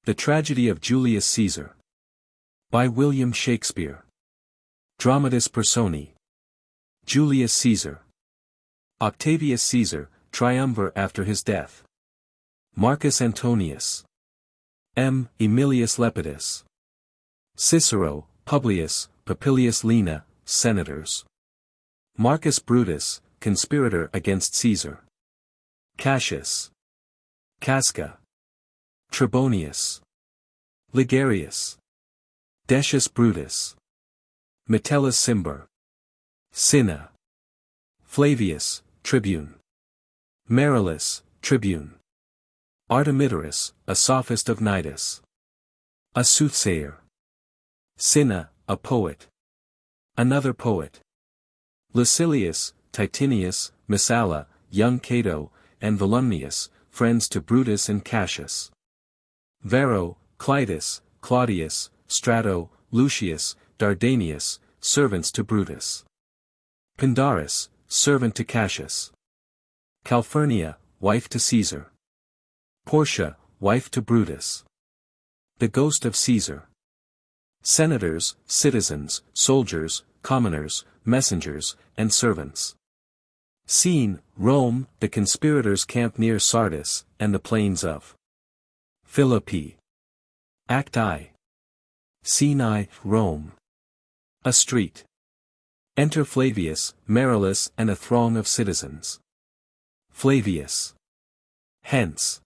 The Tragedy of Julius Caesar. By William Shakespeare. Dramatis Personae. Julius Caesar. Octavius Caesar, triumvir after his death. Marcus Antonius. M. Aemilius Lepidus. Cicero, Publius, Popilius Lena, senators. Marcus Brutus, conspirator against Caesar. Cassius. Casca. Trebonius. Ligarius. Decius Brutus. Metellus Cimber. Cinna. Flavius, tribune. Marullus, tribune. Artemidorus, a sophist of Cnidus. A soothsayer. Cinna, a poet. Another poet. Lucilius, Titinius, Messala, young Cato, and Volumnius, friends to Brutus and Cassius. Varro, Clitus, Claudius, Strato, Lucius, Dardanius, servants to Brutus. Pindarus, servant to Cassius. Calphurnia, wife to Caesar. Portia, wife to Brutus. The ghost of Caesar. Senators, citizens, soldiers, commoners, messengers, and servants. Scene, Rome, the conspirators camp near Sardis, and the plains of Philippi. Act I. Scene I, Rome. A street. Enter Flavius, Marullus and a throng of citizens. Flavius. Hence.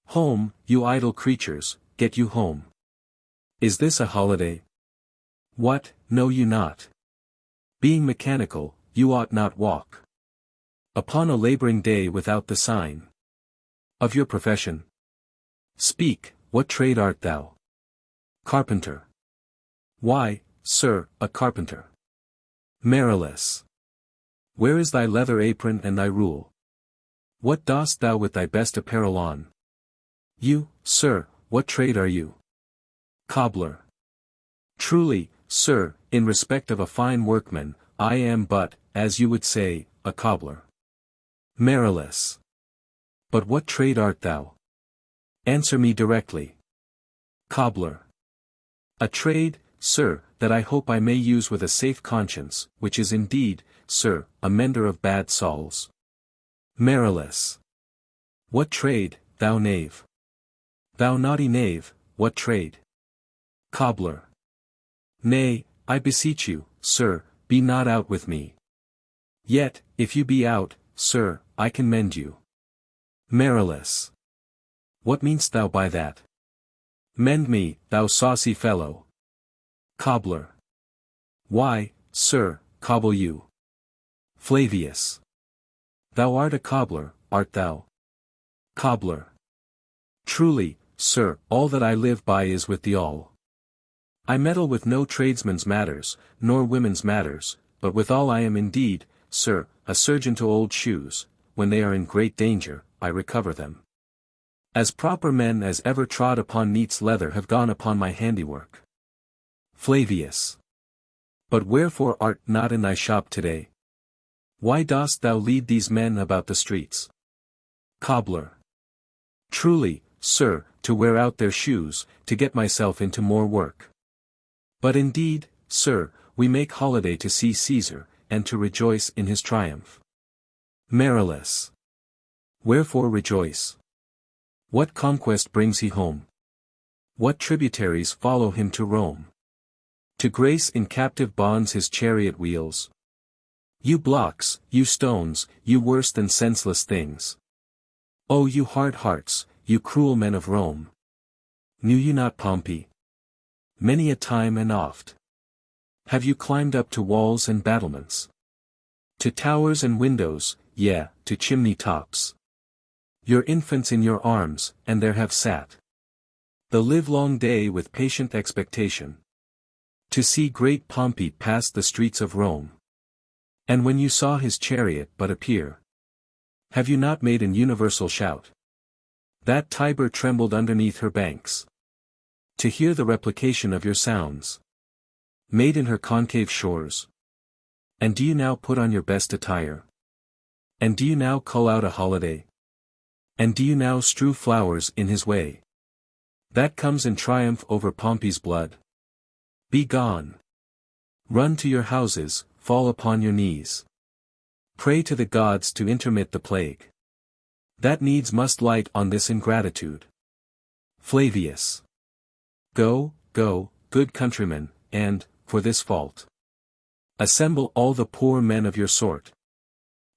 Home, you idle creatures, get you home. Is this a holiday? What, know you not? Being mechanical, you ought not walk upon a laboring day without the sign of your profession. Speak, what trade art thou? Carpenter. Why, sir, a carpenter. Marullus. Where is thy leather apron and thy rule? What dost thou with thy best apparel on? You, sir, what trade are you? Cobbler. Truly, sir, in respect of a fine workman, I am but, as you would say, a cobbler. Marullus. But what trade art thou? Answer me directly. Cobbler. A trade, sir, that I hope I may use with a safe conscience, which is indeed, sir, a mender of bad soles. Marullus. What trade, thou knave? Thou naughty knave, what trade? Cobbler. Nay, I beseech you, sir, be not out with me. Yet, if you be out, sir, I can mend you. Marullus. What mean'st thou by that? Mend me, thou saucy fellow. Cobbler. Why, sir, cobble you. Flavius. Thou art a cobbler, art thou? Cobbler. Truly, sir, all that I live by is with the awl. I meddle with no tradesman's matters, nor women's matters, but withal I am indeed, sir, a surgeon to old shoes. When they are in great danger, I recover them. As proper men as ever trod upon neat's leather have gone upon my handiwork. Flavius. But wherefore art not in thy shop today? Why dost thou lead these men about the streets? Cobbler. Truly, sir, to wear out their shoes, to get myself into more work. But indeed, sir, we make holiday to see Caesar, and to rejoice in his triumph. Marullus. Wherefore rejoice? What conquest brings he home? What tributaries follow him to Rome? To grace in captive bonds his chariot wheels. You blocks, you stones, you worse than senseless things. O you hard hearts, you cruel men of Rome. Knew you not Pompey? Many a time and oft have you climbed up to walls and battlements, to towers and windows, yea, to chimney tops. Your infants in your arms, and there have sat the livelong day with patient expectation to see great Pompey pass the streets of Rome. And when you saw his chariot but appear, have you not made an universal shout? That Tiber trembled underneath her banks to hear the replication of your sounds, made in her concave shores. And do you now put on your best attire? And do you now cull out a holiday? And do you now strew flowers in his way? That comes in triumph over Pompey's blood. Be gone. Run to your houses, fall upon your knees. Pray to the gods to intermit the plague. That needs must light on this ingratitude. Flavius. Go, go, good countrymen, and, for this fault, assemble all the poor men of your sort.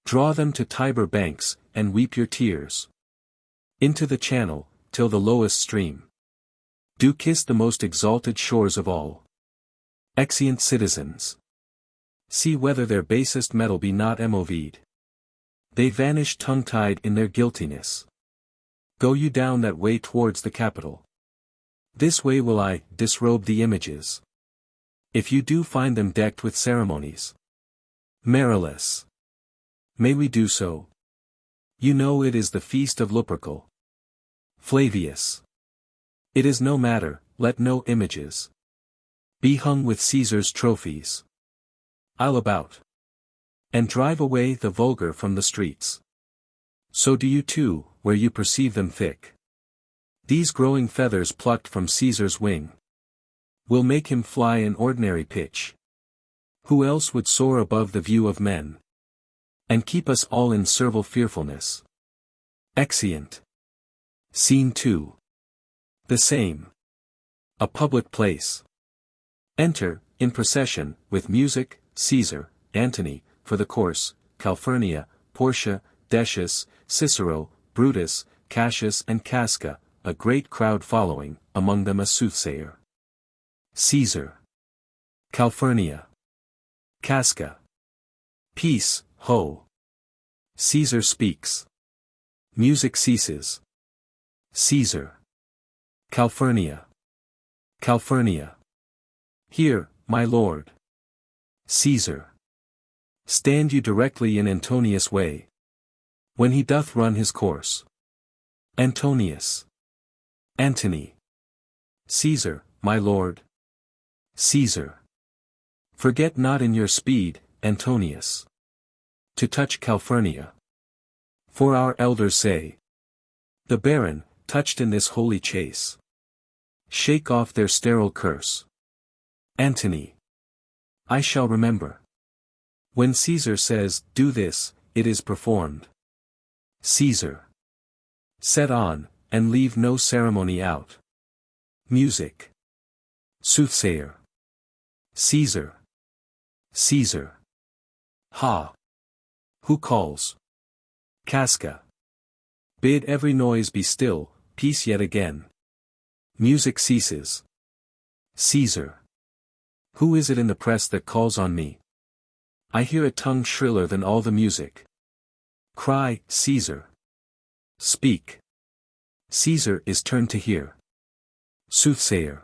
Draw them to Tiber banks, and weep your tears. Into the channel, till the lowest stream. Do kiss the most exalted shores of all. Exeunt citizens. See whether their basest metal be not moved. They vanish tongue-tied in their guiltiness. Go you down that way towards the Capitol. This way will I disrobe the images. If you do find them decked with ceremonies. Marilus. May we do so? You know it is the feast of Lupercal. Flavius. It is no matter, let no images be hung with Caesar's trophies. I'll about and drive away the vulgar from the streets. So do you too, where you perceive them thick. These growing feathers plucked from Caesar's wing will make him fly an ordinary pitch. Who else would soar above the view of men and keep us all in servile fearfulness? Exeunt. Scene 2. The same. A public place. Enter, in procession, with music, Caesar, Antony, for the course, Calphurnia, Portia, Decius, Cicero, Brutus, Cassius and Casca, a great crowd following, among them a soothsayer. Caesar. Calphurnia. Casca. Peace, ho. Caesar speaks. Music ceases. Caesar. Calphurnia. Calphurnia. Here, my lord. Caesar. Stand you directly in Antonius' way. When he doth run his course. Antonius. Antony. Caesar, my lord. Caesar. Forget not in your speed, Antonius, to touch Calphurnia. For our elders say, the barren, touched in this holy chase, shake off their sterile curse. Antony. I shall remember. When Caesar says, do this, it is performed. Caesar. Set on, and leave no ceremony out. Music. Soothsayer. Caesar. Caesar. Ha. Who calls? Casca. Bid every noise be still, peace yet again. Music ceases. Caesar. Who is it in the press that calls on me? I hear a tongue shriller than all the music. Cry, Caesar. Speak. Caesar is turned to hear. Soothsayer.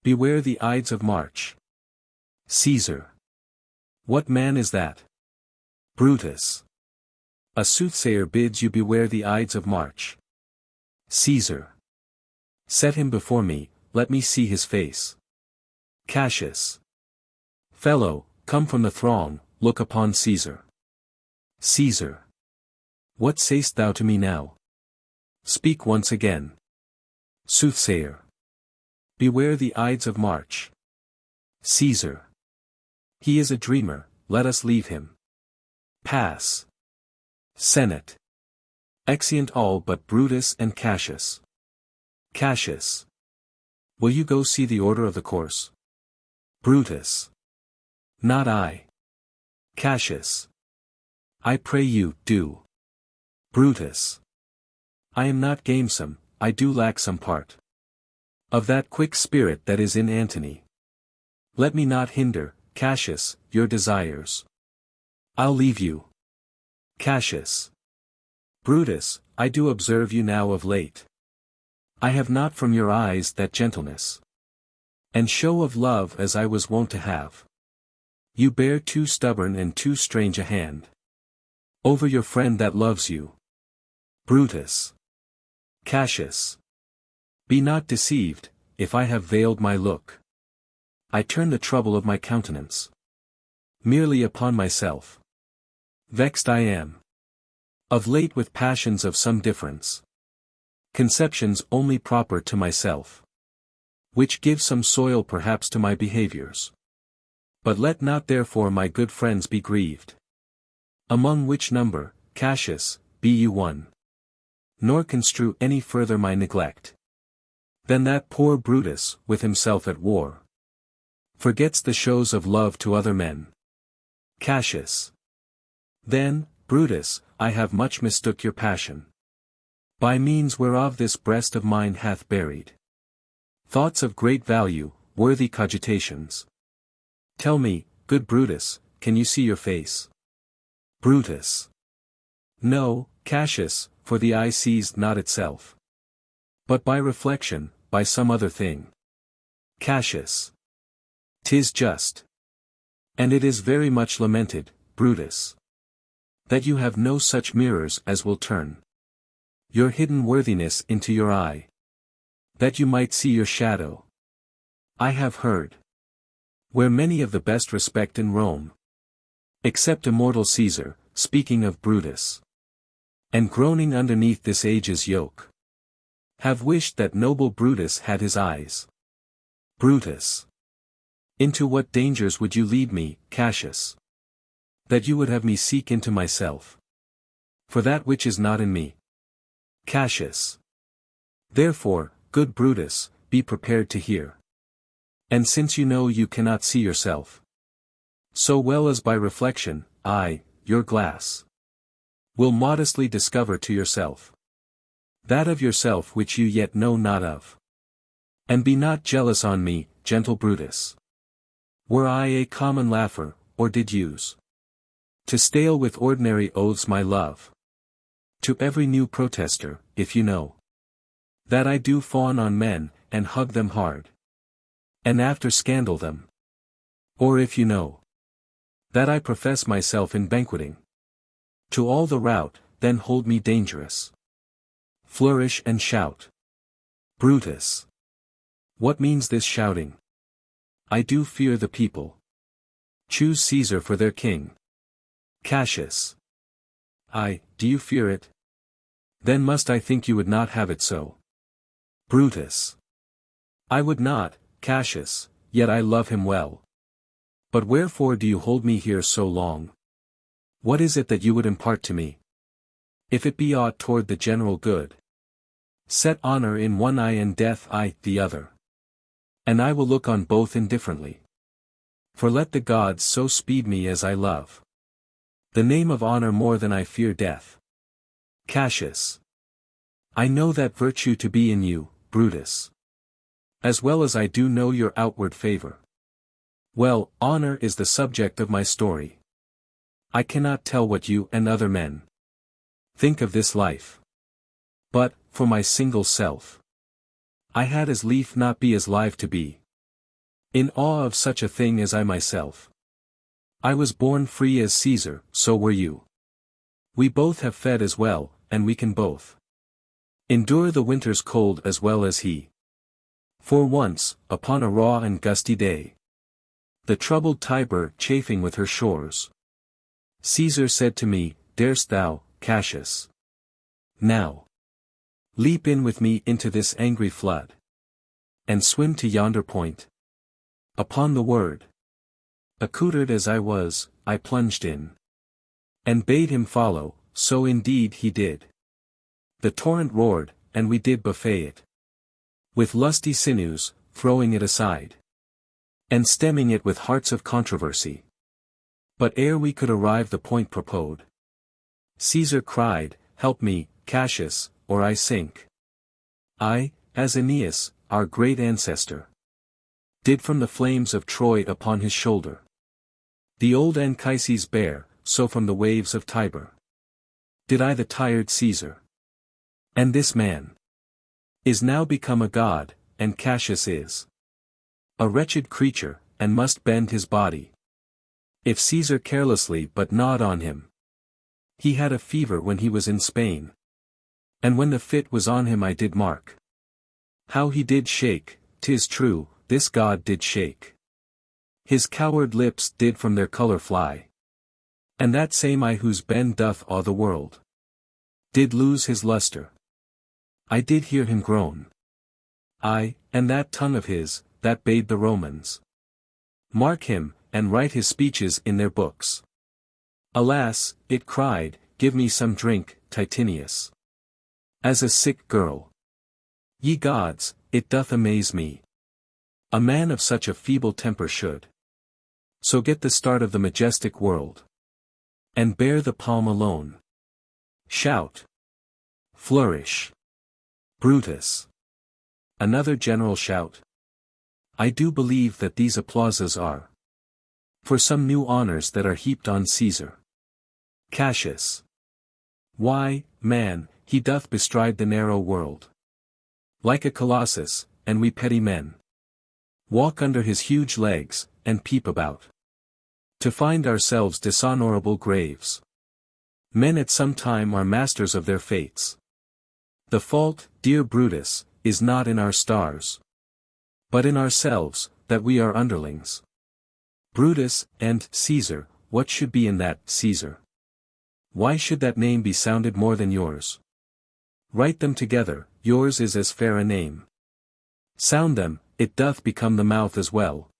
Beware the Ides of March. Caesar. What man is that? Brutus. A soothsayer bids you beware the Ides of March. Caesar. Set him before me, let me see his face. Cassius. Fellow, come from the throng, look upon Caesar. Caesar. What say'st thou to me now? Speak once again. Soothsayer. Beware the Ides of March. Caesar. He is a dreamer, let us leave him. Pass. Senate. Exeunt all but Brutus and Cassius. Cassius. Will you go see the order of the course? Brutus. Not I. Cassius. I pray you, do. Brutus. I am not gamesome, I do lack some part of that quick spirit that is in Antony. Let me not hinder, Cassius, your desires. I'll leave you. Cassius. Brutus, I do observe you now of late. I have not from your eyes that gentleness and show of love as I was wont to have. You bear too stubborn and too strange a hand over your friend that loves you. Brutus. Cassius. Be not deceived, if I have veiled my look. I turn the trouble of my countenance merely upon myself. Vexed I am of late with passions of some difference. conceptions only proper to myself, which give some soil perhaps to my behaviors. But let not therefore my good friends be grieved. Among which number, Cassius, be you one. Nor construe any further my neglect. Than that poor Brutus, with himself at war, forgets the shows of love to other men. Cassius. Then, Brutus, I have much mistook your passion, by means whereof this breast of mine hath buried thoughts of great value, worthy cogitations. Tell me, good Brutus, can you see your face? Brutus. No, Cassius, for the eye sees not itself, but by reflection, by some other thing. Cassius. 'Tis just. And it is very much lamented, Brutus, that you have no such mirrors as will turn your hidden worthiness into your eye, that you might see your shadow. I have heard, where many of the best respect in Rome, except immortal Caesar, speaking of Brutus, and groaning underneath this age's yoke, have wished that noble Brutus had his eyes. Brutus. Into what dangers would you lead me, Cassius? That you would have me seek into myself, for that which is not in me. Cassius. Therefore, good Brutus, be prepared to hear. And since you know you cannot see yourself so well as by reflection, I, your glass, will modestly discover to yourself that of yourself which you yet know not of. And be not jealous on me, gentle Brutus. Were I a common laugher, or did use to stale with ordinary oaths my love to every new protester, if you know that I do fawn on men, and hug them hard, and after scandal them. Or if you know that I profess myself in banqueting to all the rout, then hold me dangerous. Flourish and shout. Brutus. What means this shouting? I do fear the people. Choose Caesar for their king. Cassius. Do you fear it? Then must I think you would not have it so. Brutus. I would not, Cassius, yet I love him well. But wherefore do you hold me here so long? What is it that you would impart to me? If it be aught toward the general good, set honor in one eye and death the other. And I will look on both indifferently. For let the gods so speed me as I love the name of honor more than I fear death. Cassius. I know that virtue to be in you, Brutus, as well as I do know your outward favor. Well, honor is the subject of my story. I cannot tell what you and other men think of this life. But, for my single self, I had as lief not be as live to be in awe of such a thing as I myself. I was born free as Caesar, so were you. We both have fed as well, and we can both endure the winter's cold as well as he. For once, upon a raw and gusty day, the troubled Tiber chafing with her shores, Caesar said to me, Darest thou, Cassius, now leap in with me into this angry flood, and swim to yonder point? Upon the word, accoutred as I was, I plunged in, and bade him follow, so indeed he did. The torrent roared, and we did buffet it with lusty sinews, throwing it aside, and stemming it with hearts of controversy. But ere we could arrive the point proposed, Caesar cried, Help me, Cassius, or I sink. I, as Aeneas, our great ancestor, did from the flames of Troy upon his shoulder the old Anchises bear, so from the waves of Tiber did I the tired Caesar. And this man is now become a god, and Cassius is a wretched creature, and must bend his body. If Caesar carelessly but gnawed on him, he had a fever when he was in Spain. And when the fit was on him I did mark how he did shake, 'tis true, this god did shake. His coward lips did from their colour fly. And that same eye whose bend doth awe the world, did lose his lustre. I did hear him groan. Ay, and that tongue of his, that bade the Romans mark him, and write his speeches in their books. Alas, it cried, give me some drink, Titinius. As a sick girl. Ye gods, it doth amaze me. A man of such a feeble temper should so get the start of the majestic world. And bear the palm alone. Shout. Flourish. Brutus. Another general shout. I do believe that these applauses are for some new honors that are heaped on Caesar. Cassius. Why, man, he doth bestride the narrow world like a colossus, and we petty men walk under his huge legs, and peep about to find ourselves dishonorable graves. Men at some time are masters of their fates. The fault, dear Brutus, is not in our stars, but in ourselves, that we are underlings. Brutus, and Caesar, what should be in that, Caesar? Why should that name be sounded more than yours? Write them together, yours is as fair a name. Sound them, it doth become the mouth as well.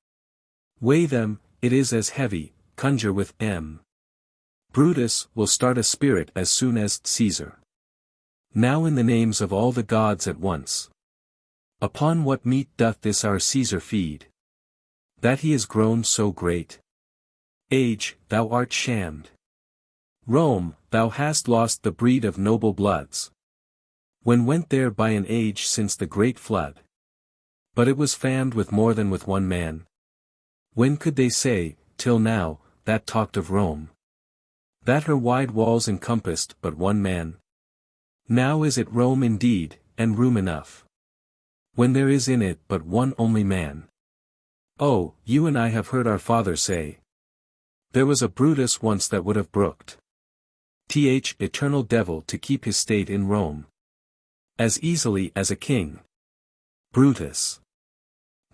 Weigh them, it is as heavy, conjure with M. Brutus will start a spirit as soon as Caesar. Now in the names of all the gods at once. Upon what meat doth this our Caesar feed? That he is grown so great. Age, thou art shammed. Rome, thou hast lost the breed of noble bloods. When went there by an age since the great flood? But it was fammed with more than with one man. When could they say, till now, that talked of Rome? That her wide walls encompassed but one man? Now is it Rome indeed, and room enough, when there is in it but one only man. Oh, you and I have heard our father say, there was a Brutus once that would have brooked eternal devil to keep his state in Rome as easily as a king. Brutus.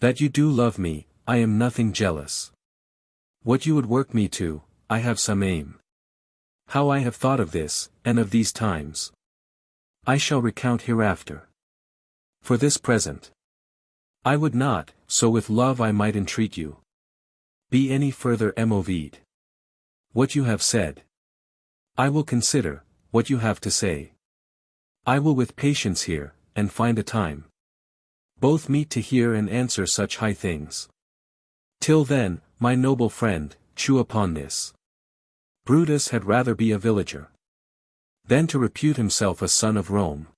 That you do love me, I am nothing jealous. What you would work me to, I have some aim. How I have thought of this, and of these times, I shall recount hereafter. For this present, I would not, so with love I might entreat you, be any further moved. What you have said, I will consider, what you have to say, I will with patience hear, and find a time, both meet to hear and answer such high things. Till then, my noble friend, chew upon this. Brutus had rather be a villager than to repute himself a son of Rome.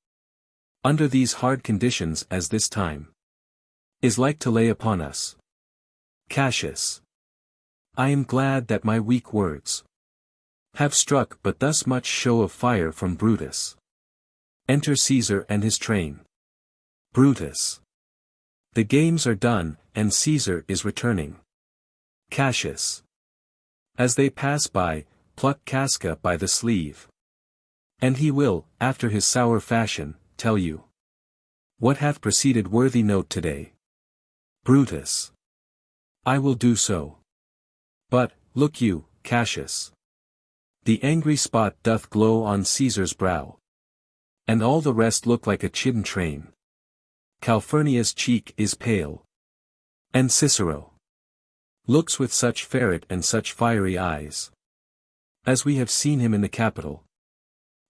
Under these hard conditions as this time is like to lay upon us. Cassius. I am glad that my weak words have struck but thus much show of fire from Brutus. Enter Caesar and his train. Brutus. The games are done, and Caesar is returning. Cassius. As they pass by, pluck Casca by the sleeve. And he will, after his sour fashion, tell you what hath preceded worthy note today. Brutus. I will do so. But, look you, Cassius. The angry spot doth glow on Caesar's brow. And all the rest look like a chidden train. Calphurnia's cheek is pale. And Cicero looks with such ferret and such fiery eyes, as we have seen him in the Capitol,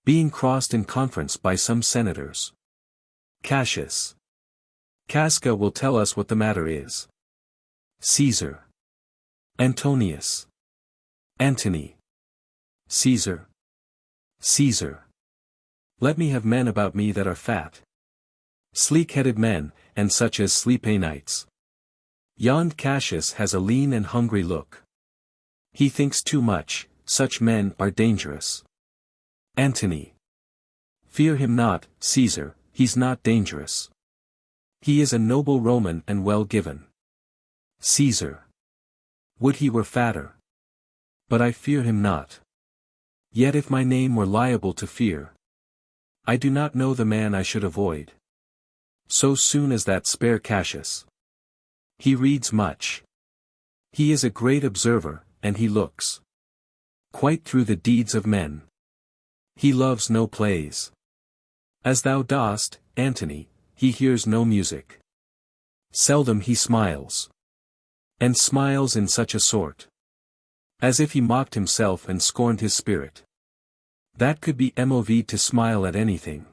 being crossed in conference by some senators. Cassius. Casca will tell us what the matter is. Caesar. Antonius. Antony. Caesar. Caesar. Let me have men about me that are fat, sleek-headed men, and such as sleep a nights. Yond Cassius has a lean and hungry look. He thinks too much, such men are dangerous. Antony. Fear him not, Caesar, he's not dangerous. He is a noble Roman and well given. Caesar. Would he were fatter. But I fear him not. Yet if my name were liable to fear, I do not know the man I should avoid. So soon as that spare Cassius. He reads much. He is a great observer, and he looks quite through the deeds of men. He loves no plays. As thou dost, Antony, he hears no music. Seldom he smiles. And smiles in such a sort. As if he mocked himself and scorned his spirit. That could be mov to smile at anything.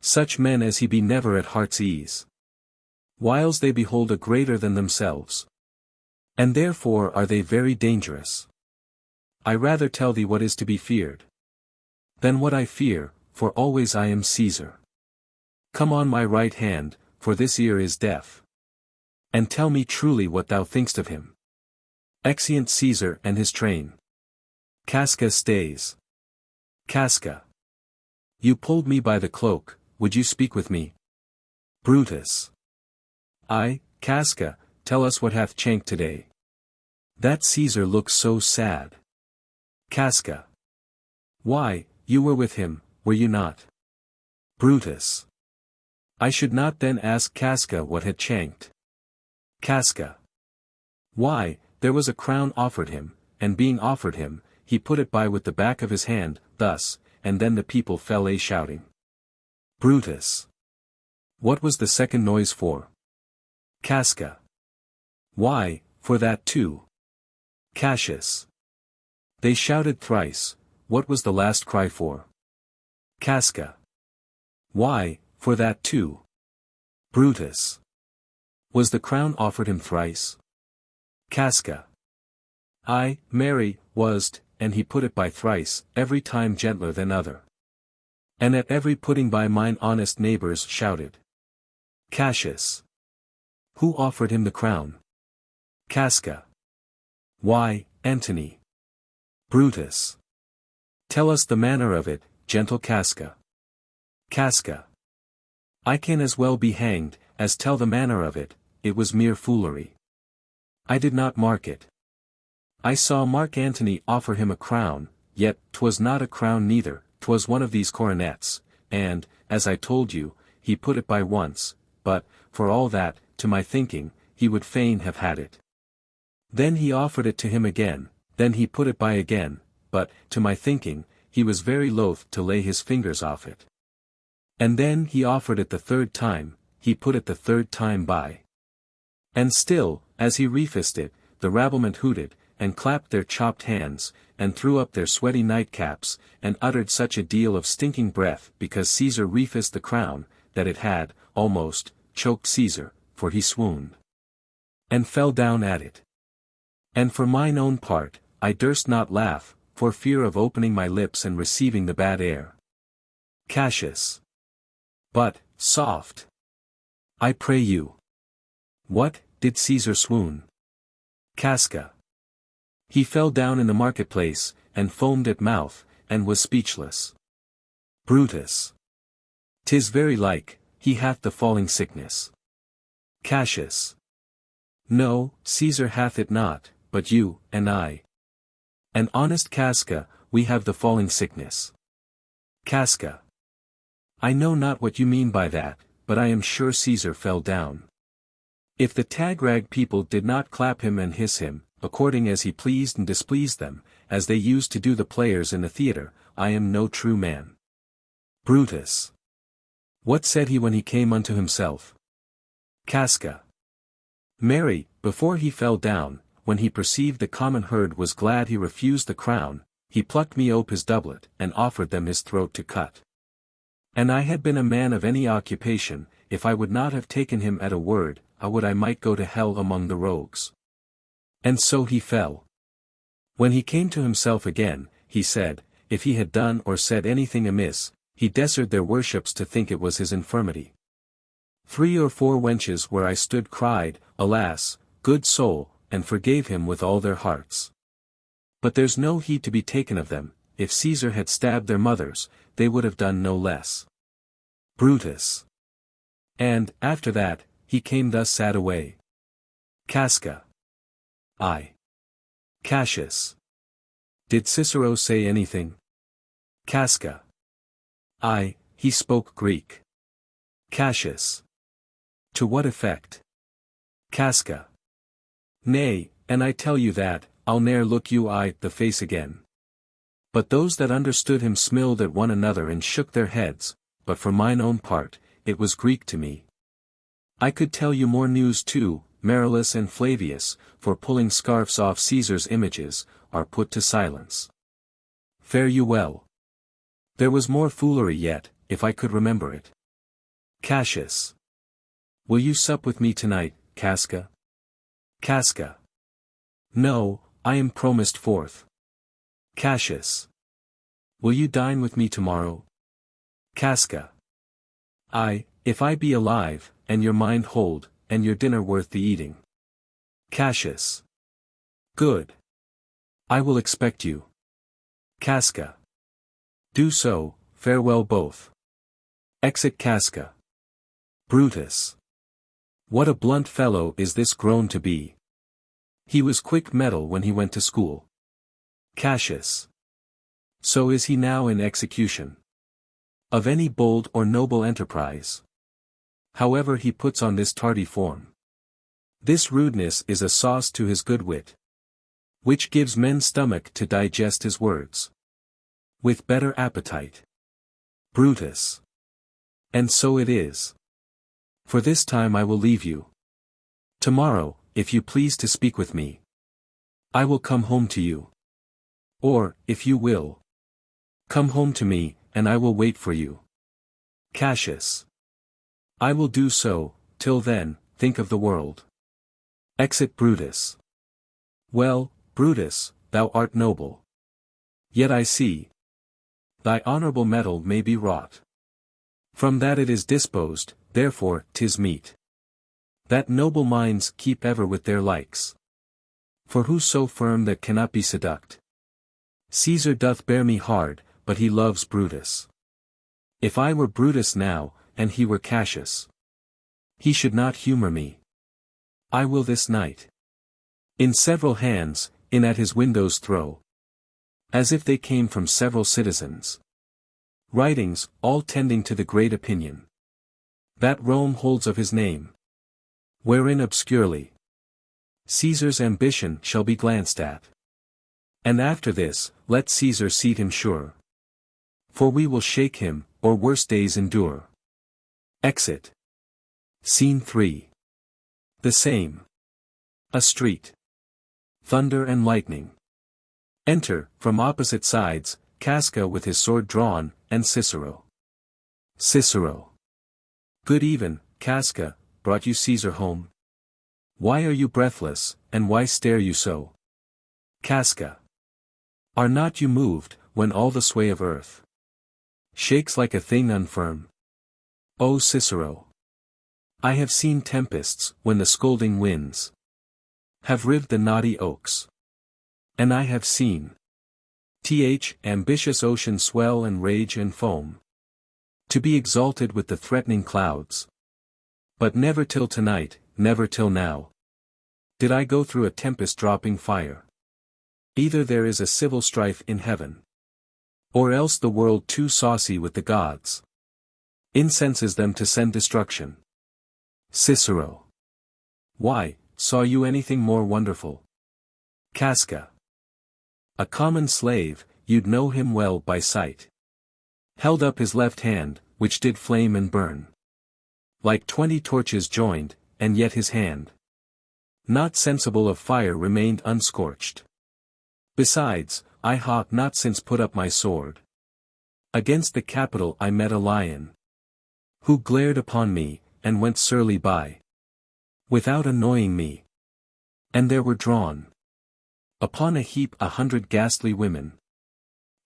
Such men as he be never at heart's ease. Whiles they behold a greater than themselves. And therefore are they very dangerous. I rather tell thee what is to be feared. Than what I fear, for always I am Caesar. Come on my right hand, for this ear is deaf. And tell me truly what thou think'st of him. Exeunt Caesar and his train. Casca stays. Casca. You pulled me by the cloak, would you speak with me? Brutus. I, Casca, tell us what hath chanced today. That Caesar looks so sad. Casca. Why, you were with him, were you not? Brutus. I should not then ask Casca what had chanced. Casca. Why, there was a crown offered him, and being offered him, he put it by with the back of his hand, thus, and then the people fell a shouting. Brutus. What was the second noise for? Casca. Why, for that too. Cassius. They shouted thrice, what was the last cry for? Casca. Why, for that too. Brutus. Was the crown offered him thrice? Casca. Ay, marry, was't, and he put it by thrice, every time gentler than other. And at every putting by mine honest neighbors shouted. Cassius. Who offered him the crown? Casca. Why, Antony. Brutus. Tell us the manner of it, gentle Casca. Casca. I can as well be hanged, as tell the manner of it, it was mere foolery. I did not mark it. I saw Mark Antony offer him a crown, yet 'twas not a crown neither, 'twas one of these coronets, and, as I told you, he put it by once, but, for all that, to my thinking, he would fain have had it. Then he offered it to him again, then he put it by again, but, to my thinking, he was very loath to lay his fingers off it. And then he offered it the third time, he put it the third time by. And still, as he refused it, the rabblement hooted, and clapped their chopped hands, and threw up their sweaty nightcaps, and uttered such a deal of stinking breath because Caesar refused the crown, that it had, almost, choked Caesar, for he swooned. And fell down at it. And for mine own part, I durst not laugh, for fear of opening my lips and receiving the bad air. Cassius. But, soft. I pray you. What, did Caesar swoon? Casca. He fell down in the marketplace, and foamed at mouth, and was speechless. Brutus. 'Tis very like, he hath the falling sickness. Cassius. No, Caesar hath it not, but you, and I. And honest Casca, we have the falling sickness. Casca. I know not what you mean by that, but I am sure Caesar fell down. If the tagrag people did not clap him and hiss him, according as he pleased and displeased them, as they used to do the players in the theatre, I am no true man. Brutus. What said he when he came unto himself? Casca. Marry, before he fell down, when he perceived the common herd was glad he refused the crown, he plucked me ope his doublet, and offered them his throat to cut. And I had been a man of any occupation, if I would not have taken him at a word, I would I might go to hell among the rogues. And so he fell. When he came to himself again, he said, if he had done or said anything amiss, he desired their worships to think it was his infirmity. 3 or 4 wenches where I stood cried, alas, good soul, and forgave him with all their hearts. But there's no heed to be taken of them, if Caesar had stabbed their mothers, they would have done no less. Brutus. And, after that, he came thus sad away. Casca. I. Cassius. Did Cicero say anything? Casca. I, he spoke Greek. Cassius. To what effect? Casca. Nay, and I tell you that, I'll ne'er look you the face again. But those that understood him smiled at one another and shook their heads, but for mine own part, it was Greek to me. I could tell you more news too. Marullus and Flavius, for pulling scarfs off Caesar's images, are put to silence. Fare you well. There was more foolery yet, if I could remember it. Cassius. Will you sup with me tonight, Casca? Casca. No, I am promised forth. Cassius. Will you dine with me tomorrow? Casca. Aye, if I be alive, and your mind hold, and your dinner worth the eating. Cassius. Good. I will expect you. Casca. Do so, farewell both. Exit Casca. Brutus. What a blunt fellow is this grown to be. He was quick mettle when he went to school. Cassius. So is he now in execution. Of any bold or noble enterprise. However he puts on this tardy form. This rudeness is a sauce to his good wit, which gives men stomach to digest his words. With better appetite. Brutus. And so it is. For this time I will leave you. Tomorrow, if you please to speak with me, I will come home to you. Or, if you will, come home to me, and I will wait for you. Cassius. I will do so. Till then, think of the world. Exit Brutus. Well, Brutus, thou art noble. Yet I see. Thy honorable metal may be wrought. From that it is disposed, therefore 'tis meet that noble minds keep ever with their likes. For who's so firm that cannot be seduct? Caesar doth bear me hard, but he loves Brutus. If I were Brutus now, and he were Cassius, he should not humor me. I will this night in several hands, in at his windows throw, as if they came from several citizens. Writings, all tending to the great opinion that Rome holds of his name, wherein obscurely Caesar's ambition shall be glanced at. And after this, let Caesar seat him sure. For we will shake him, or worse days endure. Exit. Scene 3. The same. A street. Thunder and lightning. Enter, from opposite sides, Casca with his sword drawn, and Cicero. Cicero. Good even, Casca, brought you Caesar home? Why are you breathless, and why stare you so? Casca. Are not you moved, when all the sway of earth shakes like a thing unfirm? O Cicero. I have seen tempests, when the scolding winds have rived the knotty oaks. And I have seen ambitious ocean swell and rage and foam, to be exalted with the threatening clouds. But never till tonight, never till now, did I go through a tempest dropping fire. Either there is a civil strife in heaven, or else the world too saucy with the gods incenses them to send destruction. Cicero. Why, saw you anything more wonderful? Casca. A common slave, you'd know him well by sight. Held up his left hand, which did flame and burn like 20 torches joined, and yet his hand, not sensible of fire, remained unscorched. Besides, I hawk not since put up my sword. Against the Capitol I met a lion, who glared upon me, and went surly by, without annoying me. And there were drawn upon a heap 100 ghastly women,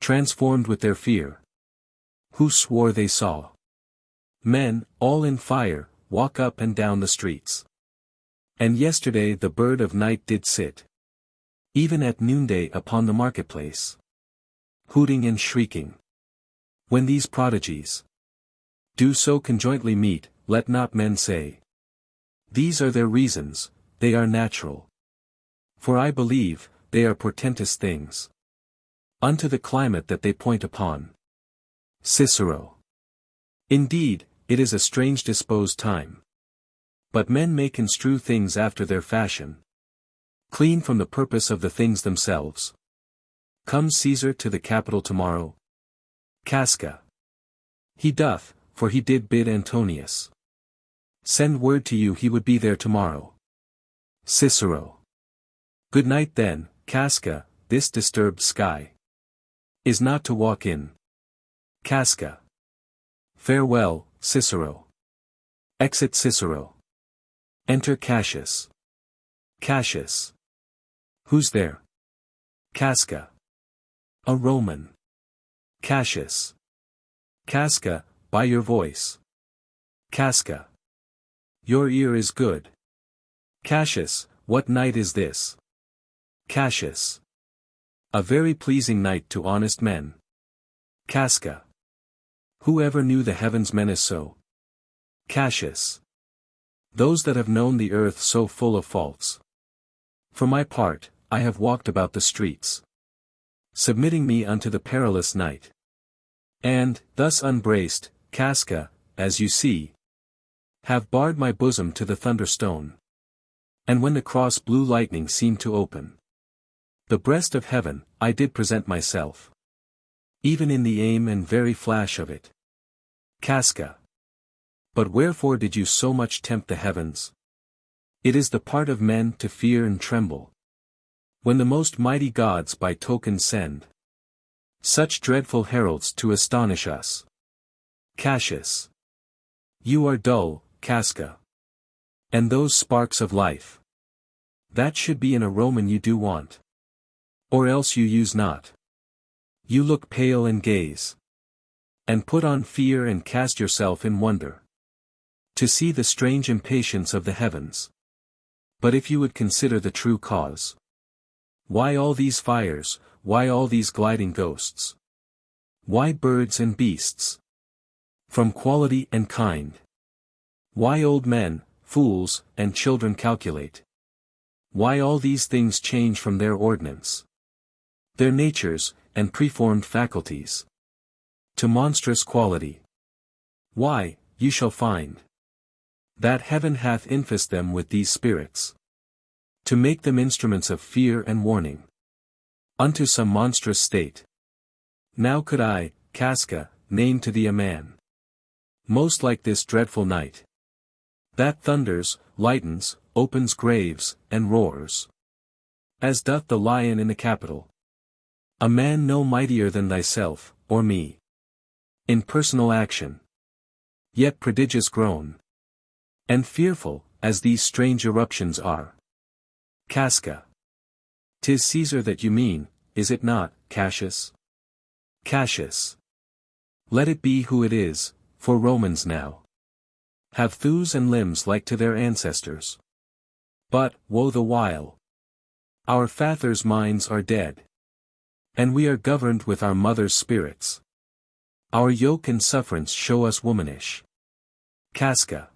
transformed with their fear, who swore they saw men, all in fire, walk up and down the streets. And yesterday the bird of night did sit, even at noonday upon the marketplace, hooting and shrieking. When these prodigies do so conjointly meet, let not men say, these are their reasons, they are natural. For I believe, they are portentous things, unto the climate that they point upon. Cicero. Indeed, it is a strange disposed time. But men may construe things after their fashion, clean from the purpose of the things themselves. Comes Caesar to the Capitol tomorrow? Casca. He doth, for he did bid Antonius send word to you he would be there tomorrow. Cicero. Good night then, Casca, this disturbed sky is not to walk in. Casca. Farewell, Cicero. Exit Cicero. Enter Cassius. Cassius. Who's there? Casca. A Roman. Cassius. Casca, by your voice. Casca. Your ear is good. Cassius, what night is this? Cassius. A very pleasing night to honest men. Casca. Who ever knew the heavens menace so? Cassius. Those that have known the earth so full of faults. For my part, I have walked about the streets, submitting me unto the perilous night. And, thus unbraced, Casca, as you see, have barred my bosom to the thunderstone. And when the cross blue lightning seemed to open the breast of heaven, I did present myself, even in the aim and very flash of it. Casca. But wherefore did you so much tempt the heavens? It is the part of men to fear and tremble, when the most mighty gods by token send such dreadful heralds to astonish us. Cassius. You are dull, Casca. And those sparks of life that should be in a Roman you do want. Or else you use not. You look pale and gaze, and put on fear and cast yourself in wonder, to see the strange impatience of the heavens. But if you would consider the true cause, why all these fires, why all these gliding ghosts? Why birds and beasts? From quality and kind. Why old men, fools, and children calculate? Why all these things change from their ordinance, their natures, and preformed faculties, to monstrous quality? Why, you shall find that heaven hath infest them with these spirits, to make them instruments of fear and warning, unto some monstrous state. Now could I, Casca, name to thee a man most like this dreadful night, that thunders, lightens, opens graves, and roars, as doth the lion in the Capitol. A man no mightier than thyself, or me, in personal action, yet prodigious grown, and fearful, as these strange eruptions are. Casca. 'Tis Caesar that you mean, is it not, Cassius? Cassius. Let it be who it is, for Romans now have thews and limbs like to their ancestors. But, woe the while, our fathers' minds are dead, and we are governed with our mother's spirits. Our yoke and sufferance show us womanish. Casca.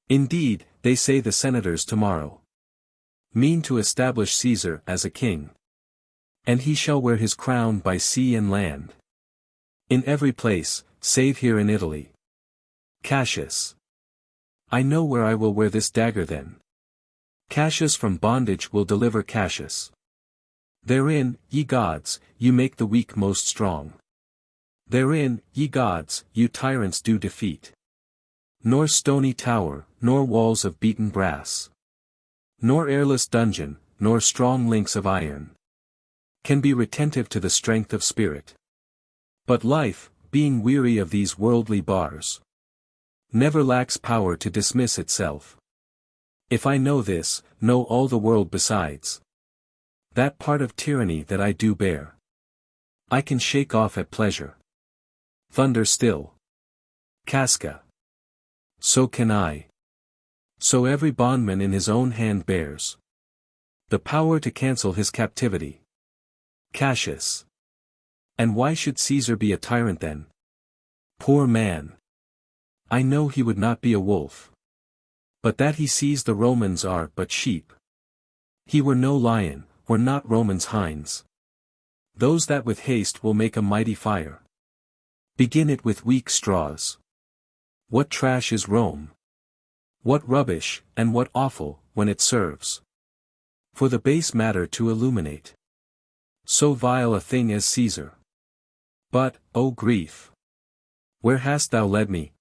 Indeed, they say the senators tomorrow mean to establish Caesar as a king, and he shall wear his crown by sea and land, in every place, save here in Italy. Cassius. I know where I will wear this dagger then. Cassius from bondage will deliver Cassius. Therein, ye gods, you make the weak most strong. Therein, ye gods, you tyrants do defeat. Nor stony tower, nor walls of beaten brass, nor airless dungeon, nor strong links of iron, can be retentive to the strength of spirit. But life, being weary of these worldly bars, never lacks power to dismiss itself. If I know this, know all the world besides. That part of tyranny that I do bear, I can shake off at pleasure. Thunder still. Casca. So can I. So every bondman in his own hand bears the power to cancel his captivity. Cassius. And why should Caesar be a tyrant then? Poor man. I know he would not be a wolf, but that he sees the Romans are but sheep. He were no lion, were not Romans hinds. Those that with haste will make a mighty fire, begin it with weak straws. What trash is Rome? What rubbish, and what offal, when it serves for the base matter to illuminate so vile a thing as Caesar? But, O grief! Where hast thou led me?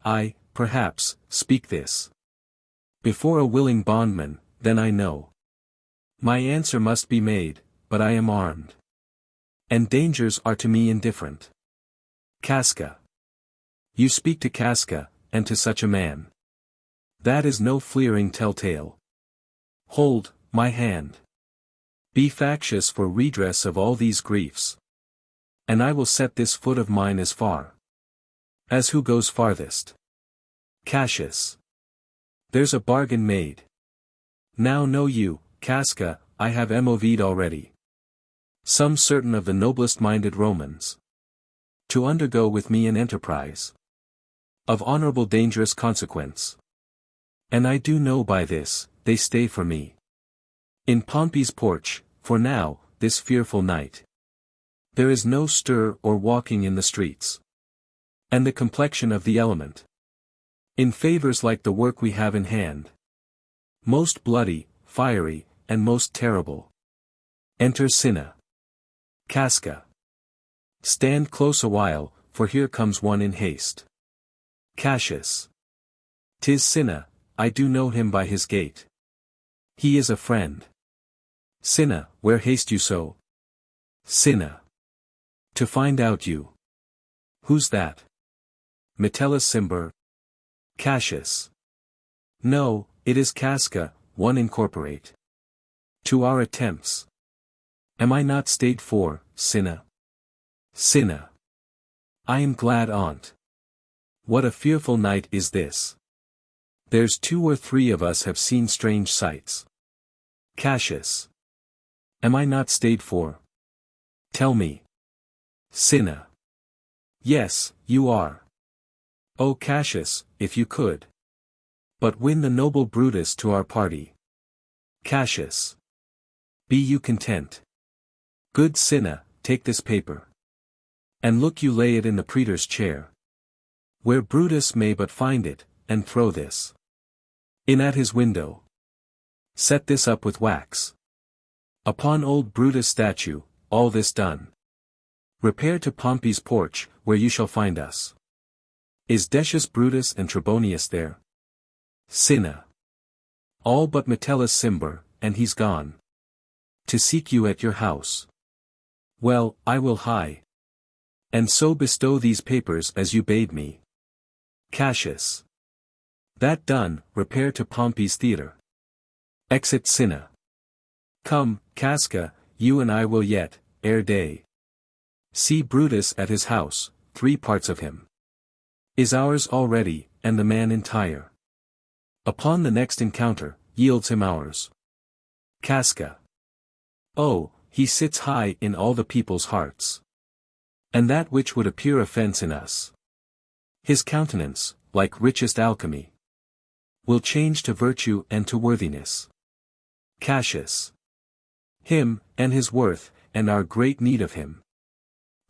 I, perhaps, speak this. Before a willing bondman, then I know. My answer must be made, but I am armed. And dangers are to me indifferent. Casca. You speak to Casca, and to such a man. That is no fleering telltale. Hold, my hand. Be factious for redress of all these griefs. And I will set this foot of mine as far as who goes farthest. Cassius. There's a bargain made. Now know you, Casca, I have moved already some certain of the noblest-minded Romans to undergo with me an enterprise of honorable dangerous consequence. And I do know by this, they stay for me in Pompey's porch, for now, this fearful night. There is no stir or walking in the streets. And the complexion of the element in favors like the work we have in hand. Most bloody, fiery, and most terrible. Enter Cinna. Casca. Stand close a while, for here comes one in haste. Cassius. 'Tis Cinna, I do know him by his gait. He is a friend. Cinna, where haste you so? Cinna. To find out you. Who's that? Metellus Cimber. Cassius. No, it is Casca, one incorporate to our attempts. Am I not stayed for, Cinna? Cinna. I am glad on't. What a fearful night is this. There's 2 or 3 of us have seen strange sights. Cassius. Am I not stayed for? Tell me. Cinna. Yes, you are. O Cassius, if you could but win the noble Brutus to our party. Cassius. Be you content. Good Cinna, take this paper. And look you lay it in the praetor's chair. Where Brutus may but find it, and throw this in at his window. Set this up with wax upon old Brutus' statue, all this done. Repair to Pompey's porch, where you shall find us. Is Decius Brutus and Trebonius there? Cinna. All but Metellus Cimber, and he's gone to seek you at your house. Well, I will hie. And so bestow these papers as you bade me. Cassius. That done, repair to Pompey's theatre. Exit Cinna. Come, Casca, you and I will yet, ere day, see Brutus at his house. 3 parts of him is ours already, and the man entire upon the next encounter, yields him ours. Casca. Oh, he sits high in all the people's hearts. And that which would appear offense in us, his countenance, like richest alchemy, will change to virtue and to worthiness. Cassius. Him, and his worth, and our great need of him.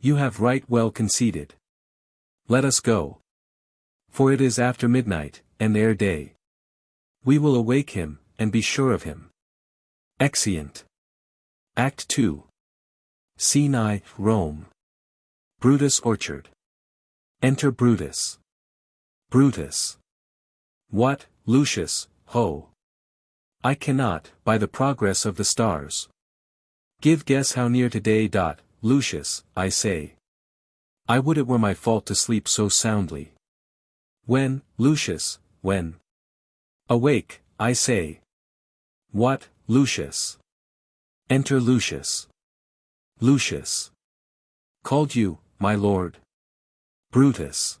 You have right well conceded. Let us go. For it is after midnight, and ere day. We will awake him, and be sure of him. Exeunt. Act 2. Scene I, Rome. Brutus' orchard. Enter Brutus. Brutus. What, Lucius, ho! I cannot, by the progress of the stars, give guess how near today. Lucius, I say. I would it were my fault to sleep so soundly. When, Lucius, when? Awake, I say. What, Lucius? Enter Lucius. Lucius. Called you, my lord. Brutus.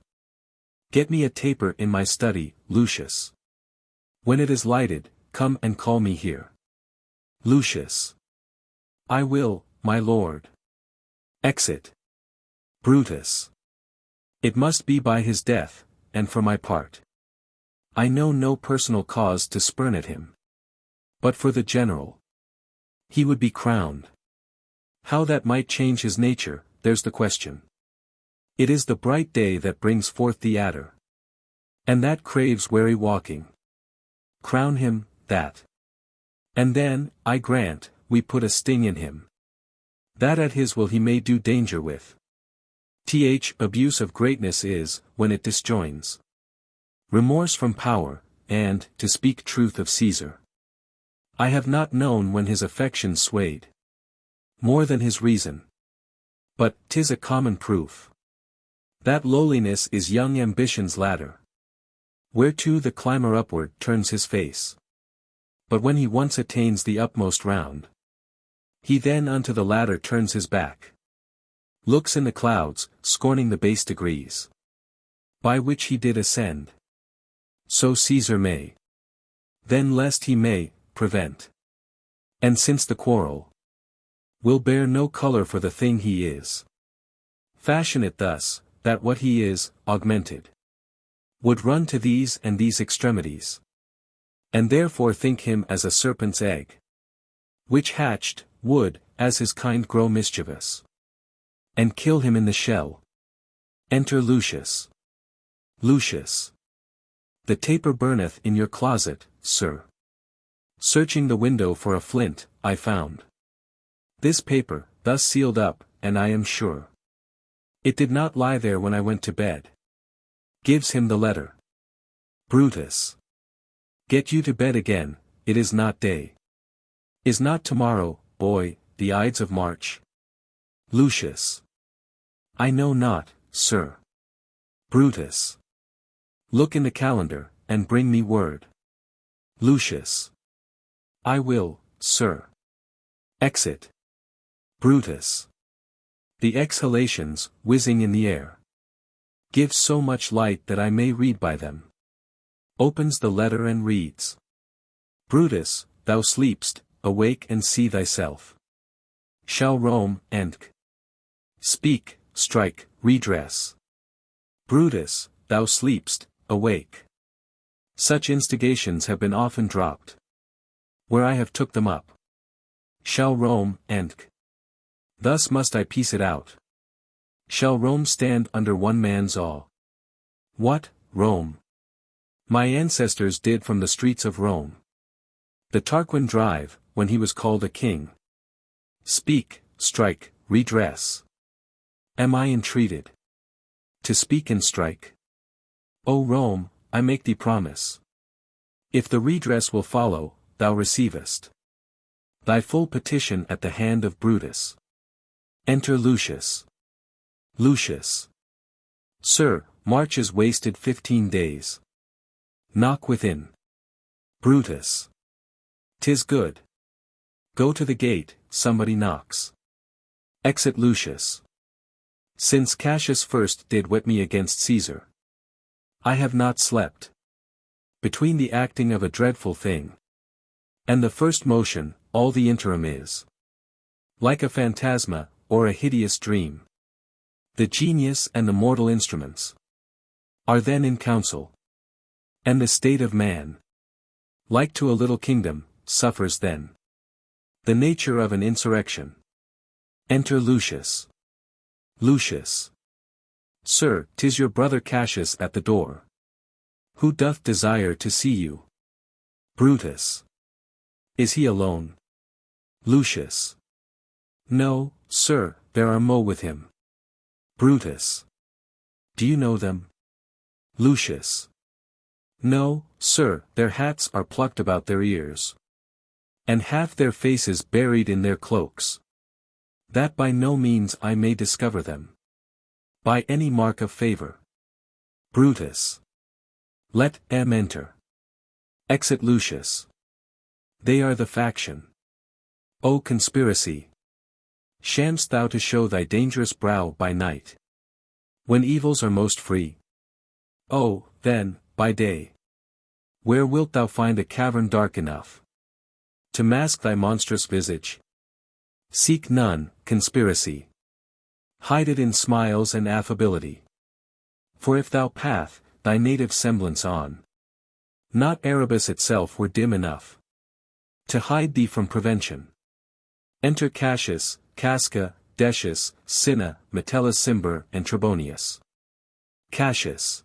Get me a taper in my study, Lucius. When it is lighted, come and call me here. Lucius. I will, my lord. Exit. Brutus. It must be by his death, and for my part, I know no personal cause to spurn at him. But for the general, he would be crowned. How that might change his nature, there's the question. It is the bright day that brings forth the adder, and that craves wary walking. Crown him, that. And then, I grant, we put a sting in him, that at his will he may do danger with. Abuse of greatness is, when it disjoins. Remorse from power, and, to speak truth of Caesar. I have not known when his affection swayed more than his reason. But 'tis a common proof that lowliness is young ambition's ladder, whereto the climber upward turns his face. But when he once attains the upmost round, he then unto the ladder turns his back, looks in the clouds, scorning the base degrees by which he did ascend. So Caesar may, then lest he may, prevent. And since the quarrel will bear no color for the thing he is, fashion it thus, that what he is, augmented, would run to these and these extremities. And therefore think him as a serpent's egg, which hatched, would, as his kind grow mischievous, and kill him in the shell. Enter Lucius. Lucius. The taper burneth in your closet, sir. Searching the window for a flint, I found this paper, thus sealed up, and I am sure it did not lie there when I went to bed. Gives him the letter. Brutus. Get you to bed again, it is not day. Is not tomorrow, boy, the Ides of March? Lucius. I know not, sir. Brutus. Look in the calendar, and bring me word. Lucius. I will, sir. Exit. Brutus. The exhalations, whizzing in the air, give so much light that I may read by them. Opens the letter and reads. Brutus, thou sleepst, awake and see thyself. Shall Rome, and speak, strike, redress. Brutus, thou sleepst, awake. Such instigations have been often dropped, where I have took them up. Shall Rome, and thus must I piece it out. Shall Rome stand under one man's awe? What, Rome? My ancestors did from the streets of Rome the Tarquin drive, when he was called a king. Speak, strike, redress. Am I entreated to speak and strike? O Rome, I make thee promise. If the redress will follow, thou receivest thy full petition at the hand of Brutus. Enter Lucius. Lucius. Sir, March is wasted 15 days. Knock within. Brutus. 'Tis good. Go to the gate, somebody knocks. Exit Lucius. Since Cassius first did whet me against Caesar, I have not slept. Between the acting of a dreadful thing and the first motion, all the interim is like a phantasma, or a hideous dream. The genius and the mortal instruments are then in council, and the state of man, like to a little kingdom, suffers then the nature of an insurrection. Enter Lucius. Lucius. Sir, 'tis your brother Cassius at the door, who doth desire to see you. Brutus. Is he alone? Lucius. No, sir, there are mo with him. Brutus. Do you know them? Lucius. No, sir, their hats are plucked about their ears, and half their faces buried in their cloaks, that by no means I may discover them by any mark of favor. Brutus. Let M enter. Exit Lucius. They are the faction. O conspiracy! Sham'st thou to show thy dangerous brow by night, when evils are most free? Oh, then, by day, where wilt thou find a cavern dark enough to mask thy monstrous visage? Seek none, conspiracy. Hide it in smiles and affability. For if thou path thy native semblance on, not Erebus itself were dim enough to hide thee from prevention. Enter Cassius, Casca, Decius, Cinna, Metellus Cimber and Trebonius. Cassius.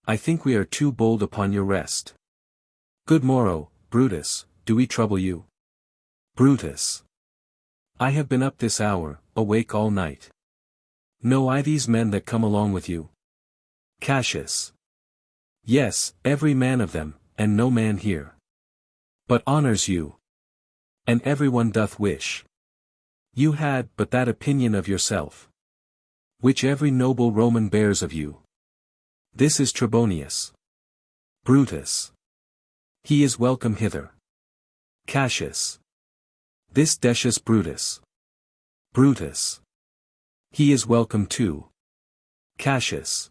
I think we are too bold upon your rest. Good morrow, Brutus, do we trouble you? Brutus. I have been up this hour, awake all night. Know I these men that come along with you? Cassius. Yes, every man of them, and no man here. But honors you. And everyone doth wish. You had but that opinion of yourself, which every noble Roman bears of you. This is Trebonius. Brutus. He is welcome hither. Cassius. This Decius Brutus. Brutus. He is welcome too. Cassius.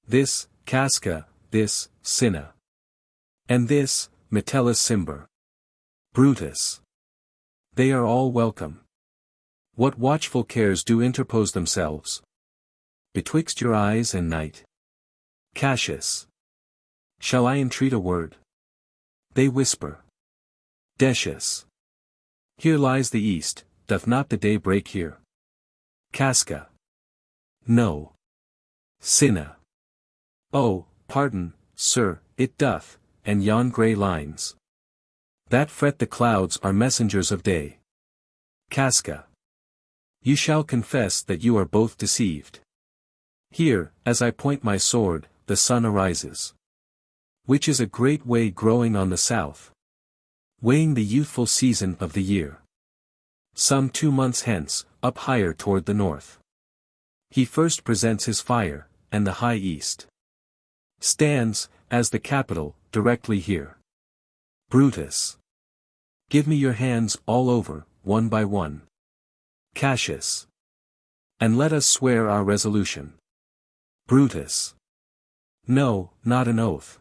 This, Casca, this, Cinna. And this, Metellus Cimber. Brutus. They are all welcome. What watchful cares do interpose themselves betwixt your eyes and night? Cassius. Shall I entreat a word? They whisper. Decius. Here lies the east, doth not the day break here? Casca. No. Cinna. Oh, pardon, sir, it doth, and yon grey lines that fret the clouds are messengers of day. Casca. You shall confess that you are both deceived. Here, as I point my sword, the sun arises, which is a great way growing on the south, weighing the youthful season of the year. Some 2 months hence, up higher toward the north, he first presents his fire, and the high east stands, as the capital, directly here. Brutus. Give me your hands all over, one by one. Cassius. And let us swear our resolution. Brutus. No, not an oath.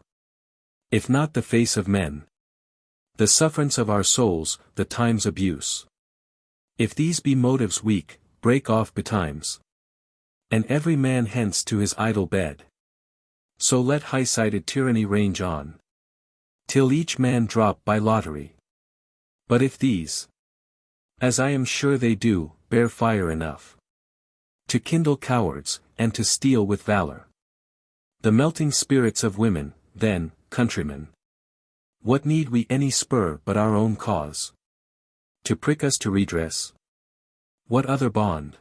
If not the face of men, the sufferance of our souls, the time's abuse. If these be motives weak, break off betimes, and every man hence to his idle bed. So let high-sighted tyranny range on, till each man drop by lottery. But if these, as I am sure they do, bear fire enough to kindle cowards, and to steal with valor the melting spirits of women, then, countrymen, what need we any spur but our own cause to prick us to redress? What other bond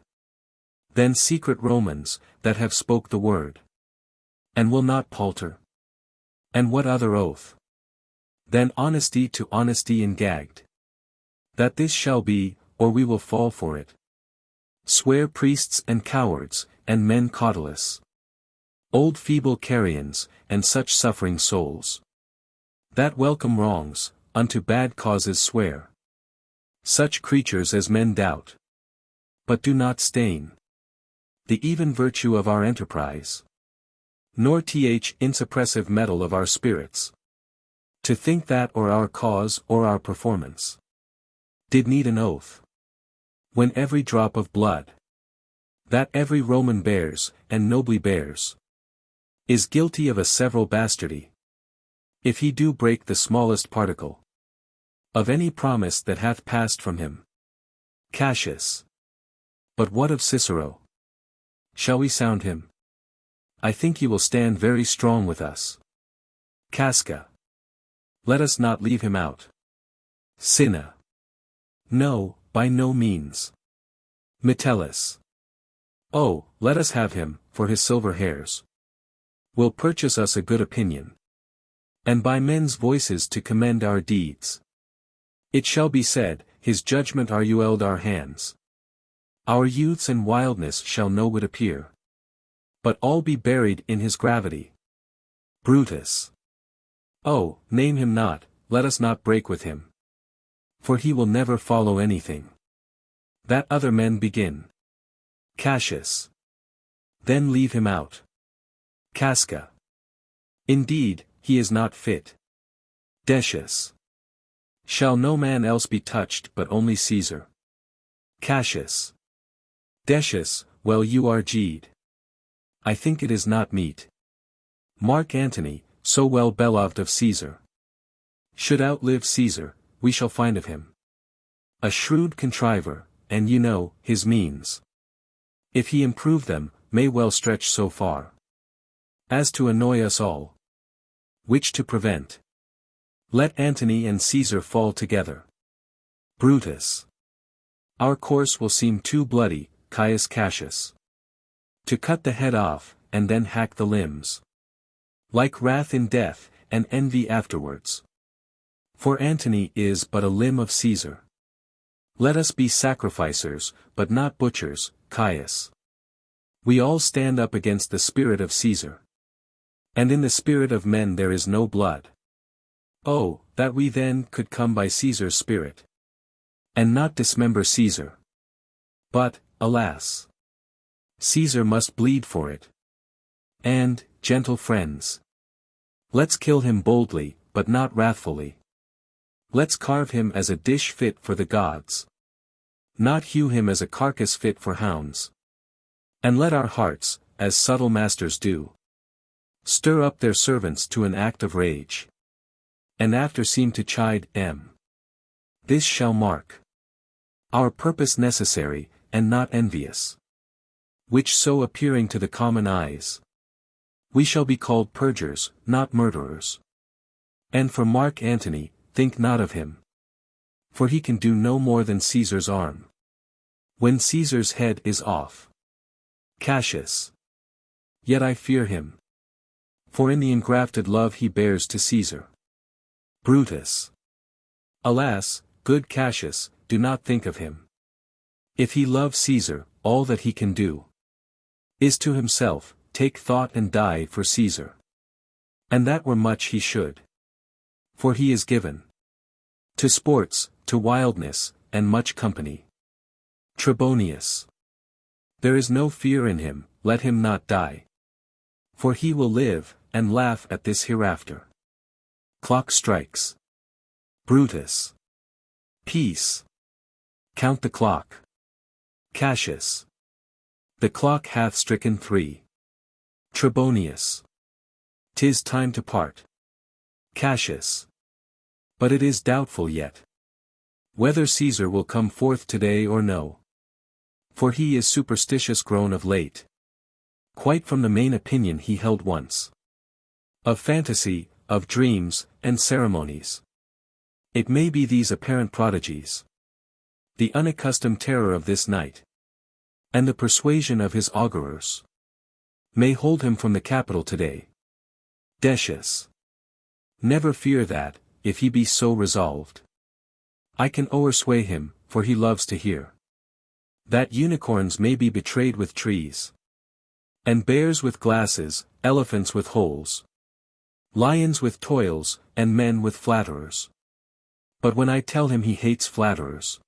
than secret Romans, that have spoke the word, and will not palter? And what other oath than honesty to honesty ingagged, that this shall be, or we will fall for it? Swear priests and cowards, and men cautelous, old feeble carrions, and such suffering souls, that welcome wrongs, unto bad causes swear. Such creatures as men doubt, but do not stain the even virtue of our enterprise, nor insuppressive metal of our spirits, to think that or our cause or our performance did need an oath, when every drop of blood that every Roman bears, and nobly bears, is guilty of a several bastardy, if he do break the smallest particle of any promise that hath passed from him. Cassius. But what of Cicero? Shall we sound him? I think he will stand very strong with us. Casca. Let us not leave him out. Cinna. No, by no means. Metellus. Oh, let us have him, for his silver hairs will purchase us a good opinion, and by men's voices to commend our deeds. It shall be said, his judgment arguelled our hands. Our youths and wildness shall no whit appear, but all be buried in his gravity. Brutus. Oh, name him not, let us not break with him, for he will never follow anything that other men begin. Cassius. Then leave him out. Casca. Indeed, he is not fit. Decius. Shall no man else be touched but only Caesar? Cassius. Decius, well you are G'd. I think it is not meet. Mark Antony, so well beloved of Caesar, should outlive Caesar, we shall find of him a shrewd contriver, and you know, his means, if he improve them, may well stretch so far as to annoy us all. Which to prevent, let Antony and Caesar fall together. Brutus. Our course will seem too bloody, Caius Cassius. To cut the head off, and then hack the limbs. Like wrath in death, and envy afterwards. For Antony is but a limb of Caesar. Let us be sacrificers, but not butchers, Caius. We all stand up against the spirit of Caesar. And in the spirit of men there is no blood. Oh, that we then could come by Caesar's spirit. And not dismember Caesar. But, alas! Caesar must bleed for it. And, gentle friends, let's kill him boldly, but not wrathfully. Let's carve him as a dish fit for the gods. Not hew him as a carcass fit for hounds. And let our hearts, as subtle masters do, stir up their servants to an act of rage. And after seem to chide them. This shall mark our purpose necessary, and not envious. Which so appearing to the common eyes, we shall be called perjurers, not murderers. And for Mark Antony, think not of him. For he can do no more than Caesar's arm. When Caesar's head is off. Cassius. Yet I fear him. For in the engrafted love he bears to Caesar. Brutus. Alas, good Cassius, do not think of him. If he love Caesar, all that he can do is to himself, take thought and die for Caesar. And that were much he should. For he is given to sports, to wildness, and much company. Trebonius. There is no fear in him, let him not die. For he will live, and laugh at this hereafter. Clock strikes. Brutus. Peace. Count the clock. Cassius. The clock hath stricken 3. Trebonius. 'Tis time to part. Cassius. But it is doubtful yet whether Caesar will come forth today or no. For he is superstitious grown of late. Quite from the main opinion he held once. Of fantasy, of dreams, and ceremonies. It may be these apparent prodigies. The unaccustomed terror of this night. And the persuasion of his augurers. May hold him from the capital today. Decius. Never fear that, if he be so resolved. I can o'ersway him, for he loves to hear. That unicorns may be betrayed with trees. And bears with glasses, elephants with holes. Lions with toils, and men with flatterers. But when I tell him he hates flatterers,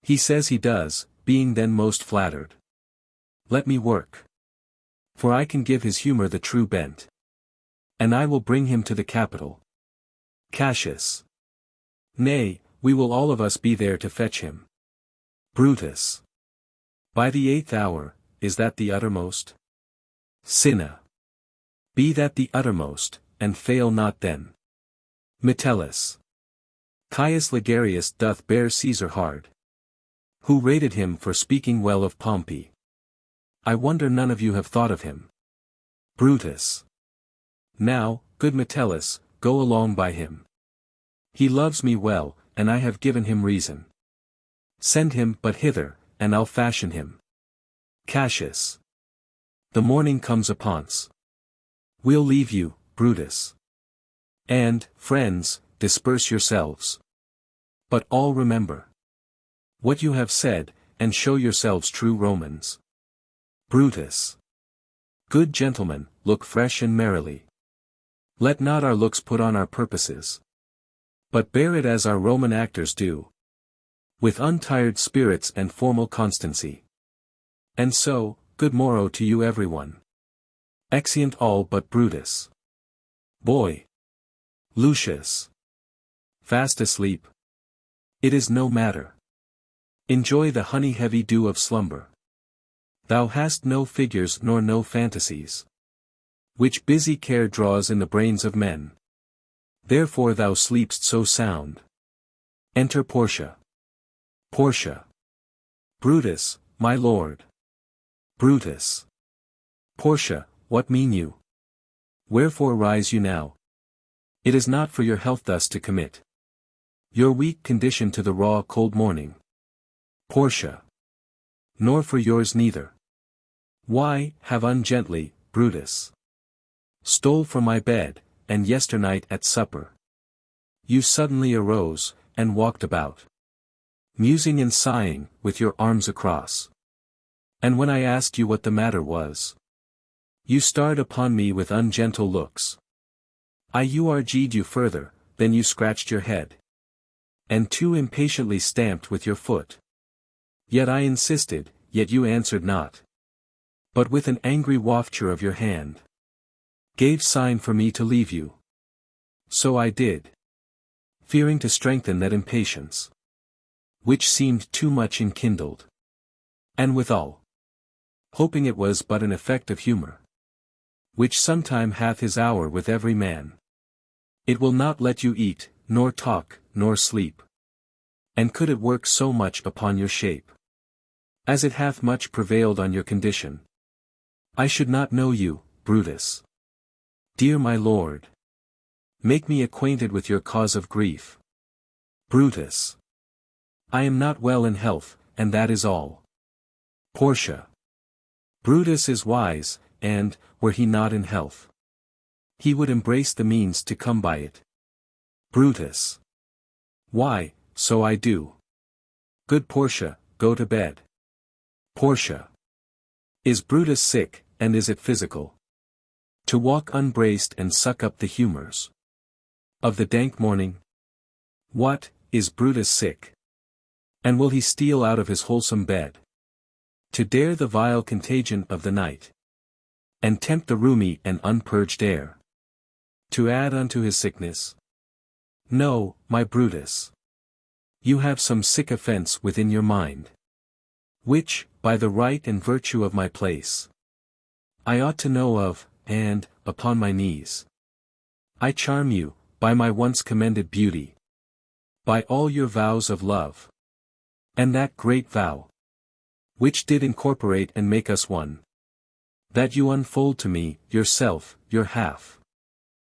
he says he does, being then most flattered. Let me work. For I can give his humor the true bent. And I will bring him to the capital. Cassius. Nay, we will all of us be there to fetch him. Brutus. By the 8th hour, is that the uttermost? Cinna. Be that the uttermost, and fail not then. Metellus. Caius Ligarius doth bear Caesar hard. Who rated him for speaking well of Pompey. I wonder none of you have thought of him. Brutus. Now, good Metellus, go along by him. He loves me well, and I have given him reason. Send him but hither, and I'll fashion him. Cassius. The morning comes upon's. We'll leave you, Brutus. And, friends, disperse yourselves. But all remember what you have said, and show yourselves true Romans. Brutus. Good gentlemen, look fresh and merrily. Let not our looks put on our purposes. But bear it as our Roman actors do. With untired spirits and formal constancy. And so, good morrow to you everyone. Exeunt all but Brutus. Boy. Lucius. Fast asleep. It is no matter. Enjoy the honey-heavy dew of slumber. Thou hast no figures nor no fantasies, which busy care draws in the brains of men. Therefore thou sleepst so sound. Enter Portia. Portia. Brutus, my lord. Brutus. Portia, what mean you? Wherefore rise you now? It is not for your health thus to commit your weak condition to the raw cold morning. Portia. Nor for yours neither. Why, have ungently, Brutus. Stole from my bed, and yesternight at supper. You suddenly arose, and walked about. Musing and sighing, with your arms across. And when I asked you what the matter was, you stared upon me with ungentle looks. I urged you further, then you scratched your head. And too impatiently stamped with your foot. Yet I insisted, yet you answered not. But with an angry wafture of your hand, gave sign for me to leave you. So I did. Fearing to strengthen that impatience, which seemed too much enkindled. And withal, hoping it was but an effect of humour, which sometime hath his hour with every man. It will not let you eat, nor talk, nor sleep. And could it work so much upon your shape, as it hath much prevailed on your condition, I should not know you, Brutus. Dear my lord, make me acquainted with your cause of grief. Brutus. I am not well in health, and that is all. Portia. Brutus is wise, and, were he not in health, he would embrace the means to come by it. Brutus. Why, so I do. Good Portia, go to bed. Portia. Is Brutus sick, and is it physical? To walk unbraced and suck up the humours of the dank morning? What, is Brutus sick? And will he steal out of his wholesome bed, to dare the vile contagion of the night, and tempt the roomy and unpurged air, to add unto his sickness? No, my Brutus. You have some sick offence within your mind, which, by the right and virtue of my place, I ought to know of, and, upon my knees, I charm you, by my once commended beauty, by all your vows of love, and that great vow, which did incorporate and make us one, that you unfold to me, yourself, your half.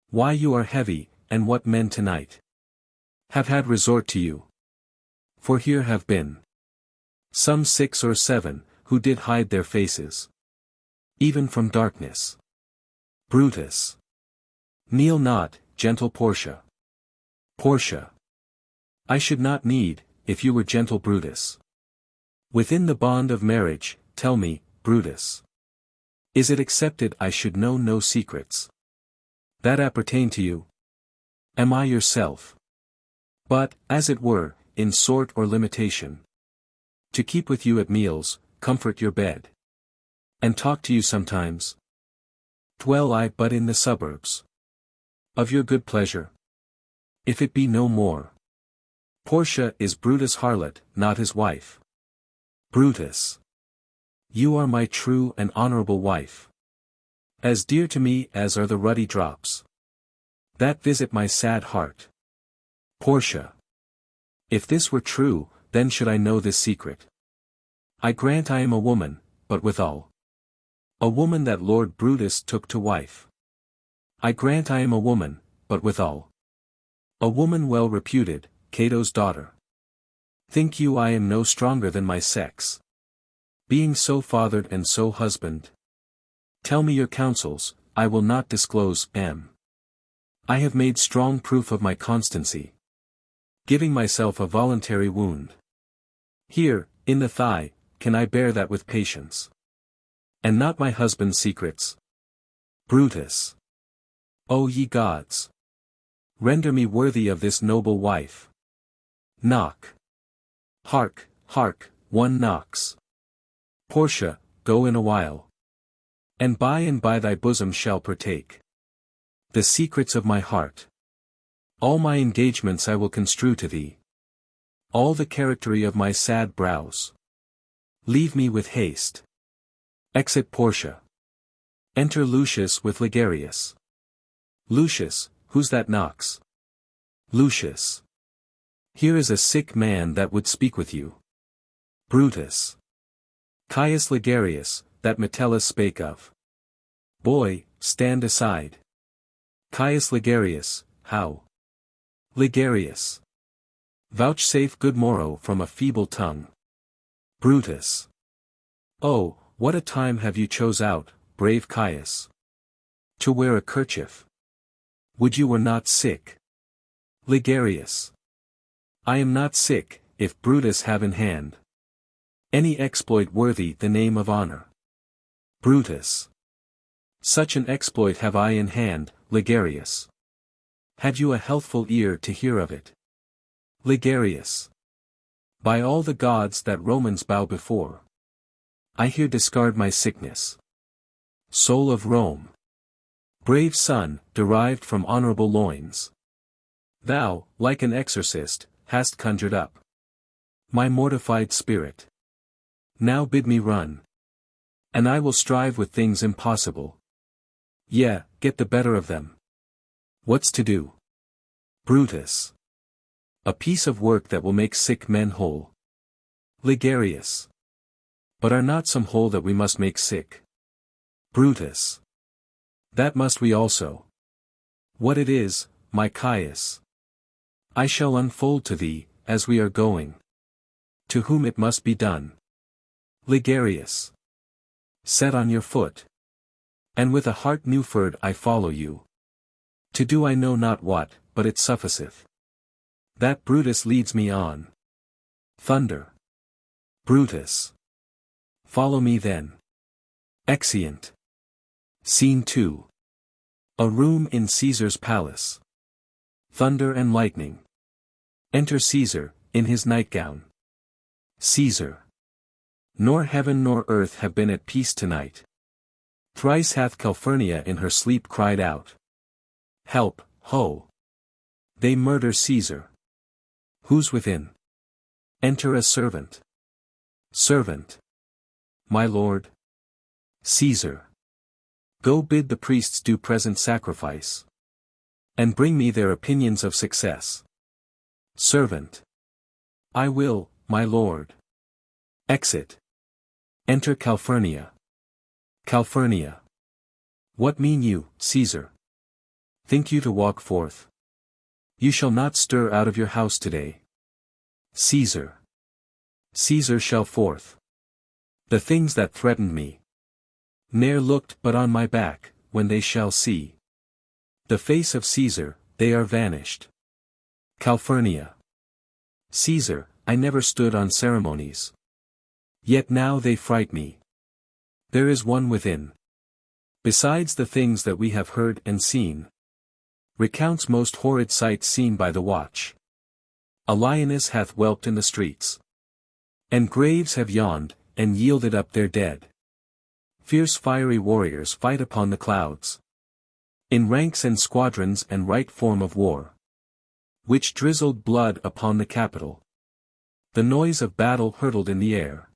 Why you are heavy, and what men tonight have had resort to you. For here have been some 6 or 7, who did hide their faces, even from darkness. Brutus. Kneel not, gentle Portia. Portia. I should not need, if you were gentle Brutus. Within the bond of marriage, tell me, Brutus. Is it accepted I should know no secrets that appertain to you? Am I yourself? But, as it were, in sort or limitation, to keep with you at meals, comfort your bed, and talk to you sometimes? Dwell I but in the suburbs of your good pleasure, if it be no more. Portia is Brutus' harlot, not his wife. Brutus. You are my true and honourable wife, as dear to me as are the ruddy drops that visit my sad heart. Portia. If this were true, then should I know this secret. I grant I am a woman, but withal a woman that Lord Brutus took to wife. I grant I am a woman, but withal a woman well reputed, Cato's daughter. Think you I am no stronger than my sex, being so fathered and so husband? Tell me your counsels, I will not disclose. I have made strong proof of my constancy, giving myself a voluntary wound. Here, in the thigh, can I bear that with patience, and not my husband's secrets? Brutus. O ye gods! Render me worthy of this noble wife. Knock. Hark, hark, one knocks. Portia, go in a while, and by thy bosom shall partake the secrets of my heart. All my engagements I will construe to thee, all the charactery of my sad brows. Leave me with haste. Exit Portia. Enter Lucius with Ligarius. Lucius, who's that knocks? Lucius. Here is a sick man that would speak with you. Brutus. Caius Ligarius, that Metellus spake of. Boy, stand aside. Caius Ligarius, how? Ligarius. Vouchsafe good morrow from a feeble tongue. Brutus. Oh, What a time have you chose out, brave Caius, to wear a kerchief. Would you were not sick. Ligarius. I am not sick, if Brutus have in hand any exploit worthy the name of honor. Brutus. Such an exploit have I in hand, Ligarius. Had you a healthful ear to hear of it? Ligarius. By all the gods that Romans bow before, I here discard my sickness. Soul of Rome. Brave son, derived from honorable loins. Thou, like an exorcist, hast conjured up my mortified spirit. Now bid me run, and I will strive with things impossible. Yeah, get the better of them. What's to do? Brutus. A piece of work that will make sick men whole. Ligarius. But are not some whole that we must make sick? Brutus. That must we also. What it is, my Caius, I shall unfold to thee, as we are going. To whom it must be done. Ligarius. Set on your foot. And with a heart new-furred I follow you. To do I know not what, but it sufficeth that Brutus leads me on. Thunder. Brutus. Follow me then. Exeunt. Scene 2. A room in Caesar's palace. Thunder and lightning. Enter Caesar, in his nightgown. Caesar. Nor heaven nor earth have been at peace tonight. Thrice hath Calphurnia in her sleep cried out. Help, ho! They murder Caesar. Who's within? Enter a servant. Servant. My lord. Caesar. Go bid the priests do present sacrifice. And bring me their opinions of success. Servant. I will, my lord. Exit. Enter Calphurnia. Calphurnia. What mean you, Caesar? Think you to walk forth? You shall not stir out of your house today. Caesar. Caesar shall forth. The things that threatened me ne'er looked but on my back, when they shall see the face of Caesar, they are vanished. Calphurnia. Caesar, I never stood on ceremonies. Yet now they fright me. There is one within. Besides the things that we have heard and seen, recounts most horrid sights seen by the watch. A lioness hath whelped in the streets. And graves have yawned, and yielded up their dead. Fierce fiery warriors fight upon the clouds. In ranks and squadrons and right form of war. Which drizzled blood upon the Capitol. The noise of battle hurtled in the air.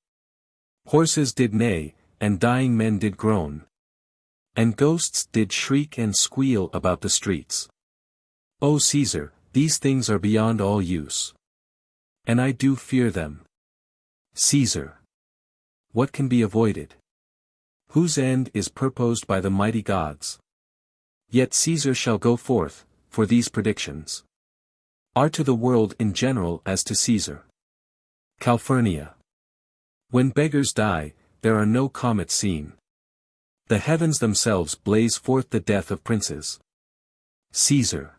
Horses did neigh, and dying men did groan. And ghosts did shriek and squeal about the streets. O Caesar, these things are beyond all use. And I do fear them. Caesar. What can be avoided? Whose end is purposed by the mighty gods. Yet Caesar shall go forth, for these predictions are to the world in general as to Caesar. Calphurnia. When beggars die, there are no comets seen. The heavens themselves blaze forth the death of princes. Caesar.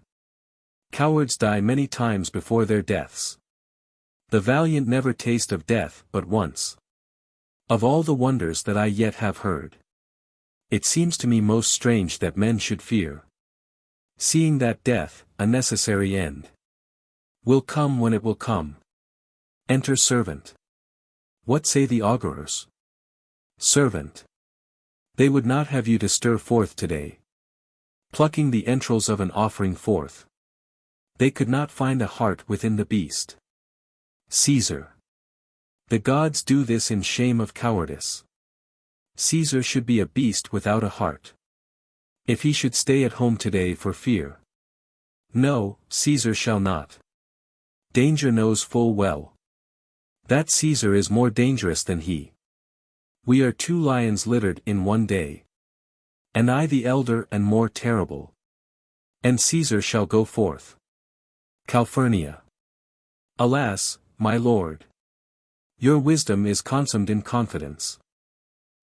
Cowards die many times before their deaths. The valiant never taste of death but once. Of all the wonders that I yet have heard, it seems to me most strange that men should fear, seeing that death, a necessary end, will come when it will come. Enter servant. What say the augurers? Servant. They would not have you to stir forth today. Plucking the entrails of an offering forth. They could not find a heart within the beast. Caesar. The gods do this in shame of cowardice. Caesar should be a beast without a heart. If he should stay at home today for fear. No, Caesar shall not. Danger knows full well that Caesar is more dangerous than he. We are 2 lions littered in one day. And I the elder and more terrible. And Caesar shall go forth. Calphurnia. Alas, my lord. Your wisdom is consumed in confidence.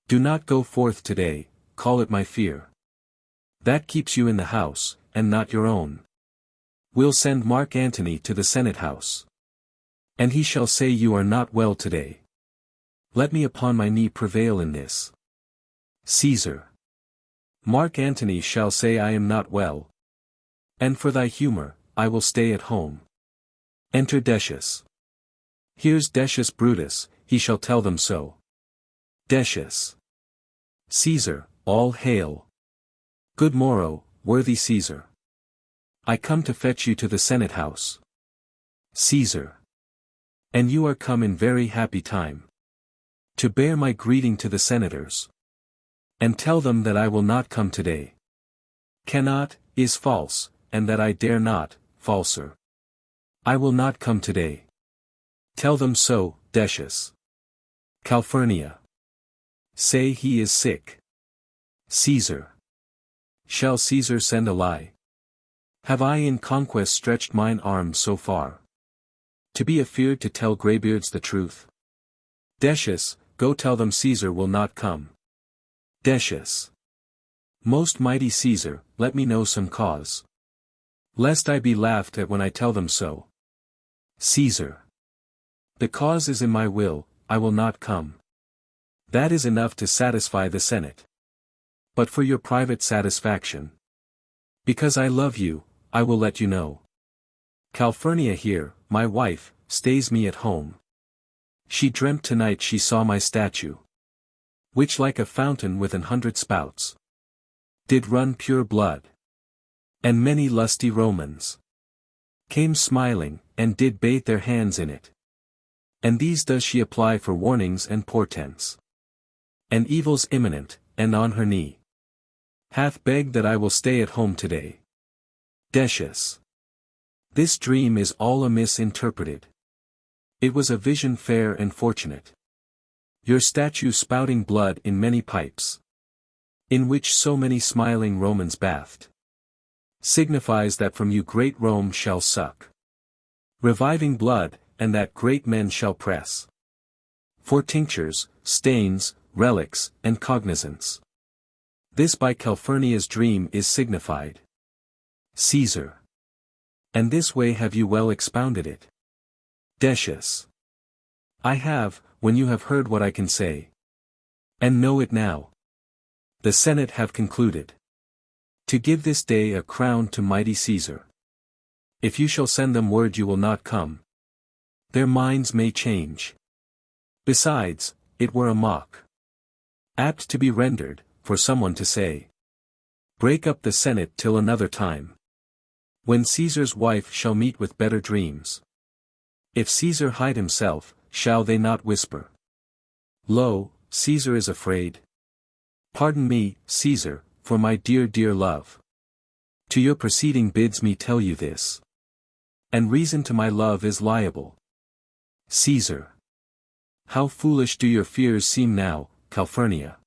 Do not go forth today, call it my fear. That keeps you in the house, and not your own. We'll send Mark Antony to the Senate house. And he shall say you are not well today. Let me upon my knee prevail in this. Caesar. Mark Antony shall say I am not well. And for thy humor, I will stay at home. Enter Decius. Here's Decius Brutus, he shall tell them so. Decius. Caesar, all hail. Good morrow, worthy Caesar. I come to fetch you to the Senate house. Caesar. And you are come in very happy time. To bear my greeting to the senators. And tell them that I will not come today. Cannot, is false, and that I dare not, falser. I will not come today. Tell them so, Decius. Calphurnia. Say he is sick. Caesar. Shall Caesar send a lie? Have I in conquest stretched mine arms so far? To be afeard to tell greybeards the truth? Decius, go tell them Caesar will not come. Decius. Most mighty Caesar, let me know some cause. Lest I be laughed at when I tell them so. Caesar. The cause is in my will, I will not come. That is enough to satisfy the Senate. But for your private satisfaction. Because I love you, I will let you know. Calphurnia here, my wife, stays me at home. She dreamt tonight she saw my statue. Which like a fountain with 100 spouts. Did run pure blood. And many lusty Romans. Came smiling, and did bathe their hands in it. And these does she apply for warnings and portents. And evils imminent, and on her knee. Hath begged that I will stay at home today. Decius. This dream is all amiss interpreted. It was a vision fair and fortunate. Your statue spouting blood in many pipes. In which so many smiling Romans bathed. Signifies that from you great Rome shall suck. Reviving blood, and that great men shall press. For tinctures, stains, relics, and cognizance. This by Calphurnia's dream is signified. Caesar. And this way have you well expounded it. Decius. I have, when you have heard what I can say. And know it now. The Senate have concluded. To give this day a crown to mighty Caesar. If you shall send them word you will not come. Their minds may change. Besides, it were a mock. Apt to be rendered, for someone to say. Break up the Senate till another time. When Caesar's wife shall meet with better dreams. If Caesar hide himself, shall they not whisper? Lo, Caesar is afraid. Pardon me, Caesar, for my dear dear love. To your proceeding bids me tell you this. And reason to my love is liable. Caesar. How foolish do your fears seem now, Calphurnia.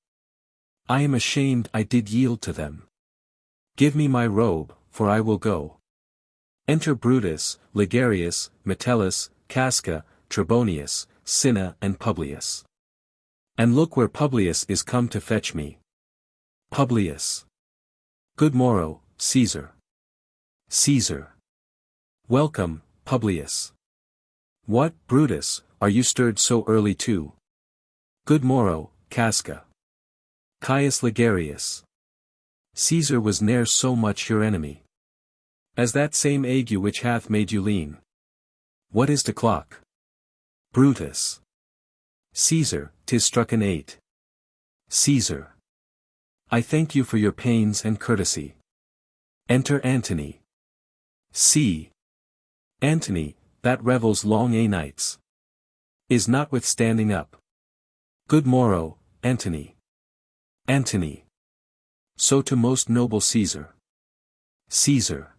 I am ashamed I did yield to them. Give me my robe, for I will go. Enter Brutus, Ligarius, Metellus, Casca, Trebonius, Cinna and Publius. And look where Publius is come to fetch me. Publius. Good morrow, Caesar. Caesar. Welcome, Publius. What, Brutus, are you stirred so early too? Good morrow, Casca. Caius Ligarius. Caesar was ne'er so much your enemy. As that same ague which hath made you lean. What is the clock? Brutus. Caesar, 'tis struck an 8. Caesar. I thank you for your pains and courtesy. Enter Antony. See. Antony, that revels long a nights. Is notwithstanding up. Good morrow, Antony. Antony. So to most noble Caesar. Caesar.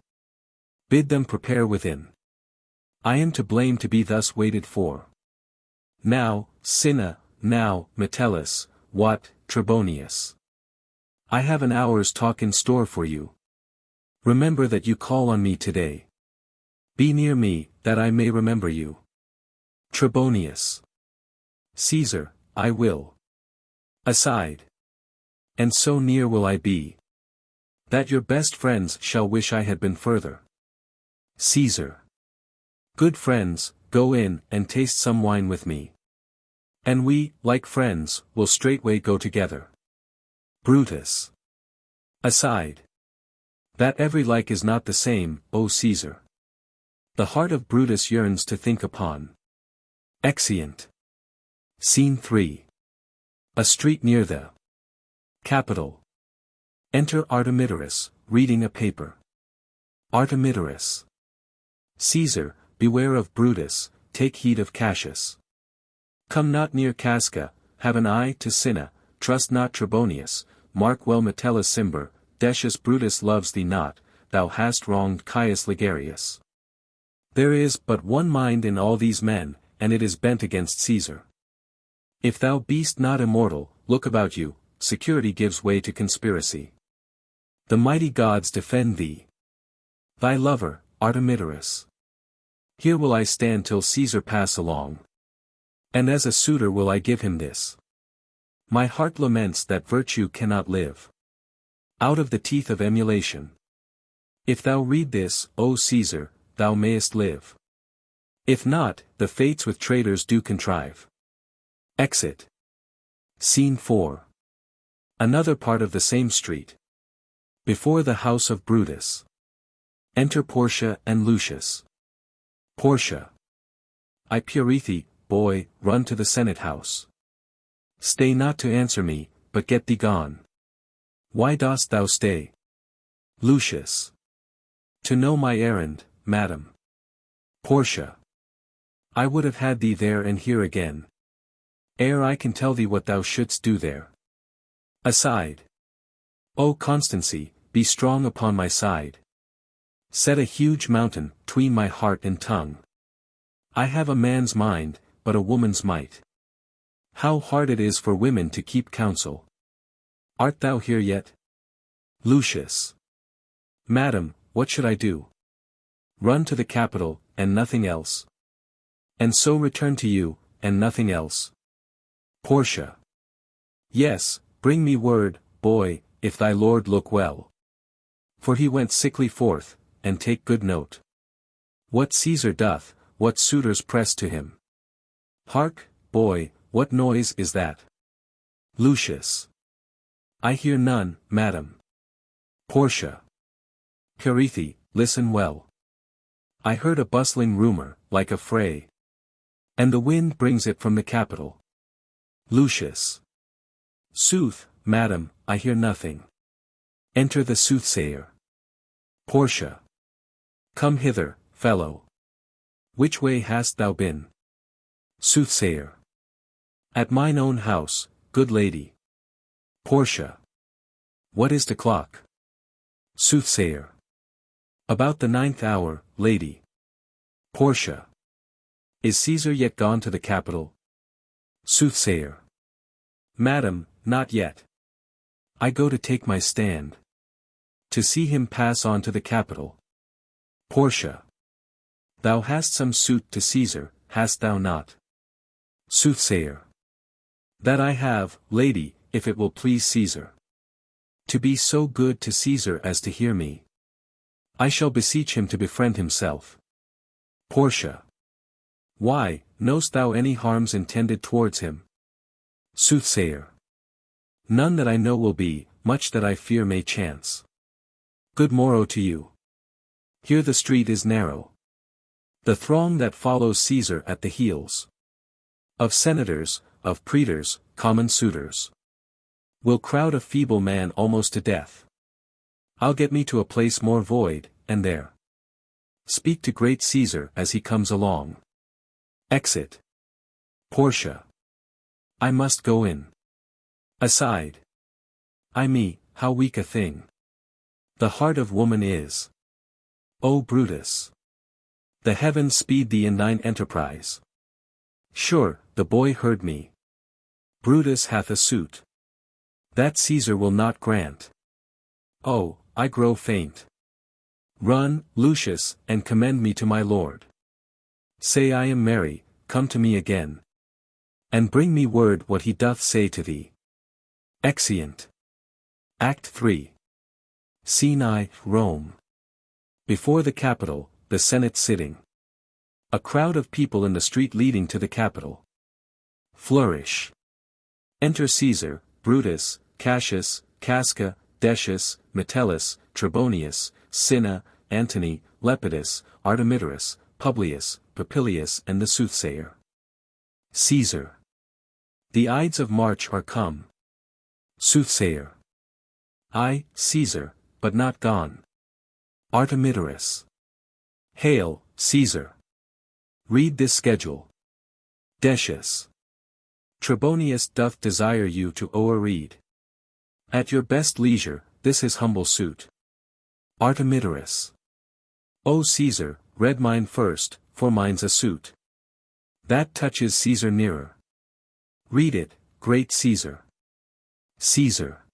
Bid them prepare within. I am to blame to be thus waited for. Now, Cinna, now, Metellus, what, Trebonius. I have an hour's talk in store for you. Remember that you call on me today. Be near me, that I may remember you. Trebonius. Caesar, I will. Aside. And so near will I be, that your best friends shall wish I had been further. Caesar. Good friends, go in and taste some wine with me. And we, like friends, will straightway go together. Brutus. Aside. That every like is not the same, O Caesar. The heart of Brutus yearns to think upon. Exeunt. Scene 3. A street near the Capitol. Enter Artemidorus, reading a paper. Artemidorus. Caesar, beware of Brutus, take heed of Cassius. Come not near Casca, have an eye to Cinna, trust not Trebonius, mark well Metellus Cimber, Decius Brutus loves thee not, thou hast wronged Caius Ligarius. There is but one mind in all these men, and it is bent against Caesar. If thou be'st not immortal, look about you, security gives way to conspiracy. The mighty gods defend thee. Thy lover, Artemidorus. Here will I stand till Caesar pass along. And as a suitor will I give him this. My heart laments that virtue cannot live out of the teeth of emulation. If thou read this, O Caesar, thou mayest live. If not, the fates with traitors do contrive. Exit. Scene 4. Another part of the same street. Before the house of Brutus. Enter Portia and Lucius. Portia. I Purithee, boy, run to the Senate house. Stay not to answer me, but get thee gone. Why dost thou stay? Lucius. To know my errand, madam. Portia. I would have had thee there and here again, ere I can tell thee what thou shouldst do there. Aside. O Constancy, be strong upon my side. Set a huge mountain, 'tween my heart and tongue. I have a man's mind, but a woman's might. How hard it is for women to keep counsel. Art thou here yet? Lucius. Madam, what should I do? Run to the Capitol, and nothing else. And so return to you, and nothing else. Portia. Yes, bring me word, boy, if thy lord look well. For he went sickly forth, and take good note. What Caesar doth, what suitors press to him. Hark, boy, what noise is that? Lucius. I hear none, madam. Portia. Purithee, listen well. I heard a bustling rumor, like a fray. And the wind brings it from the Capitol. Lucius. Sooth, madam, I hear nothing. Enter the soothsayer. Portia. Come hither, fellow. Which way hast thou been? Soothsayer. At mine own house, good lady. Portia. What is the clock? Soothsayer. About the 9th hour, lady. Portia. Is Caesar yet gone to the Capitol? Soothsayer. Madam, not yet. I go to take my stand. To see him pass on to the Capitol. Portia. Thou hast some suit to Caesar, hast thou not? Soothsayer. That I have, lady, if it will please Caesar. To be so good to Caesar as to hear me. I shall beseech him to befriend himself. Portia. Why, knowst thou any harms intended towards him? Soothsayer. None that I know will be, much that I fear may chance. Good morrow to you. Here the street is narrow. The throng that follows Caesar at the heels. Of senators, of praetors, common suitors. Will crowd a feeble man almost to death. I'll get me to a place more void, and there speak to great Caesar as he comes along. Exit. Portia. I must go in. Aside. Ay me, how weak a thing the heart of woman is. O Brutus. The heavens speed thee in thine enterprise. Sure, the boy heard me. Brutus hath a suit that Caesar will not grant. Oh, I grow faint. Run, Lucius, and commend me to my lord. Say I am merry, come to me again. And bring me word what he doth say to thee. Exeunt. Act 3. Scene I, Rome. Before the Capitol, the Senate sitting. A crowd of people in the street leading to the Capitol. Flourish. Enter Caesar, Brutus, Cassius, Casca, Decius, Metellus, Trebonius, Cinna, Antony, Lepidus, Artemidorus, Publius, Popilius and the soothsayer. Caesar. The Ides of March are come. Soothsayer. I, Caesar, but not gone. Artemidorus. Hail, Caesar. Read this schedule. Decius. Trebonius doth desire you to o'erread. At your best leisure, this his humble suit. Artemidorus. O Caesar, read mine first, for mine's a suit. That touches Caesar nearer. Read it, great Caesar. Caesar.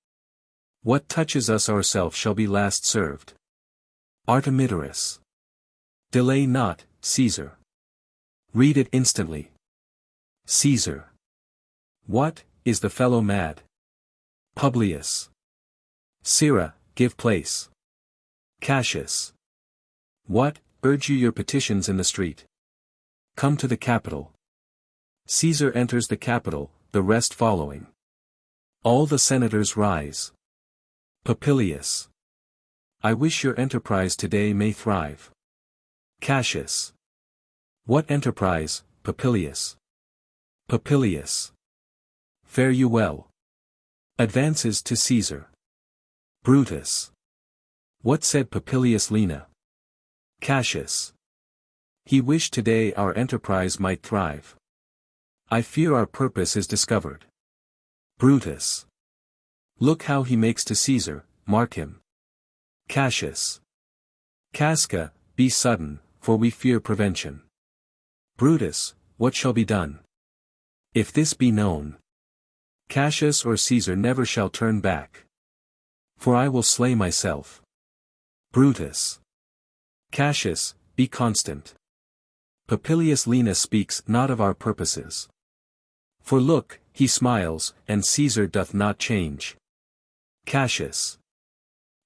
What touches us ourself shall be last served. Artemidorus. Delay not, Caesar. Read it instantly. Caesar. What, is the fellow mad? Publius. Sirrah, give place. Cassius. What, urge you your petitions in the street? Come to the Capitol. Caesar enters the Capitol, the rest following. All the senators rise. Popilius. I wish your enterprise today may thrive. Cassius. What enterprise, Popilius? Popilius. Fare you well. Advances to Caesar. Brutus. What said Popilius Lena? Cassius. He wished today our enterprise might thrive. I fear our purpose is discovered. Brutus. Look how he makes to Caesar, mark him. Cassius. Casca, be sudden, for we fear prevention. Brutus, what shall be done? If this be known, Cassius or Caesar never shall turn back. For I will slay myself. Brutus. Cassius, be constant. Popilius Lena speaks not of our purposes. For look, he smiles, and Caesar doth not change. Cassius.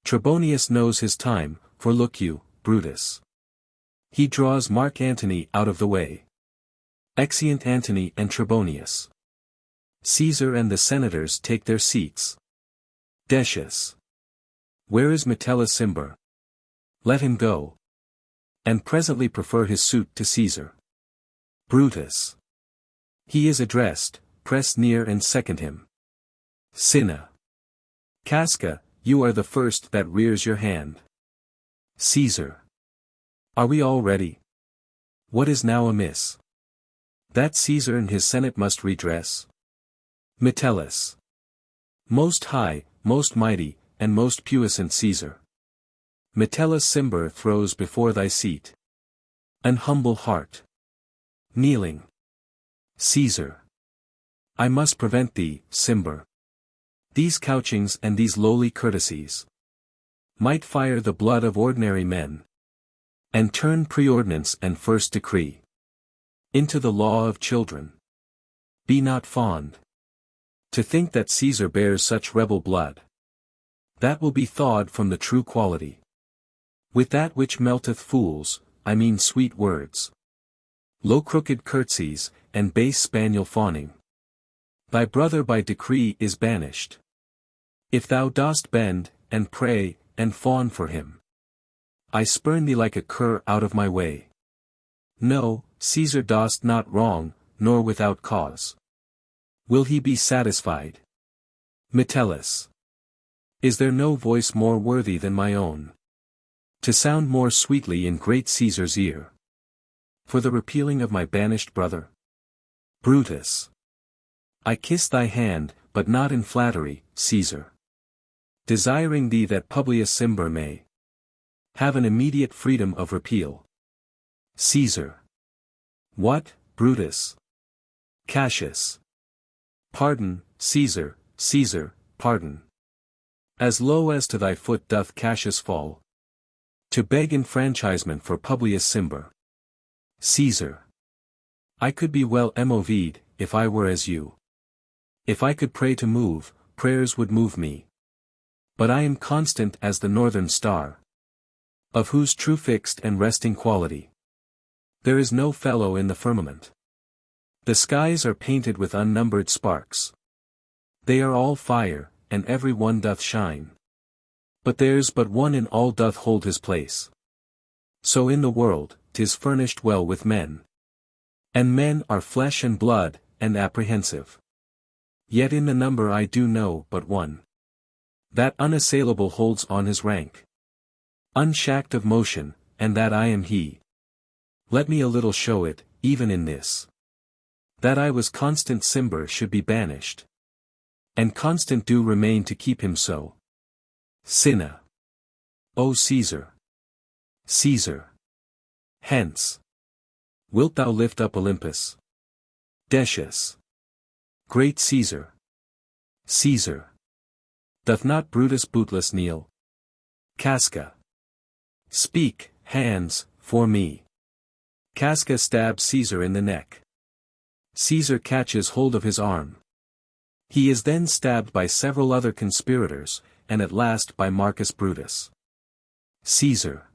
Trebonius knows his time, for look you, Brutus. He draws Mark Antony out of the way. Exeunt Antony and Trebonius. Caesar and the senators take their seats. Decius. Where is Metellus Cimber? Let him go. And presently prefer his suit to Caesar. Brutus. He is addressed, press near and second him. Cinna. Casca, you are the first that rears your hand. Caesar. Are we all ready? What is now amiss? That Caesar and his senate must redress. Metellus. Most high, most mighty, and most puissant Caesar. Metellus Cimber throws before thy seat an humble heart. Kneeling. Caesar. I must prevent thee, Cimber. These couchings and these lowly courtesies might fire the blood of ordinary men, and turn preordinance and first decree into the law of children. Be not fond to think that Caesar bears such rebel blood. That will be thawed from the true quality. With that which melteth fools, I mean sweet words, low crooked curtsies, and base spaniel fawning. Thy brother by decree is banished. If thou dost bend, and pray, and fawn for him, I spurn thee like a cur out of my way. No, Caesar dost not wrong, nor without cause. Will he be satisfied? Metellus. Is there no voice more worthy than my own, to sound more sweetly in great Caesar's ear, for the repealing of my banished brother? Brutus. I kiss thy hand, but not in flattery, Caesar, desiring thee that Publius Cimber may have an immediate freedom of repeal. Caesar. What, Brutus? Cassius. Pardon, Caesar, Caesar, pardon. As low as to thy foot doth Cassius fall, to beg enfranchisement for Publius Cimber. Caesar. I could be well moved, if I were as you. If I could pray to move, prayers would move me. But I am constant as the northern star, of whose true fixed and resting quality there is no fellow in the firmament. The skies are painted with unnumbered sparks. They are all fire, and every one doth shine. But there's but one in all doth hold his place. So in the world, 'tis furnished well with men. And men are flesh and blood, and apprehensive. Yet in the number I do know but one, that unassailable holds on his rank, unshacked of motion, and that I am he. Let me a little show it, even in this, that I was constant Cimber should be banished, and constant do remain to keep him so. Cinna. O Caesar! Caesar! Hence! Wilt thou lift up Olympus? Decius! Great Caesar! Caesar! Doth not Brutus bootless kneel? Casca! Speak, hands, for me. Casca stabs Caesar in the neck. Caesar catches hold of his arm. He is then stabbed by several other conspirators, and at last by Marcus Brutus. Caesar.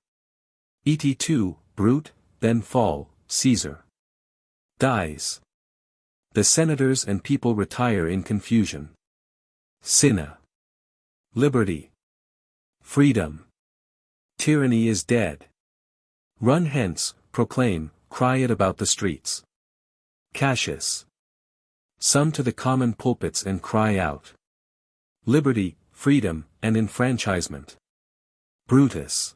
Et2, Brute, then fall, Caesar. Dies. The senators and people retire in confusion. Cinna. Liberty. Freedom. Tyranny is dead. Run hence, proclaim, cry it about the streets. Cassius. Some to the common pulpits and cry out. Liberty, freedom, and enfranchisement. Brutus.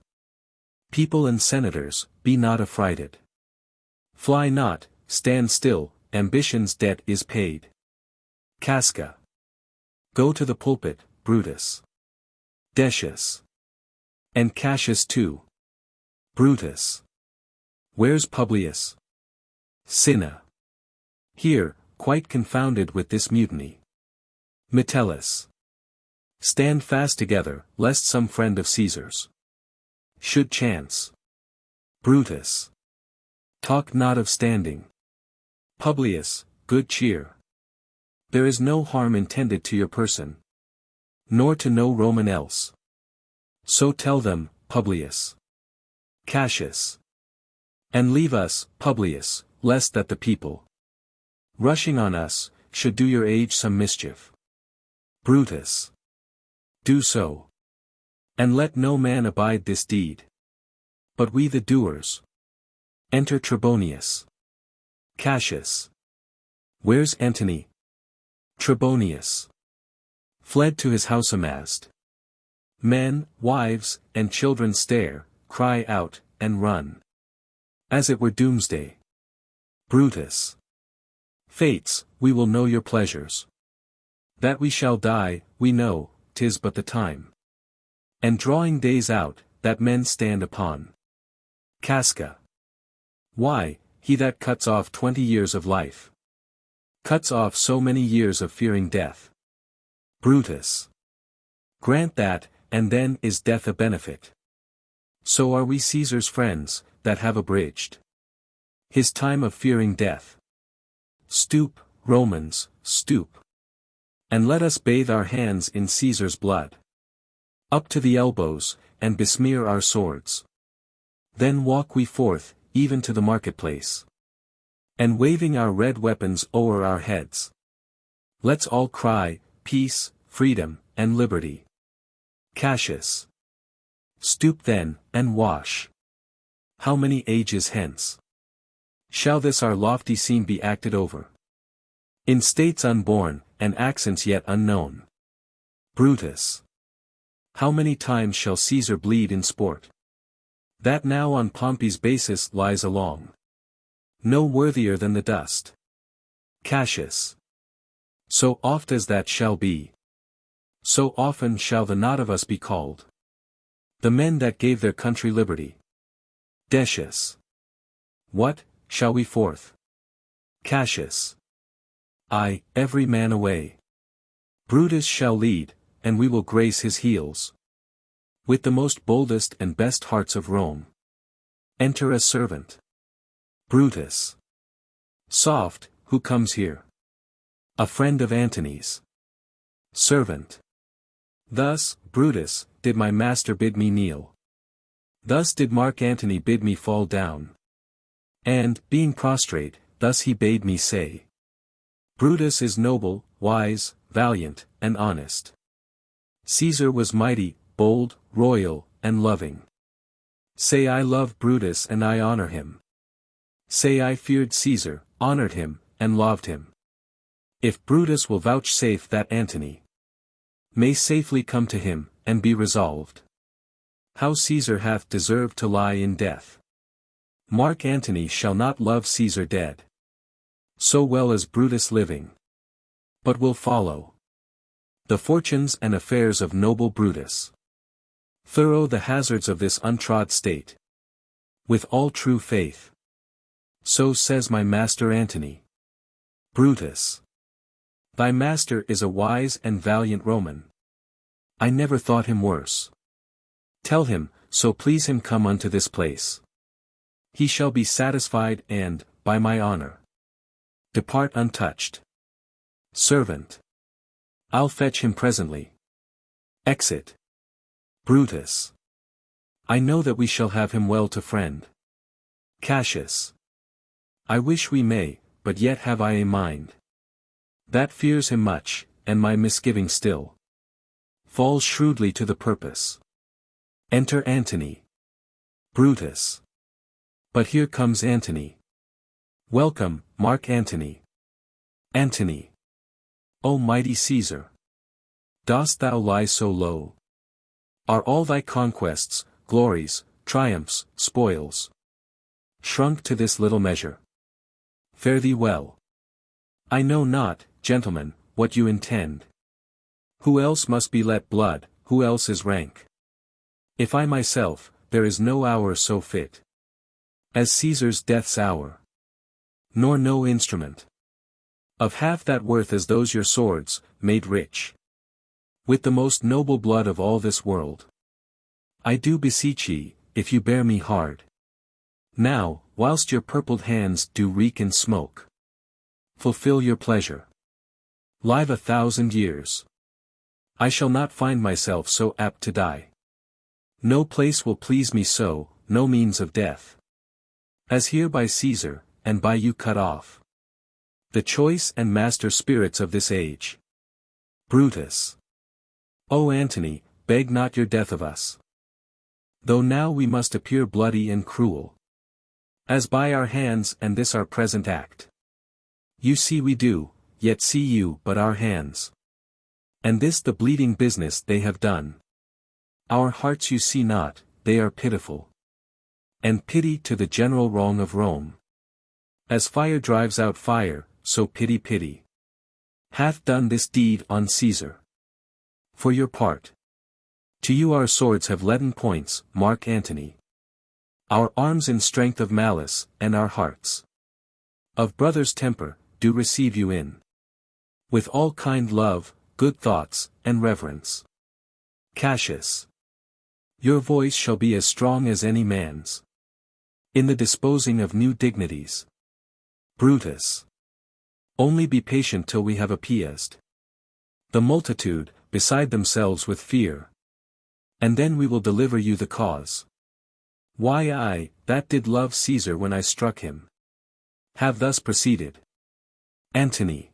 People and senators, be not affrighted. Fly not, stand still, ambition's debt is paid. Casca. Go to the pulpit, Brutus. Decius. And Cassius too. Brutus. Where's Publius? Cinna. Here, quite confounded with this mutiny. Metellus. Stand fast together, lest some friend of Caesar's should chance. Brutus. Talk not of standing. Publius, good cheer. There is no harm intended to your person, nor to no Roman else. So tell them, Publius. Cassius. And leave us, Publius, lest that the people, rushing on us, should do your age some mischief. Brutus. Do so. And let no man abide this deed, but we the doers. Enter Trebonius. Cassius. Where's Antony? Trebonius. Fled to his house amazed. Men, wives, and children stare, cry out, and run, as it were doomsday. Brutus. Fates, we will know your pleasures. That we shall die, we know, 'tis but the time. And drawing days out, that men stand upon. Casca. Why, he that cuts off 20 years of life, cuts off so many years of fearing death. Brutus. Grant that, and then is death a benefit. So are we Caesar's friends, that have abridged his time of fearing death. Stoop, Romans, stoop. And let us bathe our hands in Caesar's blood, up to the elbows, and besmear our swords. Then walk we forth, even to the marketplace, and waving our red weapons o'er our heads, let's all cry, peace, freedom, and liberty. Cassius. Stoop then, and wash. How many ages hence shall this our lofty scene be acted over? In states unborn, and accents yet unknown. Brutus. How many times shall Caesar bleed in sport, that now on Pompey's basis lies along, no worthier than the dust? Cassius. So oft as that shall be, so often shall the not of us be called, the men that gave their country liberty. Decius. What, shall we forth? Cassius. Aye, every man away. Brutus shall lead, and we will grace his heels with the most boldest and best hearts of Rome. Enter a servant. Brutus. Soft, who comes here? A friend of Antony's. Servant. Thus, Brutus, did my master bid me kneel. Thus did Mark Antony bid me fall down. And, being prostrate, thus he bade me say. Brutus is noble, wise, valiant, and honest. Caesar was mighty, bold, royal, and loving. Say I love Brutus and I honor him. Say I feared Caesar, honored him, and loved him. If Brutus will vouchsafe that Antony may safely come to him, and be resolved. How Caesar hath deserved to lie in death. Mark Antony shall not love Caesar dead. So well as Brutus living. But will follow the fortunes and affairs of noble Brutus. Thorough the hazards of this untrod state. With all true faith. So says my master Antony. Brutus. Thy master is a wise and valiant Roman. I never thought him worse. Tell him, so please him come unto this place. He shall be satisfied and, by my honor, depart untouched. Servant. I'll fetch him presently. Exit. Brutus. I know that we shall have him well to friend. Cassius. I wish we may, but yet have I a mind that fears him much, and my misgiving still falls shrewdly to the purpose. Enter Antony. Brutus. But here comes Antony. Welcome, Mark Antony. Antony. O mighty Caesar! Dost thou lie so low? Are all thy conquests, glories, triumphs, spoils shrunk to this little measure? Fare thee well. I know not, gentlemen, what you intend. Who else must be let blood, who else is rank? If I myself, there is no hour so fit as Caesar's death's hour. Nor no instrument of half that worth as those your swords, made rich with the most noble blood of all this world. I do beseech ye, if you bear me hard now, whilst your purpled hands do reek in smoke, fulfill your pleasure. Live 1,000 years. I shall not find myself so apt to die. No place will please me so, no means of death, as here by Caesar, and by you cut off the choice and master spirits of this age. Brutus. O Antony, beg not your death of us. Though now we must appear bloody and cruel, as by our hands and this our present act. You see we do, yet see you but our hands. And this the bleeding business they have done. Our hearts you see not, they are pitiful. And pity to the general wrong of Rome. As fire drives out fire, so pity hath done this deed on Caesar. For your part, to you our swords have leaden points, Mark Antony. Our arms in strength of malice, and our hearts of brother's temper, do receive you in with all kind love, good thoughts, and reverence. Cassius. Your voice shall be as strong as any man's in the disposing of new dignities. Brutus. Only be patient till we have appeased the multitude, beside themselves with fear. And then we will deliver you the cause. Why I, that did love Caesar when I struck him, have thus proceeded. Antony.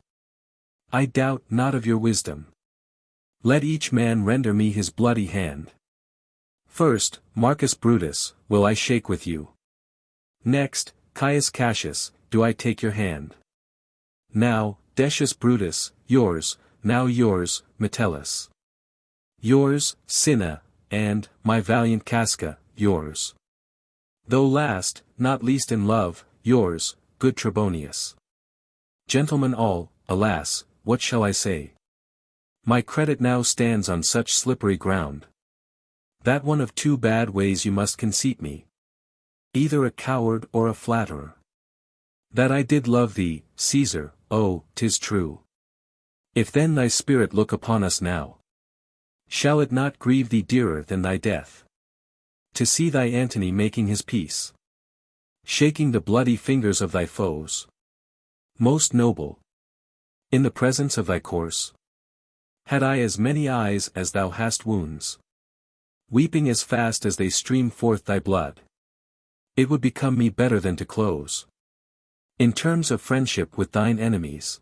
I doubt not of your wisdom. Let each man render me his bloody hand. First, Marcus Brutus, will I shake with you. Next, Caius Cassius, do I take your hand. Now, Decius Brutus, yours, now yours, Metellus. Yours, Cinna, and, my valiant Casca, yours. Though last, not least in love, yours, good Trebonius. Gentlemen all, alas, what shall I say? My credit now stands on such slippery ground, that one of two bad ways you must conceit me. Either a coward or a flatterer. That I did love thee, Caesar, oh, 'tis true. If then thy spirit look upon us now, shall it not grieve thee dearer than thy death? To see thy Antony making his peace, shaking the bloody fingers of thy foes. Most noble, in the presence of thy corse, Had I as many eyes as thou hast wounds, weeping as fast as they stream forth thy blood, it would become me better than to close in terms of friendship with thine enemies.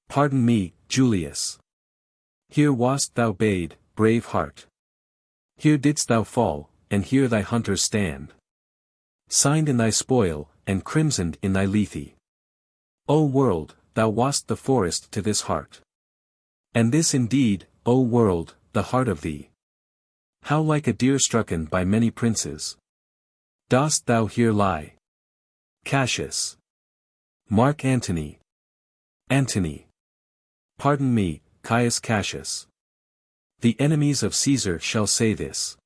Pardon me, Julius. Here wast thou bade, brave heart. Here didst thou fall, and here thy hunters stand, signed in thy spoil, and crimsoned in thy lethe. O world, thou wast the forest to this heart. And this indeed, O world, the heart of thee. How like a deer strucken by many princes dost thou here lie. Cassius. Mark Antony. Antony. Pardon me, Caius Cassius. The enemies of Caesar shall say this.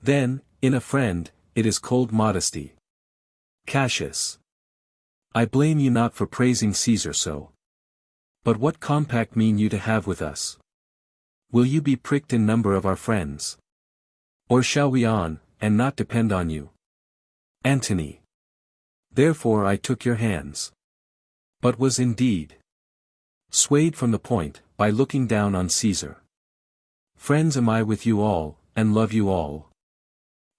Then, in a friend, it is cold modesty. Cassius. I blame you not for praising Caesar so. But what compact mean you to have with us? Will you be pricked in number of our friends? Or shall we on, and not depend on you? Antony. Therefore I took your hands. But was indeed swayed from the point, by looking down on Caesar. Friends am I with you all, and love you all.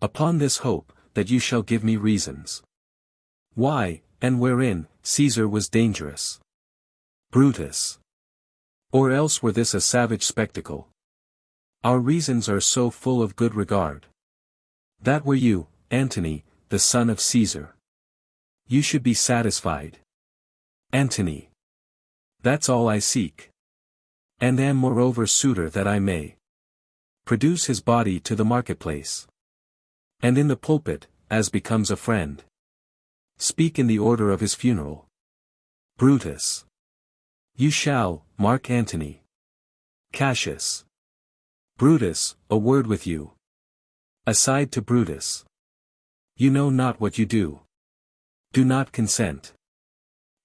Upon this hope, that you shall give me reasons why, and wherein, Caesar was dangerous. Brutus. Or else were this a savage spectacle? Our reasons are so full of good regard. That were you, Antony, the son of Caesar, you should be satisfied. Antony. That's all I seek. And am moreover suitor that I may produce his body to the marketplace. And in the pulpit, as becomes a friend, speak in the order of his funeral. Brutus. You shall, Mark Antony. Cassius. Brutus, a word with you. Aside to Brutus. You know not what you do. Do not consent.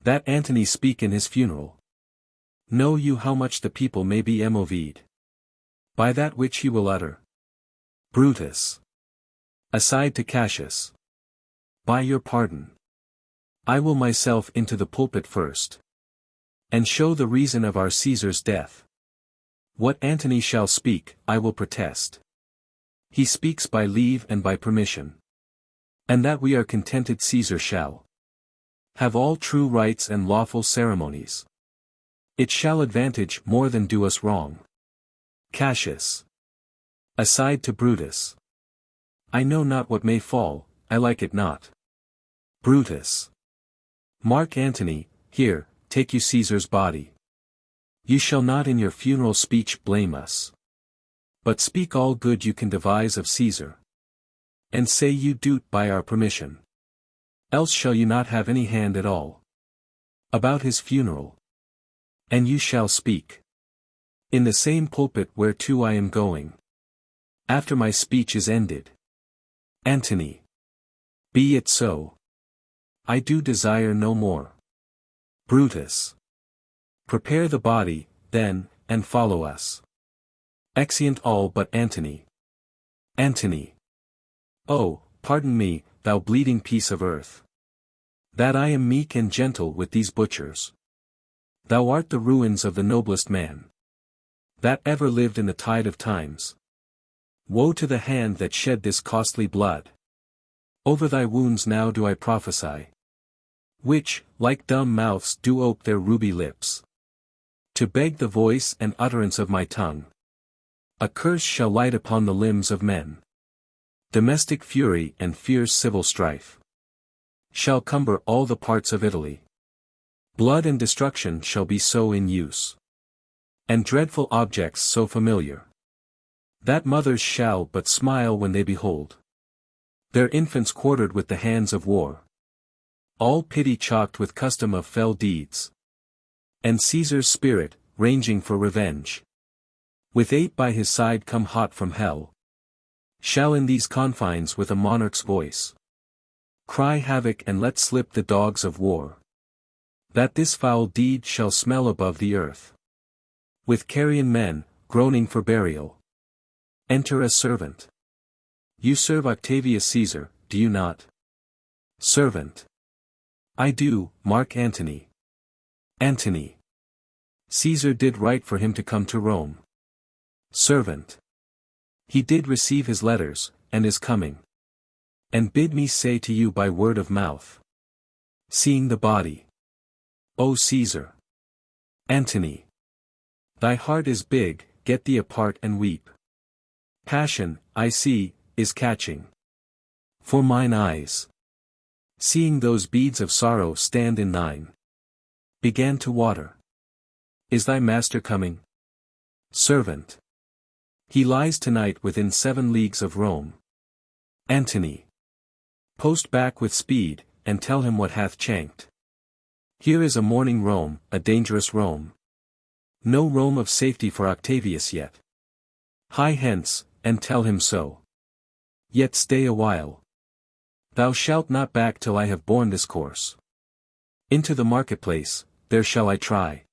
That Antony speak in his funeral. Know you how much the people may be moved by that which he will utter? Brutus. Aside to Cassius. By your pardon, I will myself into the pulpit first, and show the reason of our Caesar's death. What Antony shall speak, I will protest. He speaks by leave and by permission. And that we are contented Caesar shall have all true rites and lawful ceremonies. It shall advantage more than do us wrong. Cassius. Aside to Brutus. I know not what may fall, I like it not. Brutus. Mark Antony, here, take you Caesar's body. You shall not in your funeral speech blame us, but speak all good you can devise of Caesar. And say you do't by our permission. Else shall you not have any hand at all about his funeral. And you shall speak in the same pulpit whereto I am going, after my speech is ended. Antony. Be it so. I do desire no more. Brutus. Prepare the body, then, and follow us. Exeunt all but Antony. Antony. Oh, pardon me, thou bleeding piece of earth, that I am meek and gentle with these butchers. Thou art the ruins of the noblest man that ever lived in the tide of times. Woe to the hand that shed this costly blood. Over thy wounds now do I prophesy, which, like dumb mouths do ope their ruby lips, to beg the voice and utterance of my tongue. A curse shall light upon the limbs of men. Domestic fury and fierce civil strife shall cumber all the parts of Italy. Blood and destruction shall be so in use, and dreadful objects so familiar, that mothers shall but smile when they behold their infants quartered with the hands of war. All pity chalked with custom of fell deeds, and Caesar's spirit, ranging for revenge, with 8 by his side come hot from hell, shall in these confines with a monarch's voice cry havoc and let slip the dogs of war, that this foul deed shall smell above the earth. With carrion men, groaning for burial, enter a servant. You serve Octavius Caesar, do you not? Servant. I do, Mark Antony. Antony. Caesar did write for him to come to Rome. Servant. He did receive his letters, and is coming. And bid me say to you by word of mouth. Seeing the body. O Caesar. Antony. Thy heart is big, get thee apart and weep. Passion, I see, is catching. For mine eyes, seeing those beads of sorrow stand in thine, began to water. Is thy master coming? Servant. He lies tonight within 7 leagues of Rome. Antony. Post back with speed, and tell him what hath chanked. Here is a morning Rome, a dangerous Rome. No Rome of safety for Octavius yet. Hie hence, and tell him so. Yet stay a while. Thou shalt not back till I have borne this course. Into the marketplace, there shall I try.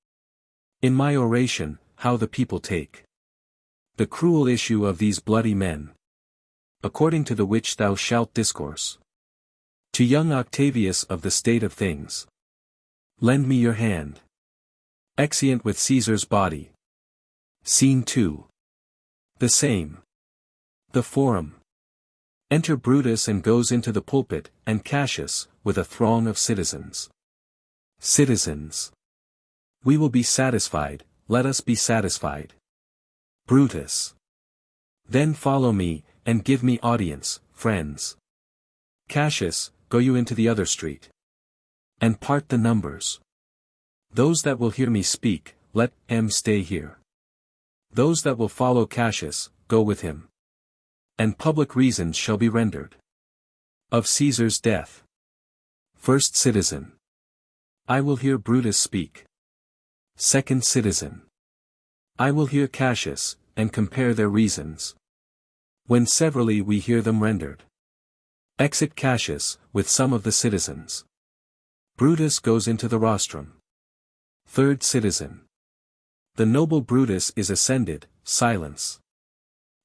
In my oration, how the people take the cruel issue of these bloody men. According to the which thou shalt discourse to young Octavius of the state of things. Lend me your hand. Exeunt with Caesar's body. Scene 2. The same. The Forum. Enter Brutus and goes into the pulpit, and Cassius, with a throng of citizens. Citizens. We will be satisfied, let us be satisfied. Brutus. Then follow me, and give me audience, friends. Cassius, go you into the other street. And part the numbers. Those that will hear me speak, let him stay here. Those that will follow Cassius, go with him. And public reasons shall be rendered. Of Caesar's death. First citizen. I will hear Brutus speak. Second citizen. I will hear Cassius, and compare their reasons. When severally we hear them rendered. Exit Cassius, with some of the citizens. Brutus goes into the rostrum. Third citizen. The noble Brutus is ascended, silence.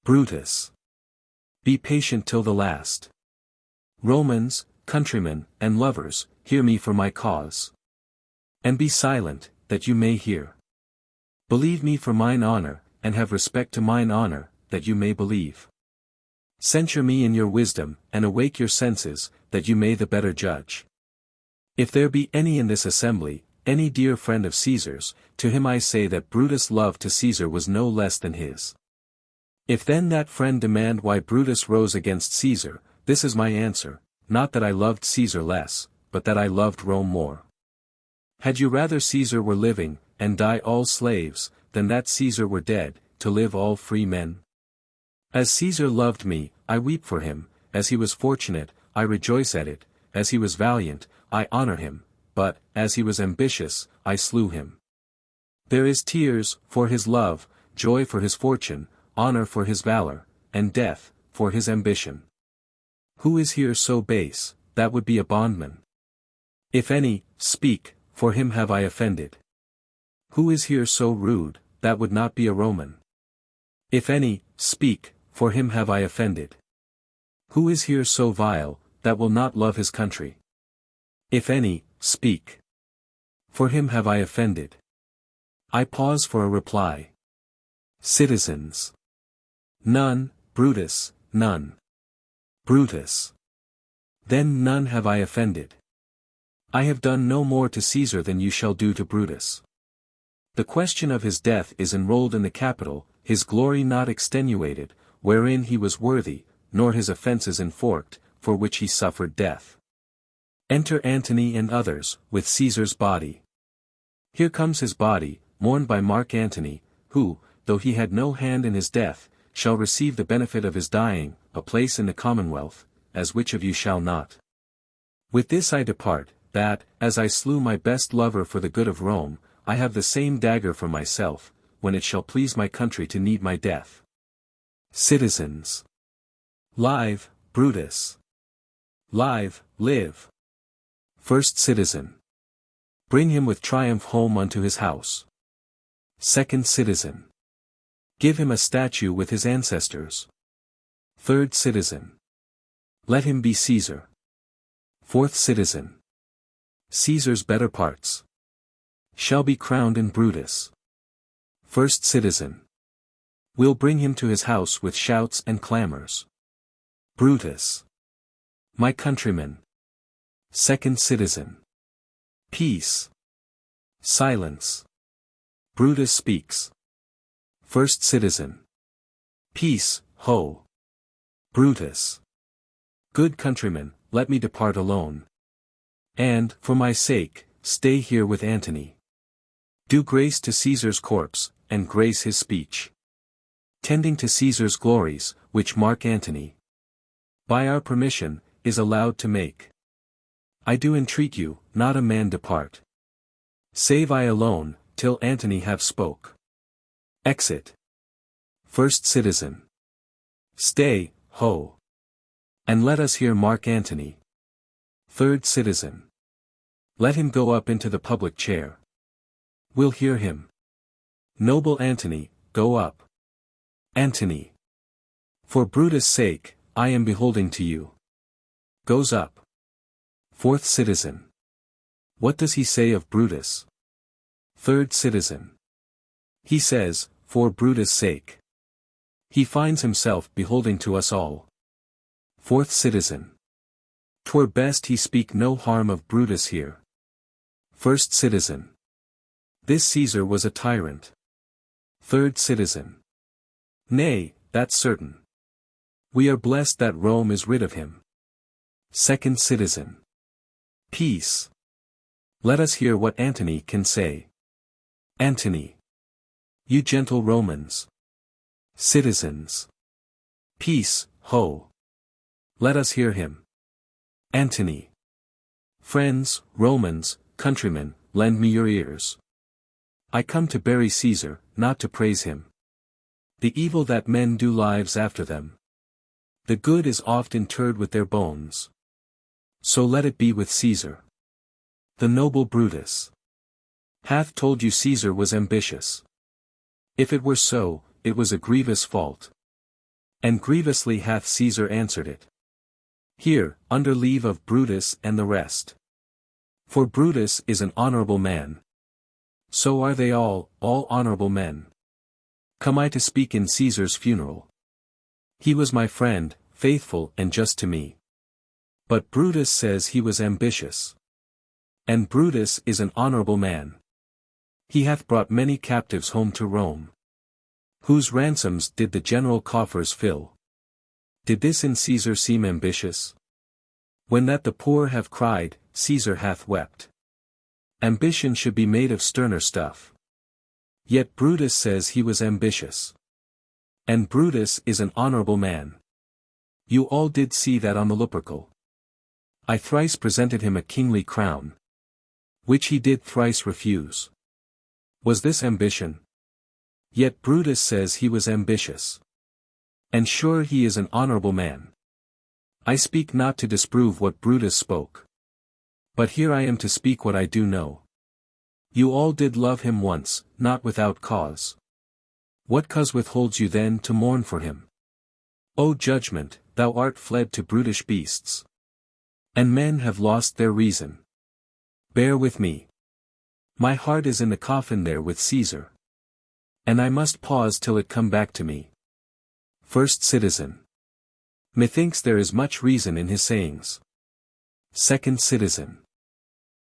Brutus. Be patient till the last. Romans, countrymen, and lovers, hear me for my cause. And be silent, that you may hear. Believe me for mine honor, and have respect to mine honor, that you may believe. Censure me in your wisdom, and awake your senses, that you may the better judge. If there be any in this assembly, any dear friend of Caesar's, to him I say that Brutus' love to Caesar was no less than his. If then that friend demand why Brutus rose against Caesar, this is my answer, not that I loved Caesar less, but that I loved Rome more. Had you rather Caesar were living, and die all slaves, than that Caesar were dead, to live all free men? As Caesar loved me, I weep for him, as he was fortunate, I rejoice at it, as he was valiant, I honor him, but, as he was ambitious, I slew him. There is tears, for his love, joy for his fortune, honor for his valor, and death, for his ambition. Who is here so base, that would be a bondman? If any, speak, for him have I offended. Who is here so rude, that would not be a Roman? If any, speak, for him have I offended. Who is here so vile, that will not love his country? If any, speak. For him have I offended. I pause for a reply. Citizens. None, Brutus, none. Brutus. Then none have I offended. I have done no more to Caesar than you shall do to Brutus. The question of his death is enrolled in the Capitol, his glory not extenuated, wherein he was worthy, nor his offences enforced, for which he suffered death. Enter Antony and others, with Caesar's body. Here comes his body, mourned by Mark Antony, who, though he had no hand in his death, shall receive the benefit of his dying, a place in the commonwealth, as which of you shall not? With this I depart, that, as I slew my best lover for the good of Rome, I have the same dagger for myself, when it shall please my country to need my death. Citizens. Live, Brutus. Live, live. First citizen. Bring him with triumph home unto his house. Second citizen. Give him a statue with his ancestors. Third citizen. Let him be Caesar. Fourth citizen. Caesar's better parts shall be crowned in Brutus. First citizen. We'll bring him to his house with shouts and clamors. Brutus. My countrymen. Second citizen. Peace. Silence. Brutus speaks. First citizen. Peace, ho. Brutus. Good countrymen, let me depart alone. And, for my sake, stay here with Antony. Do grace to Caesar's corpse, and grace his speech. Tending to Caesar's glories, which Mark Antony, by our permission, is allowed to make. I do entreat you, not a man depart. Save I alone, till Antony have spoke. Exit. First citizen. Stay, ho. And let us hear Mark Antony. Third citizen. Let him go up into the public chair. We'll hear him. Noble Antony, go up. Antony. For Brutus' sake, I am beholding to you. Goes up. Fourth citizen. What does he say of Brutus? Third citizen. He says, for Brutus' sake. He finds himself beholding to us all. Fourth citizen. 'Twere best he speak no harm of Brutus here. First citizen. This Caesar was a tyrant. Third citizen. Nay, that's certain. We are blessed that Rome is rid of him. Second citizen. Peace. Let us hear what Antony can say. Antony. You gentle Romans. Citizens. Peace, ho. Let us hear him. Antony. Friends, Romans, countrymen, lend me your ears. I come to bury Caesar, not to praise him. The evil that men do lives after them. The good is oft interred with their bones. So let it be with Caesar. The noble Brutus hath told you Caesar was ambitious. If it were so, it was a grievous fault. And grievously hath Caesar answered it. Here, under leave of Brutus and the rest. For Brutus is an honorable man. So are they all honorable men. Come I to speak in Caesar's funeral. He was my friend, faithful and just to me. But Brutus says he was ambitious. And Brutus is an honorable man. He hath brought many captives home to Rome. Whose ransoms did the general coffers fill? Did this in Caesar seem ambitious? When that the poor have cried, Caesar hath wept. Ambition should be made of sterner stuff. Yet Brutus says he was ambitious. And Brutus is an honorable man. You all did see that on the Lupercal. I thrice presented him a kingly crown. Which he did thrice refuse. Was this ambition? Yet Brutus says he was ambitious. And sure he is an honorable man. I speak not to disprove what Brutus spoke. But here I am to speak what I do know. You all did love him once, not without cause. What cause withholds you then to mourn for him? O judgment, thou art fled to brutish beasts. And men have lost their reason. Bear with me. My heart is in the coffin there with Caesar. And I must pause till it come back to me. First citizen. Methinks there is much reason in his sayings. Second citizen.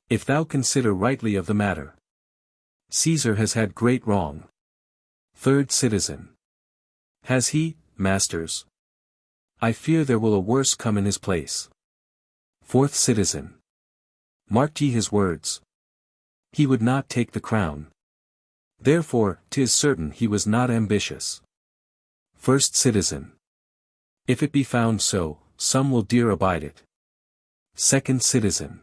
If thou consider rightly of the matter. Caesar has had great wrong. Third citizen. Has he, masters? I fear there will a worse come in his place. Fourth citizen. Marked ye his words? He would not take the crown. Therefore, 'tis certain he was not ambitious. First citizen. If it be found so, some will dear abide it. Second citizen.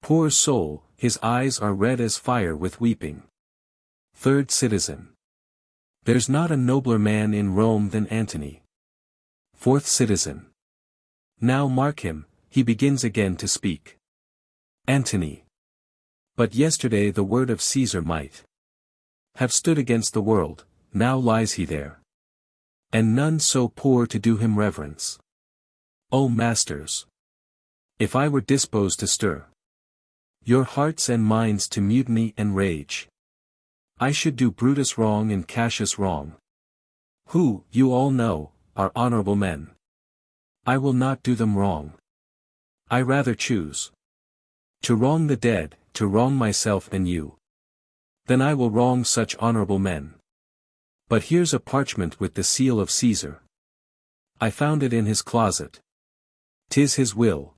Poor soul, his eyes are red as fire with weeping. Third citizen. There's not a nobler man in Rome than Antony. Fourth citizen. Now mark him, he begins again to speak. Antony. But yesterday the word of Caesar might have stood against the world, now lies he there. And none so poor to do him reverence. O masters! If I were disposed to stir your hearts and minds to mutiny and rage, I should do Brutus wrong and Cassius wrong. Who, you all know, are honorable men. I will not do them wrong. I rather choose to wrong the dead, to wrong myself and you. Then I will wrong such honorable men. But here's a parchment with the seal of Caesar. I found it in his closet. 'Tis his will.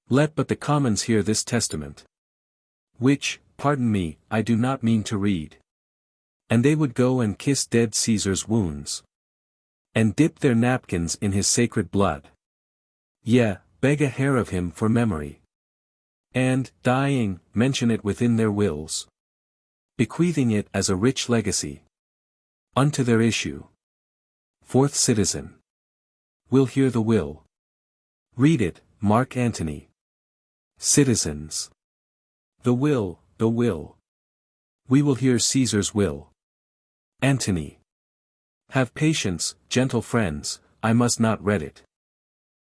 Let but the commons hear this testament. Which, pardon me, I do not mean to read. And they would go and kiss dead Caesar's wounds. And dip their napkins in his sacred blood. Yea, beg a hair of him for memory. And, dying, mention it within their wills. Bequeathing it as a rich legacy unto their issue. Fourth citizen. Will hear the will. Read it, Mark Antony. Citizens. The will, the will. We will hear Caesar's will. Antony. Have patience, gentle friends, I must not read it.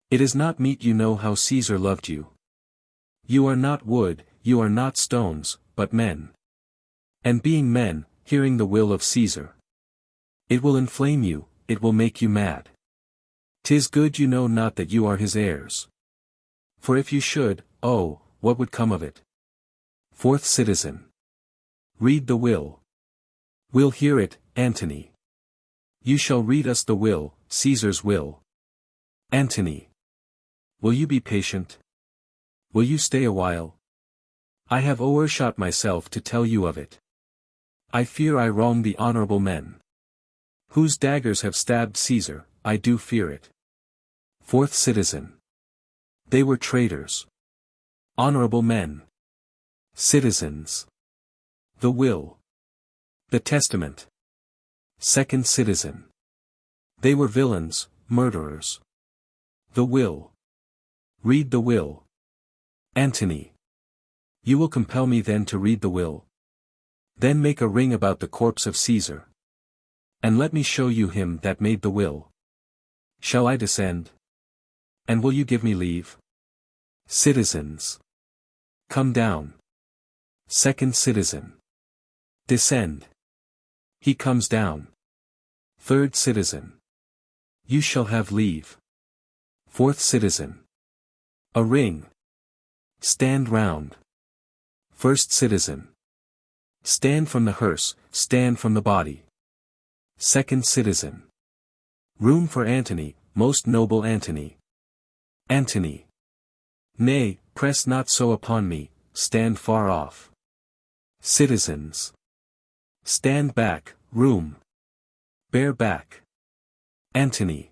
It is not meet you know how Caesar loved you. You are not wood, you are not stones, but men. And being men, hearing the will of Caesar. It will inflame you, it will make you mad. 'Tis good you know not that you are his heirs. For if you should, oh, what would come of it? Fourth citizen. Read the will. We'll hear it, Antony. You shall read us the will, Caesar's will. Antony. Will you be patient? Will you stay a while? I have o'ershot myself to tell you of it. I fear I wrong the honorable men. Whose daggers have stabbed Caesar, I do fear it. Fourth citizen. They were traitors. Honorable men. Citizens. The will. The testament. Second citizen. They were villains, murderers. The will. Read the will. Antony. You will compel me then to read the will. Then make a ring about the corpse of Caesar. And let me show you him that made the will. Shall I descend? And will you give me leave? Citizens. Come down. Second citizen. Descend. He comes down. Third citizen. You shall have leave. Fourth citizen. A ring. Stand round. First citizen. Stand from the hearse, stand from the body. Second citizen. Room for Antony, most noble Antony. Antony. Nay, press not so upon me, stand far off. Citizens. Stand back, room. Bear back. Antony.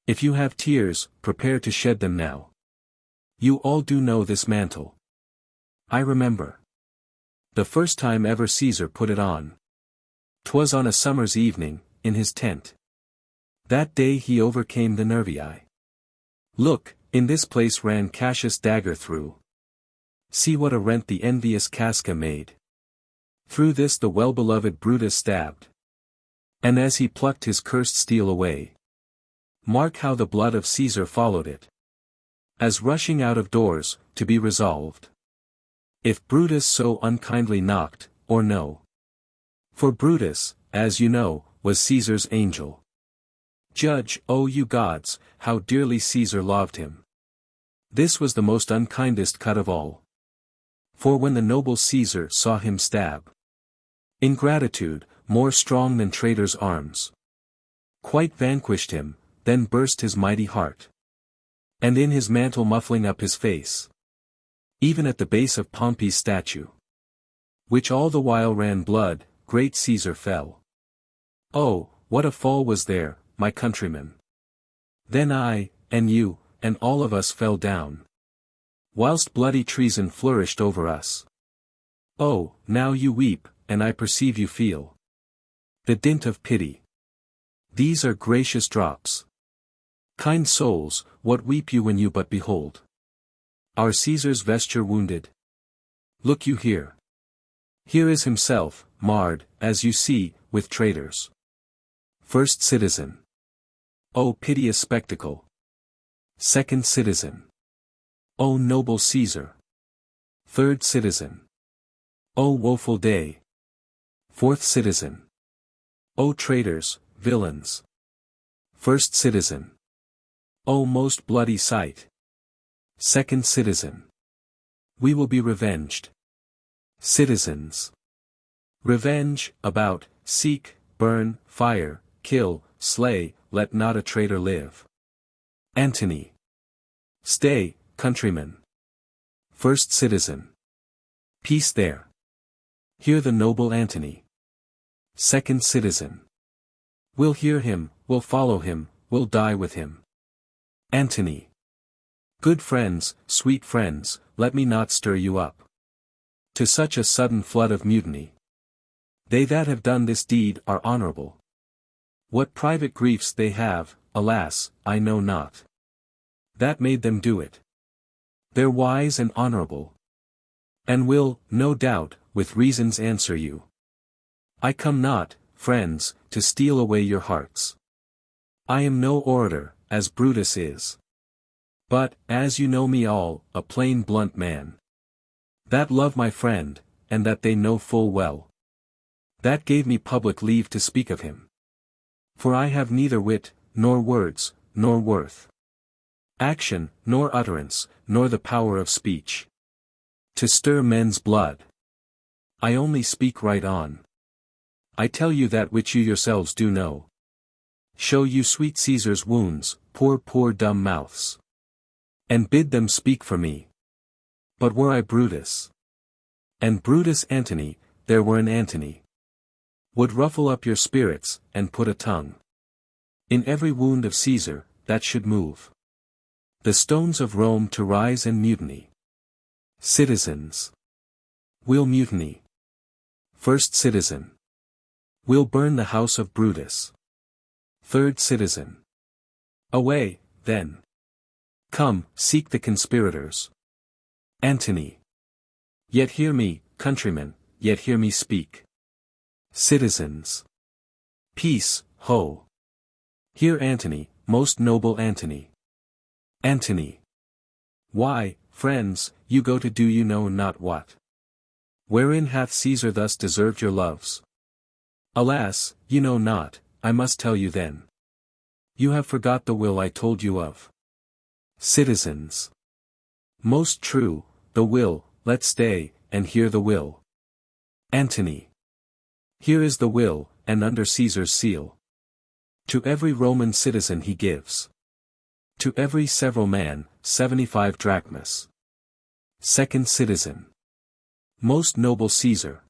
If you have tears, prepare to shed them now. You all do know this mantle. I remember the first time ever Caesar put it on. 'Twas on a summer's evening, in his tent. That day he overcame the Nervii. Look, in this place ran Cassius' dagger through. See what a rent the envious Casca made. Through this the well-beloved Brutus stabbed. And as he plucked his cursed steel away, mark how the blood of Caesar followed it. As rushing out of doors, to be resolved. If Brutus so unkindly knocked, or no. For Brutus, as you know, was Caesar's angel. Judge, O you gods, how dearly Caesar loved him. This was the most unkindest cut of all. For when the noble Caesar saw him stab, ingratitude, more strong than traitors' arms, quite vanquished him, then burst his mighty heart. And in his mantle muffling up his face, even at the base of Pompey's statue, which all the while ran blood, great Caesar fell. Oh, what a fall was there, my countrymen! Then I, and you, and all of us fell down, whilst bloody treason flourished over us. Oh, now you weep, and I perceive you feel the dint of pity. These are gracious drops. Kind souls, what weep you when you but behold our Caesar's vesture wounded? Look you here. Here is himself, marred, as you see, with traitors. First citizen. O piteous spectacle! Second citizen. O noble Caesar! Third citizen. O woeful day! Fourth citizen. O traitors, villains. First citizen. O most bloody sight. Second citizen. We will be revenged. Citizens. Revenge, about, seek, burn, fire, kill, slay, let not a traitor live. Antony. Stay, countrymen. First citizen. Peace there. Hear the noble Antony. Second citizen. We'll hear him, we'll follow him, we'll die with him. Antony. Good friends, sweet friends, let me not stir you up to such a sudden flood of mutiny. They that have done this deed are honorable. What private griefs they have, alas, I know not. That made them do it. They're wise and honorable. And will, no doubt, with reasons answer you. I come not, friends, to steal away your hearts. I am no orator, as Brutus is. But, as you know me all, a plain blunt man. That love my friend, and that they know full well. That gave me public leave to speak of him. For I have neither wit, nor words, nor worth. Action, nor utterance, nor the power of speech. To stir men's blood. I only speak right on. I tell you that which you yourselves do know. Show you sweet Caesar's wounds, poor dumb mouths. And bid them speak for me. But were I Brutus, and Brutus Antony, there were an Antony, would ruffle up your spirits, and put a tongue in every wound of Caesar, that should move the stones of Rome to rise and mutiny. Citizens. We'll mutiny. First citizen. We'll burn the house of Brutus. Third citizen. Away, then. Come, seek the conspirators. Antony. Yet hear me, countrymen, yet hear me speak. Citizens. Peace, ho. Hear Antony, most noble Antony. Antony. Why, friends, you go to do you know not what. Wherein hath Caesar thus deserved your loves? Alas, you know not, I must tell you then. You have forgot the will I told you of. Citizens. Most true, the will, let's stay, and hear the will. Antony. Here is the will, and under Caesar's seal. To every Roman citizen he gives. To every several man, 75 drachmas. Second citizen. Most noble Caesar.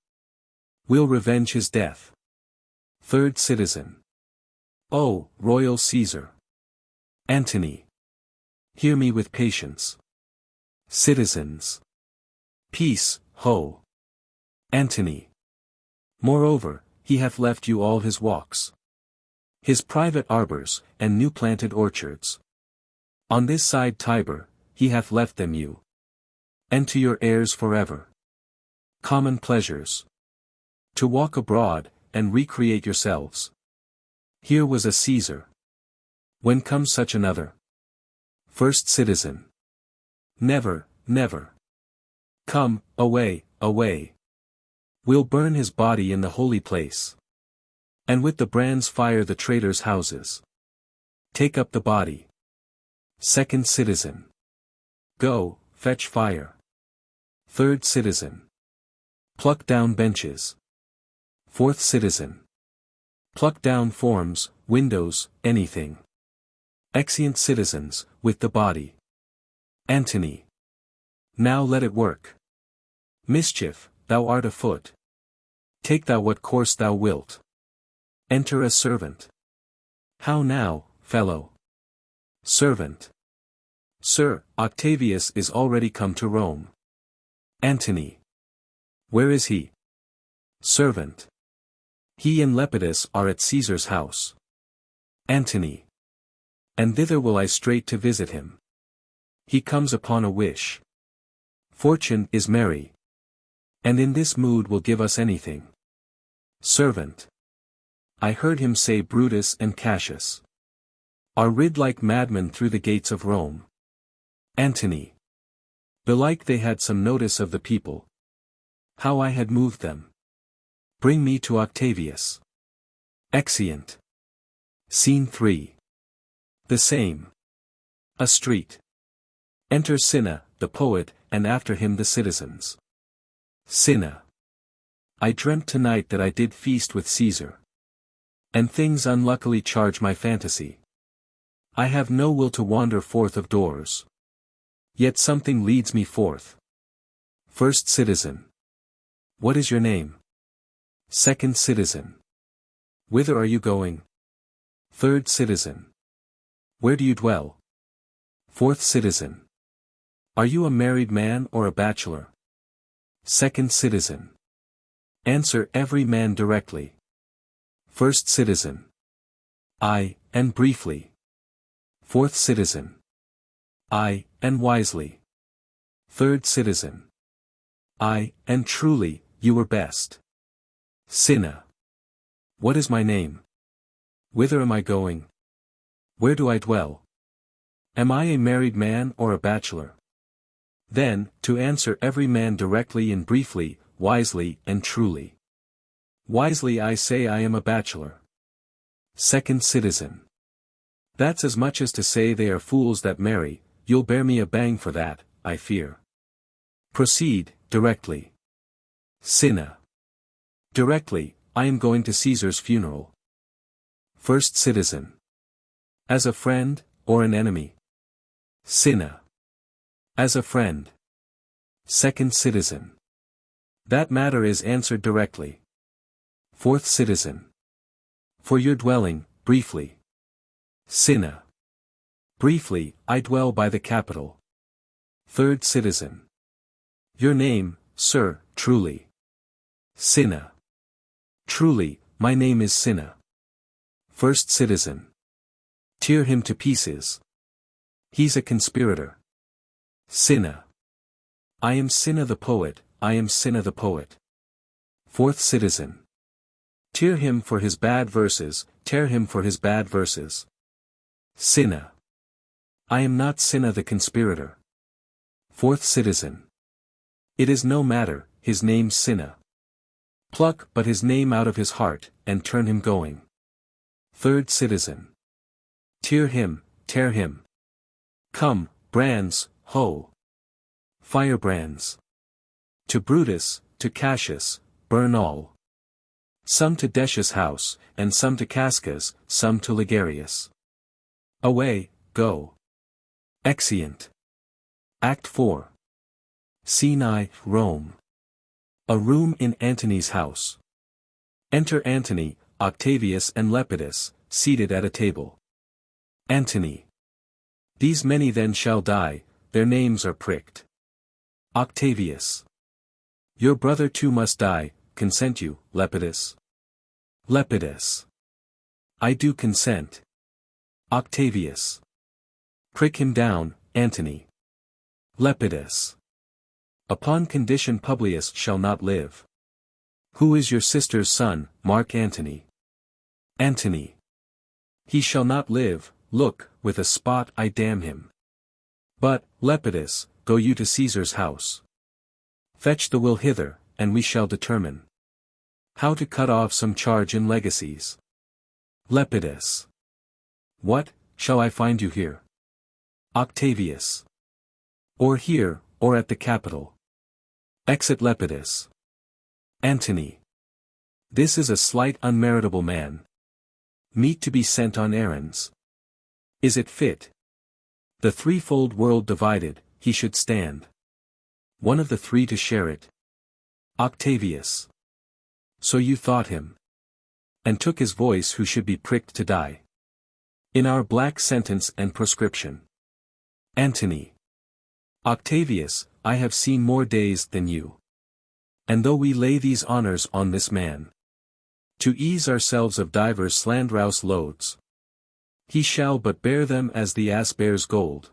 Will revenge his death. Third citizen. O, royal Caesar. Antony. Hear me with patience. Citizens. Peace, ho. Antony. Moreover, he hath left you all his walks. His private arbors, and new planted orchards. On this side Tiber, he hath left them you. And to your heirs forever. Common pleasures. To walk abroad, and recreate yourselves. Here was a Caesar. When comes such another? First citizen. Never, never. Come, away, away. We'll burn his body in the holy place. And with the brands fire the traitors' houses. Take up the body. Second citizen. Go, fetch fire. Third citizen. Pluck down benches. Fourth citizen. Pluck down forms, windows, anything. Exeunt citizens, with the body. Antony. Now let it work. Mischief, thou art afoot. Take thou what course thou wilt. Enter a servant. How now, fellow? Servant. Sir, Octavius is already come to Rome. Antony. Where is he? Servant. He and Lepidus are at Caesar's house. Antony. And thither will I straight to visit him. He comes upon a wish. Fortune is merry. And in this mood will give us anything. Servant. I heard him say Brutus and Cassius are rid like madmen through the gates of Rome. Antony. Belike they had some notice of the people. How I had moved them. Bring me to Octavius. Exeunt. Scene 3. The same. A street. Enter Cinna, the poet, and after him the citizens. Cinna. I dreamt tonight that I did feast with Caesar. And things unluckily charge my fantasy. I have no will to wander forth of doors. Yet something leads me forth. First citizen. What is your name? Second citizen. Whither are you going? Third citizen. Where do you dwell? Fourth citizen. Are you a married man or a bachelor? Second citizen. Answer every man directly. First citizen. I, and briefly. Fourth citizen. I, and wisely. Third citizen. I, and truly, you were best. Cinna. What is my name? Whither am I going? Where do I dwell? Am I a married man or a bachelor? Then, to answer every man directly and briefly, wisely and truly. Wisely I say I am a bachelor. Second citizen. That's as much as to say they are fools that marry, you'll bear me a bang for that, I fear. Proceed, directly. Cinna. Directly, I am going to Caesar's funeral. First citizen. As a friend, or an enemy? Cinna. As a friend. Second citizen. That matter is answered directly. Fourth citizen. For your dwelling, briefly. Cinna. Briefly, I dwell by the Capitol. Third citizen. Your name, sir, truly. Cinna. Truly, my name is Cinna. First citizen. Tear him to pieces. He's a conspirator. Cinna. I am Cinna the poet, I am Cinna the poet. Fourth citizen. Tear him for his bad verses, tear him for his bad verses. Cinna. I am not Cinna the conspirator. Fourth citizen. It is no matter, his name's Cinna. Pluck but his name out of his heart, and turn him going. Third citizen. Tear him, tear him. Come, brands, ho! Firebrands. To Brutus, to Cassius, burn all. Some to Decius' house, and some to Casca's, some to Ligarius. Away, go. Exeunt. Act 4. Scene I, Rome. A room in Antony's house. Enter Antony, Octavius and Lepidus, seated at a table. Antony. These many then shall die, their names are pricked. Octavius. Your brother too must die, consent you, Lepidus? Lepidus. I do consent. Octavius. Prick him down, Antony. Lepidus. Upon condition Publius shall not live. Who is your sister's son, Mark Antony? Antony. He shall not live, look, with a spot I damn him. But, Lepidus, go you to Caesar's house. Fetch the will hither, and we shall determine how to cut off some charge in legacies. Lepidus. What, shall I find you here? Octavius. Or here, or at the Capitol. Exit Lepidus. Antony. This is a slight unmeritable man. Meet to be sent on errands. Is it fit? The threefold world divided, he should stand. One of the three to share it. Octavius. So you thought him. And took his voice who should be pricked to die. In our black sentence and proscription. Antony. Octavius, I have seen more days than you. And though we lay these honors on this man, to ease ourselves of divers slanderous loads, he shall but bear them as the ass bears gold.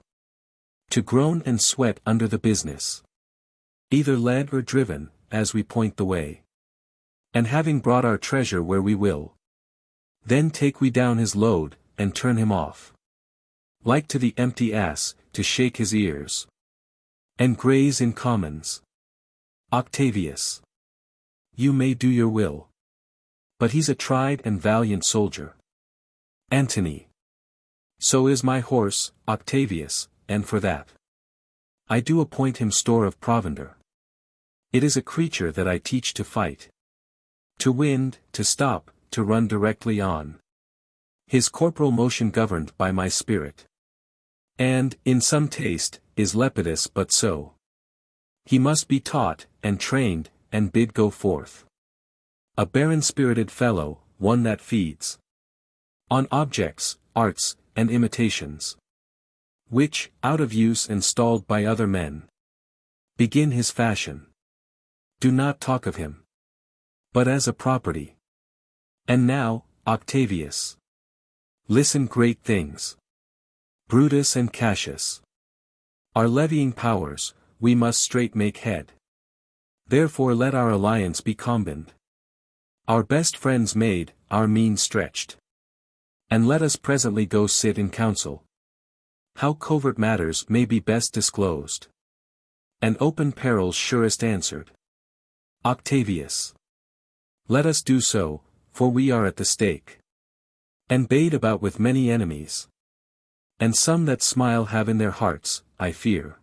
To groan and sweat under the business. Either led or driven, as we point the way. And having brought our treasure where we will, then take we down his load, and turn him off. Like to the empty ass, to shake his ears. And graze in commons. Octavius. You may do your will. But he's a tried and valiant soldier. Antony. So is my horse, Octavius, and for that I do appoint him store of provender. It is a creature that I teach to fight, to wind, to stop, to run directly on. His corporal motion governed by my spirit. And, in some taste, is Lepidus but so. He must be taught, and trained, and bid go forth. A barren-spirited fellow, one that feeds on objects, arts, and imitations, which, out of use and stalled by other men, begin his fashion. Do not talk of him, but as a property. And now, Octavius, listen great things. Brutus and Cassius are levying powers, we must straight make head. Therefore let our alliance be combined. Our best friends made, our means stretched. And let us presently go sit in council. How covert matters may be best disclosed, and open perils surest answered. Octavius. Let us do so, for we are at the stake. And bade about with many enemies. And some that smile have in their hearts, I fear,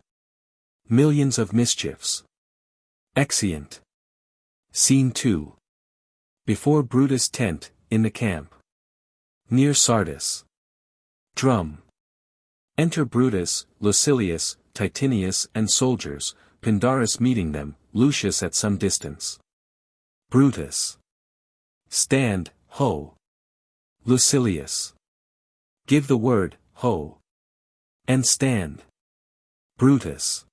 millions of mischiefs. Exeunt. Scene 2. Before Brutus' tent, in the camp. Near Sardis. Drum. Enter Brutus, Lucilius, Titinius and soldiers, Pindarus meeting them, Lucius at some distance. Brutus. Stand, ho. Lucilius. Give the word, ho. And stand. Brutus.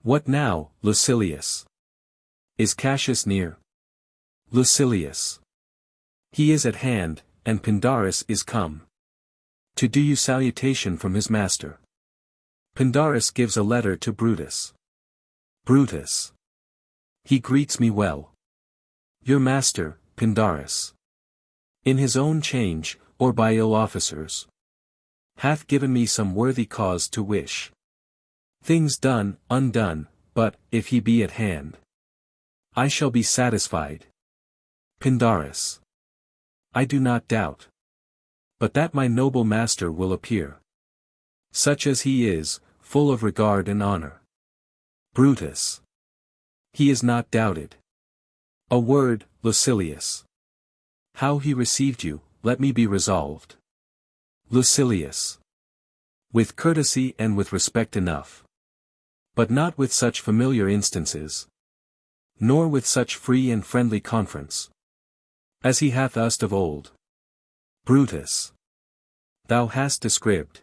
What now, Lucilius? Is Cassius near? Lucilius. He is at hand, and Pindarus is come to do you salutation from his master. Pindarus gives a letter to Brutus. Brutus. He greets me well. Your master, Pindarus, in his own change, or by ill officers, hath given me some worthy cause to wish things done, undone, but, if he be at hand, I shall be satisfied. Pindarus. I do not doubt, but that my noble master will appear, such as he is, full of regard and honor. Brutus. He is not doubted. A word, Lucilius. How he received you, let me be resolved. Lucilius. With courtesy and with respect enough, but not with such familiar instances, nor with such free and friendly conference, as he hath used of old. Brutus. Thou hast described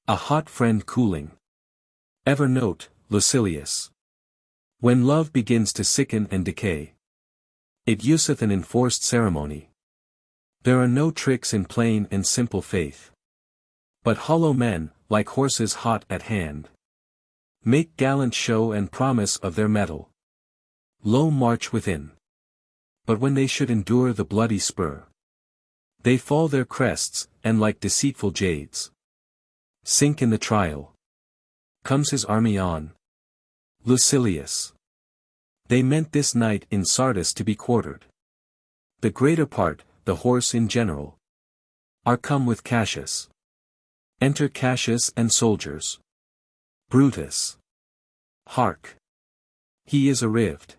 a hot friend cooling. Ever note, Lucilius, when love begins to sicken and decay, it useth an enforced ceremony. There are no tricks in plain and simple faith, but hollow men, like horses hot at hand, make gallant show and promise of their mettle. Low march within. But when they should endure the bloody spur, they fall their crests, and like deceitful jades, sink in the trial. Comes his army on. Lucilius. They meant this night in Sardis to be quartered. The greater part, the horse in general, are come with Cassius. Enter Cassius and soldiers. Brutus. Hark! He is arrived.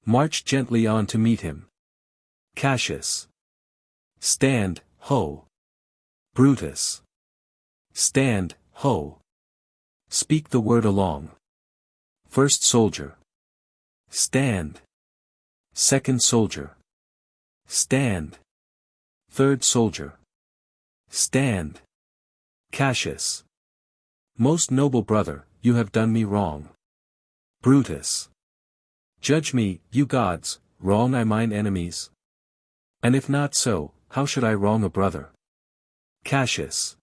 March gently on to meet him. Cassius. Stand, ho. Brutus. Stand, ho. Speak the word along. First soldier. Stand. Second soldier. Stand. Third soldier. Stand. Cassius. Most noble brother, you have done me wrong. Brutus. Judge me, you gods, wrong I mine enemies? And if not so, how should I wrong a brother? Cassius.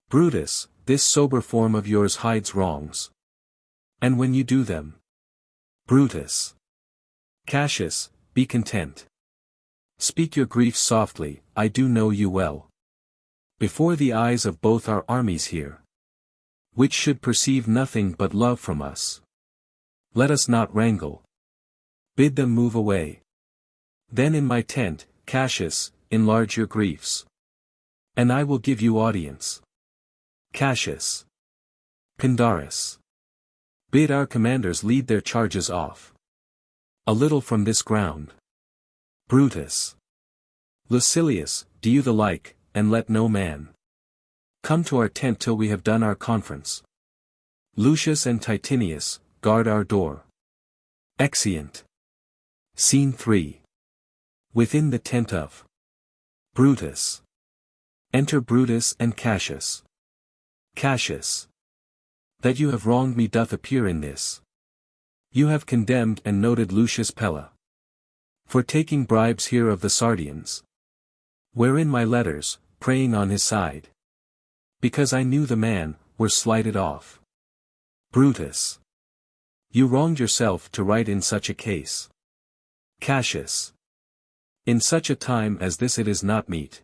Brutus, this sober form of yours hides wrongs. And when you do them? Brutus. Cassius, be content. Speak your griefs softly, I do know you well. Before the eyes of both our armies here, which should perceive nothing but love from us. Let us not wrangle. Bid them move away. Then in my tent, Cassius, enlarge your griefs. And I will give you audience. Cassius. Pindarus. Bid our commanders lead their charges off. A little from this ground. Brutus. Lucilius, do you the like, and let no man come to our tent till we have done our conference. Lucius and Titinius, guard our door. Exeunt. Scene 3. Within the tent of Brutus. Enter Brutus and Cassius. Cassius. That you have wronged me doth appear in this. You have condemned and noted Lucius Pella for taking bribes here of the Sardians. Wherein my letters, praying on his side, because I knew the man, were slighted off. Brutus. You wronged yourself to write in such a case. Cassius. In such a time as this it is not meet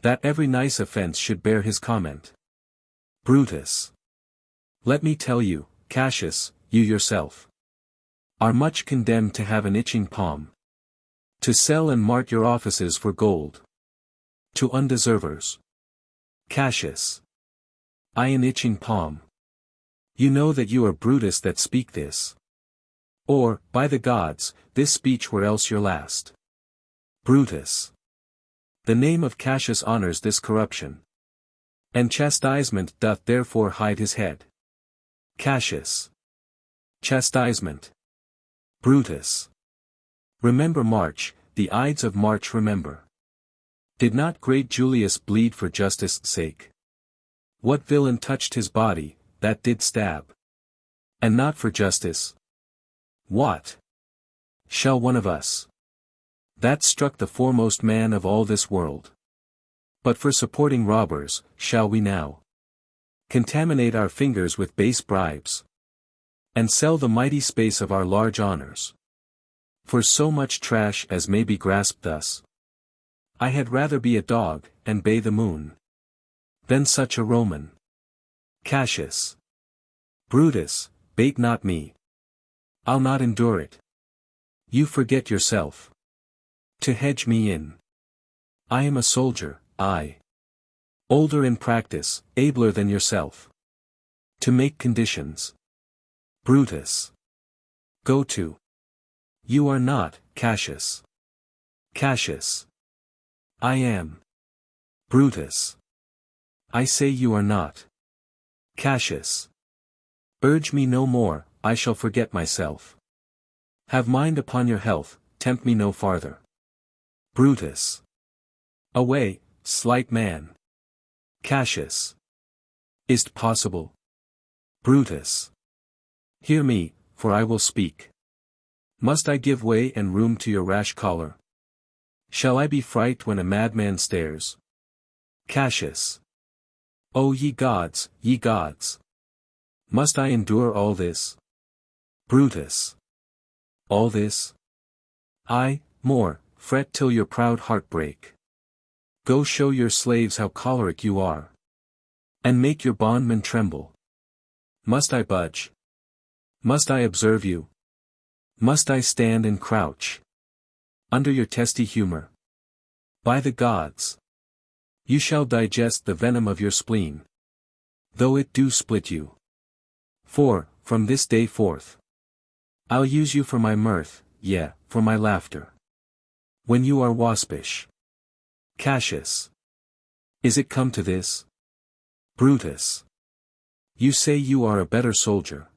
that every nice offense should bear his comment. Brutus. Let me tell you, Cassius, you yourself are much condemned to have an itching palm, to sell and mart your offices for gold to undeservers. Cassius. I an itching palm. You know that you are Brutus that speak this. Or, by the gods, this speech were else your last. Brutus. The name of Cassius honors this corruption. And chastisement doth therefore hide his head. Cassius. Chastisement. Brutus. Remember March, the Ides of March remember. Did not great Julius bleed for justice' sake? What villain touched his body, that did stab? And not for justice? What? Shall one of us, that struck the foremost man of all this world, but for supporting robbers, shall we now contaminate our fingers with base bribes, and sell the mighty space of our large honors for so much trash as may be grasped thus? I had rather be a dog, and bay the moon, than such a Roman. Cassius. Brutus, bait not me. I'll not endure it. You forget yourself. To hedge me in. I am a soldier, I. Older in practice, abler than yourself. To make conditions. Brutus. Go to. You are not, Cassius. Cassius. I am. Brutus. I say you are not. Cassius. Urge me no more, I shall forget myself. Have mind upon your health, tempt me no farther. Brutus. Away, slight man. Cassius. Is't possible? Brutus. Hear me, for I will speak. Must I give way and room to your rash choler? Shall I be fright when a madman stares? Cassius. O ye gods, ye gods! Must I endure all this? Brutus. All this? Ay, more, fret till your proud heart break. Go show your slaves how choleric you are. And make your bondmen tremble. Must I budge? Must I observe you? Must I stand and crouch under your testy humor? By the gods! You shall digest the venom of your spleen, though it do split you. For, from this day forth, I'll use you for my mirth, yea, for my laughter. When you are waspish. Cassius. Is it come to this? Brutus. You say you are a better soldier.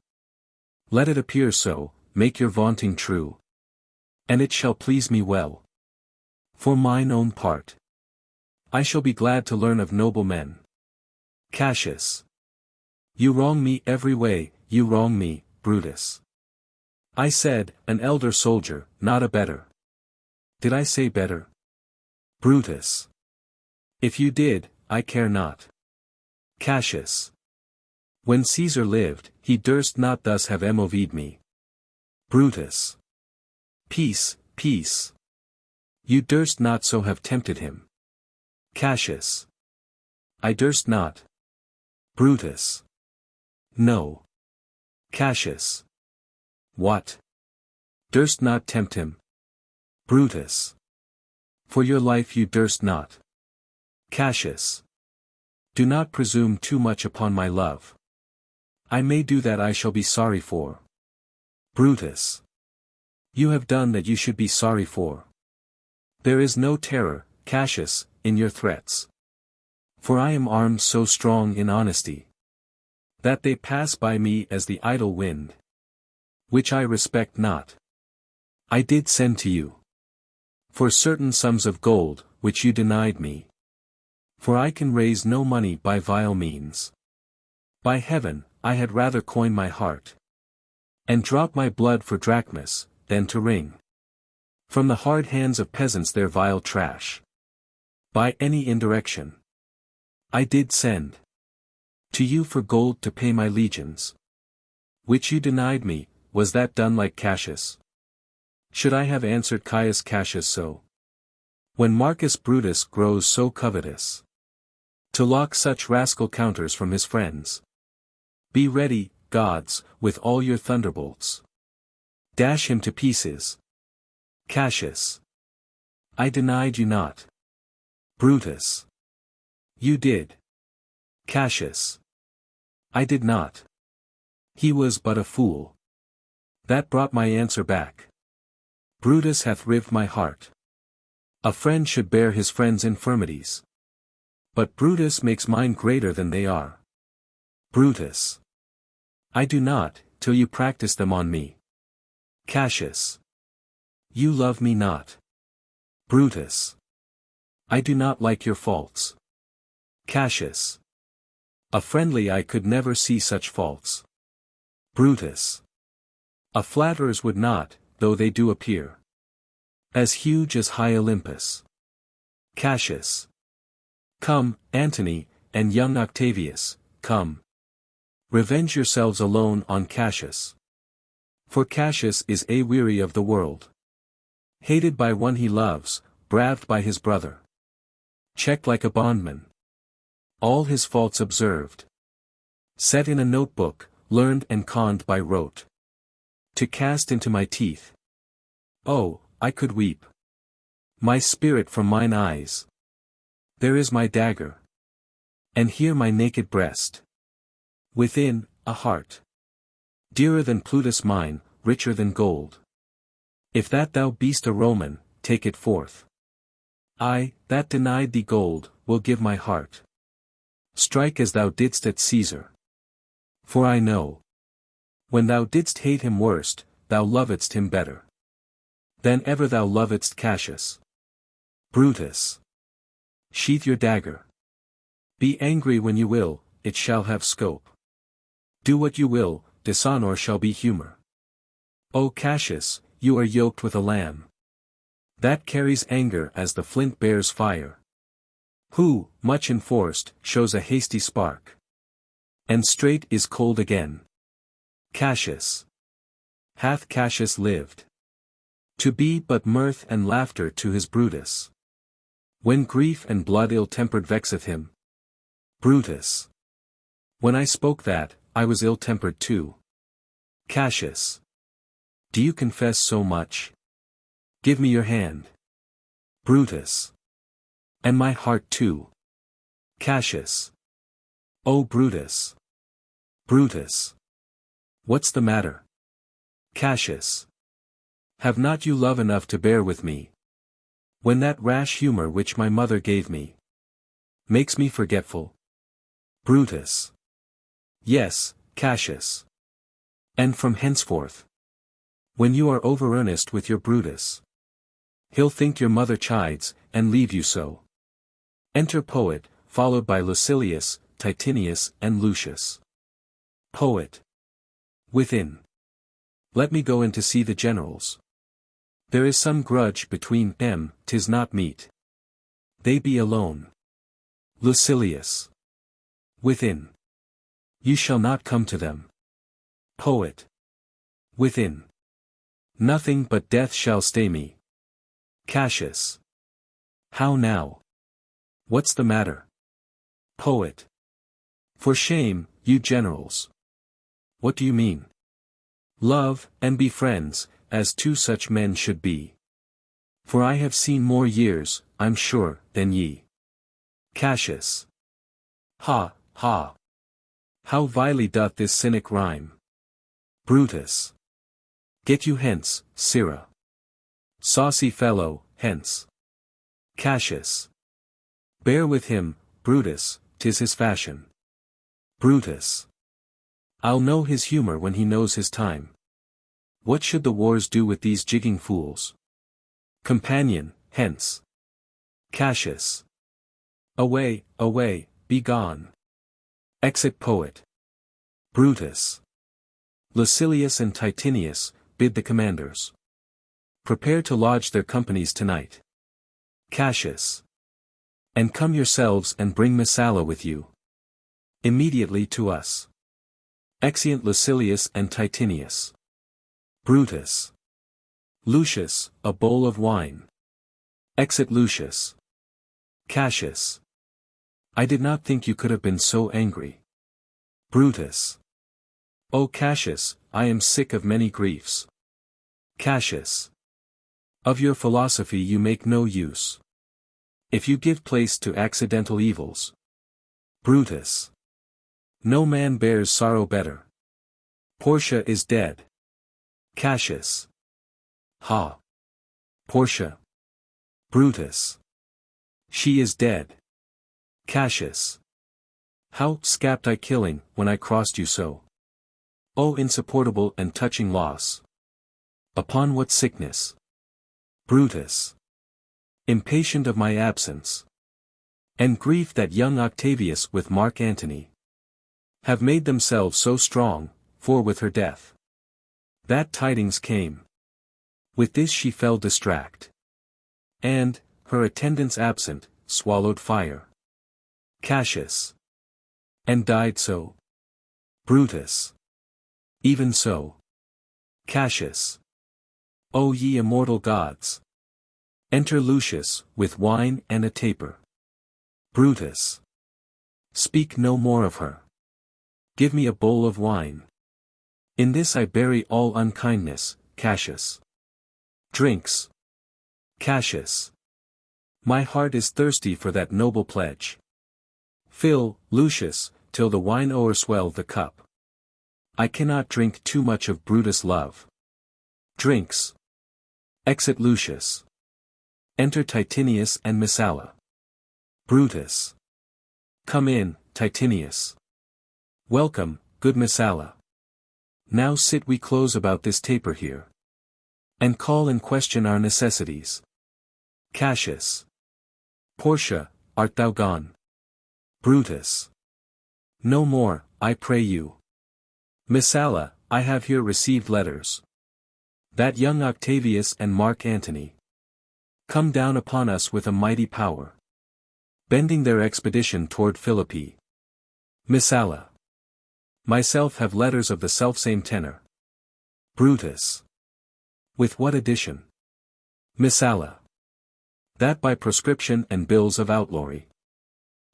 Let it appear so, make your vaunting true. And it shall please me well. For mine own part, I shall be glad to learn of noble men. Cassius. You wrong me every way, you wrong me, Brutus. I said, an elder soldier, not a better. Did I say better? Brutus. If you did, I care not. Cassius. When Caesar lived, he durst not thus have moved me. Brutus. Peace, peace. You durst not so have tempted him. Cassius. I durst not. Brutus. No. Cassius. What? Durst not tempt him. Brutus. For your life you durst not. Cassius. Do not presume too much upon my love. I may do that I shall be sorry for. Brutus. You have done that you should be sorry for. There is no terror, Cassius, in your threats. For I am armed so strong in honesty, that they pass by me as the idle wind, which I respect not. I did send to you for certain sums of gold, which you denied me. For I can raise no money by vile means. By heaven, I had rather coin my heart, and drop my blood for drachmas, than to wring from the hard hands of peasants their vile trash. By any indirection, I did send to you for gold to pay my legions, which you denied me. Was that done like Cassius? Should I have answered Caius Cassius so? When Marcus Brutus grows so covetous to lock such rascal counters from his friends, be ready, gods, with all your thunderbolts. Dash him to pieces. Cassius. I denied you not. Brutus. You did. Cassius. I did not. He was but a fool. That brought my answer back. Brutus hath rived my heart. A friend should bear his friend's infirmities. But Brutus makes mine greater than they are. Brutus. I do not, till you practice them on me. Cassius. You love me not. Brutus. I do not like your faults. Cassius. A friendly eye could never see such faults. Brutus. A flatterers would not, though they do appear as huge as high Olympus. Cassius. Come, Antony, and young Octavius, come. Revenge yourselves alone on Cassius. For Cassius is weary of the world. Hated by one he loves, braved by his brother. Checked like a bondman. All his faults observed. Set in a notebook, learned and conned by rote. To cast into my teeth. Oh, I could weep my spirit from mine eyes. There is my dagger. And here my naked breast. Within, a heart. Dearer than Plutus mine, richer than gold. If that thou be'st a Roman, take it forth. I, that denied thee gold, will give my heart. Strike as thou didst at Caesar. For I know, when thou didst hate him worst, thou lovedst him better than ever thou lovedst Cassius. Brutus. Sheath your dagger. Be angry when you will, it shall have scope. Do what you will, dishonor shall be humor. O Cassius, you are yoked with a lamb that carries anger as the flint bears fire. Who, much enforced, shows a hasty spark, and straight is cold again. Cassius. Hath Cassius lived to be but mirth and laughter to his Brutus, when grief and blood ill-tempered vexeth him? Brutus. When I spoke that, I was ill-tempered too. Cassius. Do you confess so much? Give me your hand. Brutus. And my heart too. Cassius. O Brutus. Brutus. What's the matter? Cassius. Have not you love enough to bear with me, when that rash humor which my mother gave me makes me forgetful? Brutus. Yes, Cassius. And from henceforth, when you are over-earnest with your Brutus, he'll think your mother chides, and leave you so. Enter Poet, followed by Lucilius, Titinius and Lucius. Poet. Within. Let me go in to see the generals. There is some grudge between them, 'tis not meet they be alone. Lucilius. Within. You shall not come to them. Poet. Within. Nothing but death shall stay me. Cassius. How now? What's the matter? Poet. For shame, you generals. What do you mean? Love, and be friends, as two such men should be. For I have seen more years, I'm sure, than ye. Cassius. Ha, ha. How vilely doth this cynic rhyme. Brutus. Get you hence, sirrah. Saucy fellow, hence. Cassius. Bear with him, Brutus, 'tis his fashion. Brutus. I'll know his humor when he knows his time. What should the wars do with these jigging fools? Companion, hence. Cassius. Away, away, be gone. Exit poet. Brutus. Lucilius and Titinius, bid the commanders prepare to lodge their companies tonight. Cassius. And come yourselves and bring Messala with you. Immediately to us. Exeunt Lucilius and Titinius. Brutus. Lucius, a bowl of wine. Exit Lucius. Cassius. I did not think you could have been so angry. Brutus. O Cassius, I am sick of many griefs. Cassius. Of your philosophy you make no use. If you give place to accidental evils. Brutus. No man bears sorrow better. Portia is dead. Cassius. Ha. Portia. Brutus. She is dead. Cassius. How scapt I killing, when I crossed you so? O insupportable and touching loss! Upon what sickness? Brutus. Impatient of my absence. And grief that young Octavius with Mark Antony have made themselves so strong, for with her death that tidings came. With this she fell distract. And, her attendants absent, swallowed fire. Cassius. And died so? Brutus. Even so. Cassius. O ye immortal gods! Enter Lucius, with wine and a taper. Brutus. Speak no more of her. Give me a bowl of wine. In this I bury all unkindness, Cassius. Drinks. Cassius. My heart is thirsty for that noble pledge. Fill, Lucius, till the wine o'erswell the cup. I cannot drink too much of Brutus' love. Drinks. Exit Lucius. Enter Titinius and Messala. Brutus. Come in, Titinius. Welcome, good Messala. Now sit we close about this taper here. And call in question our necessities. Cassius. Portia, art thou gone? Brutus. No more, I pray you. Messala, I have here received letters. That young Octavius and Mark Antony come down upon us with a mighty power, bending their expedition toward Philippi. Messala. Myself have letters of the selfsame tenor. Brutus. With what addition? Messala. That by proscription and bills of outlawry.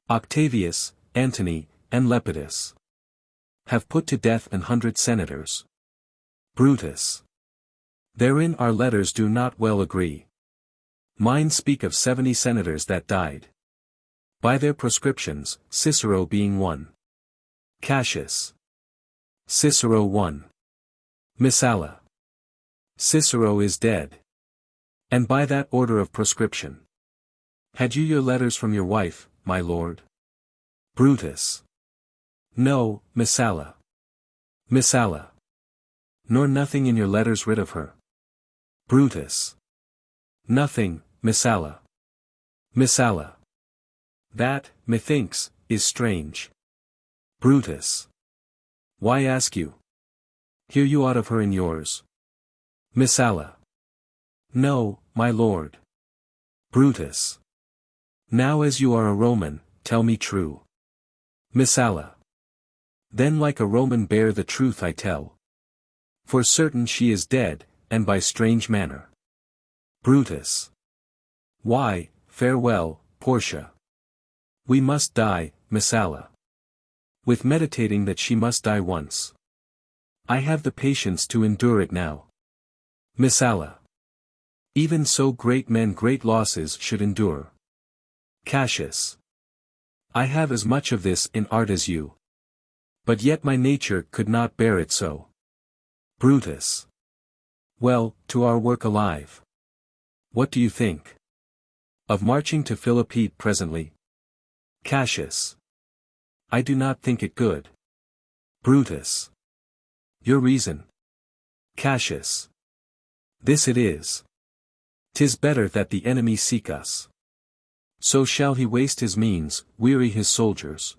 Octavius, Antony, and Lepidus have put to death 100 senators. Brutus. Therein our letters do not well agree. Mine speak of 70 senators that died by their proscriptions, Cicero being one. Cassius. Cicero one. Messala. Cicero is dead. And by that order of proscription. Had you your letters from your wife, my lord? Brutus. No, Messala. Messala. Nor nothing in your letters writ of her? Brutus. Nothing, Messala. Messala. That, methinks, is strange. Brutus. Why ask you? Hear you aught of her in yours? Messala. No, my lord. Brutus. Now as you are a Roman, tell me true. Messala. Then like a Roman bear the truth I tell. For certain she is dead, and by strange manner. Brutus. Why, farewell, Portia. We must die, Messala. With meditating that she must die once. I have the patience to endure it now. Messala. Even so great men great losses should endure. Cassius. I have as much of this in art as you. But yet my nature could not bear it so. Brutus. Well, to our work alive. What do you think? Of marching to Philippi presently? Cassius. I do not think it good. Brutus. Your reason? Cassius. This it is. 'Tis better that the enemy seek us. So shall he waste his means, weary his soldiers.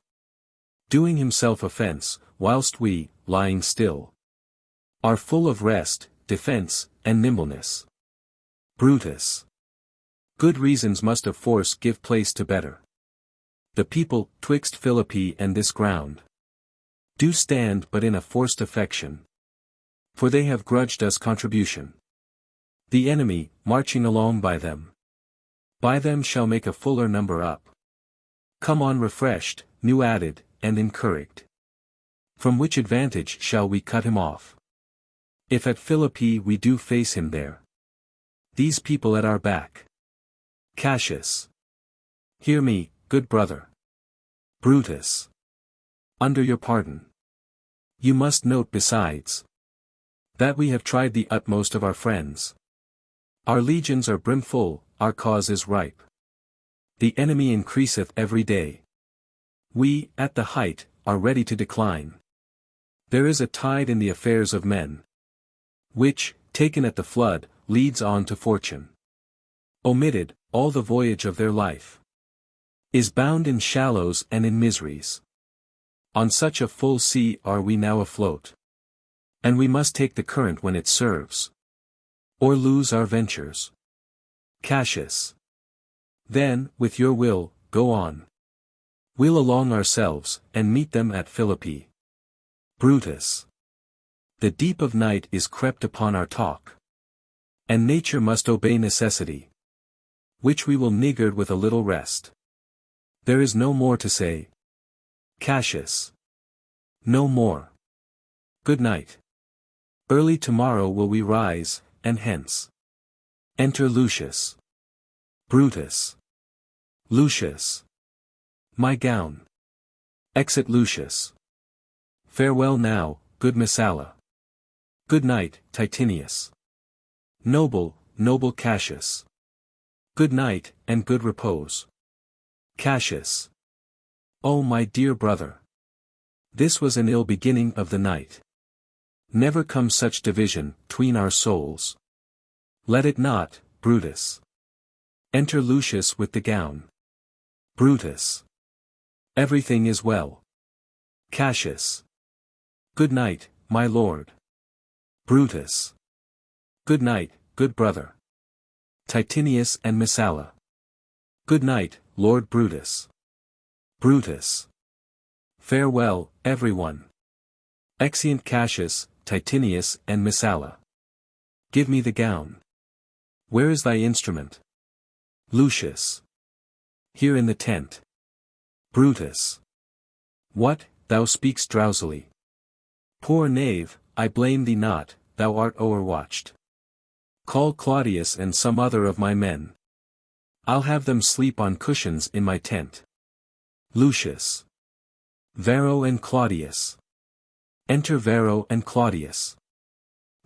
Doing himself offence, whilst we, lying still, are full of rest, defence, and nimbleness. Brutus. Good reasons must of force give place to better. The people, twixt Philippi and this ground, do stand but in a forced affection. For they have grudged us contribution. The enemy, marching along by them shall make a fuller number up. Come on refreshed, new added, and encouraged. From which advantage shall we cut him off? If at Philippi we do face him there. These people at our back. Cassius. Hear me, good brother. Brutus. Under your pardon. You must note besides, that we have tried the utmost of our friends. Our legions are brimful, our cause is ripe. The enemy increaseth every day. We, at the height, are ready to decline. There is a tide in the affairs of men, which, taken at the flood, leads on to fortune. Omitted, all the voyage of their life is bound in shallows and in miseries. On such a full sea are we now afloat. And we must take the current when it serves, or lose our ventures. Cassius. Then, with your will, go on. We'll along ourselves, and meet them at Philippi. Brutus. The deep of night is crept upon our talk. And nature must obey necessity, which we will niggard with a little rest. There is no more to say. Cassius. No more. Good night. Early tomorrow will we rise, and hence. Enter Lucius. Brutus. Lucius. My gown. Exit Lucius. Farewell now, good Messala. Good night, Titinius. Noble, noble Cassius. Good night, and good repose. Cassius. O my dear brother. This was an ill beginning of the night. Never comes such division, 'tween our souls. Let it not, Brutus. Enter Lucius with the gown. Brutus. Everything is well. Cassius. Good night, my lord. Brutus. Good night, good brother. Titinius and Messala. Good night, Lord Brutus. Brutus. Farewell, everyone. Exeunt Cassius, Titinius and Messala. Give me the gown. Where is thy instrument? Lucius. Here in the tent. Brutus. What, thou speak'st drowsily. Poor knave, I blame thee not, thou art o'erwatched. Call Claudius and some other of my men. I'll have them sleep on cushions in my tent. Lucius. Varro and Claudius. Enter Varro and Claudius.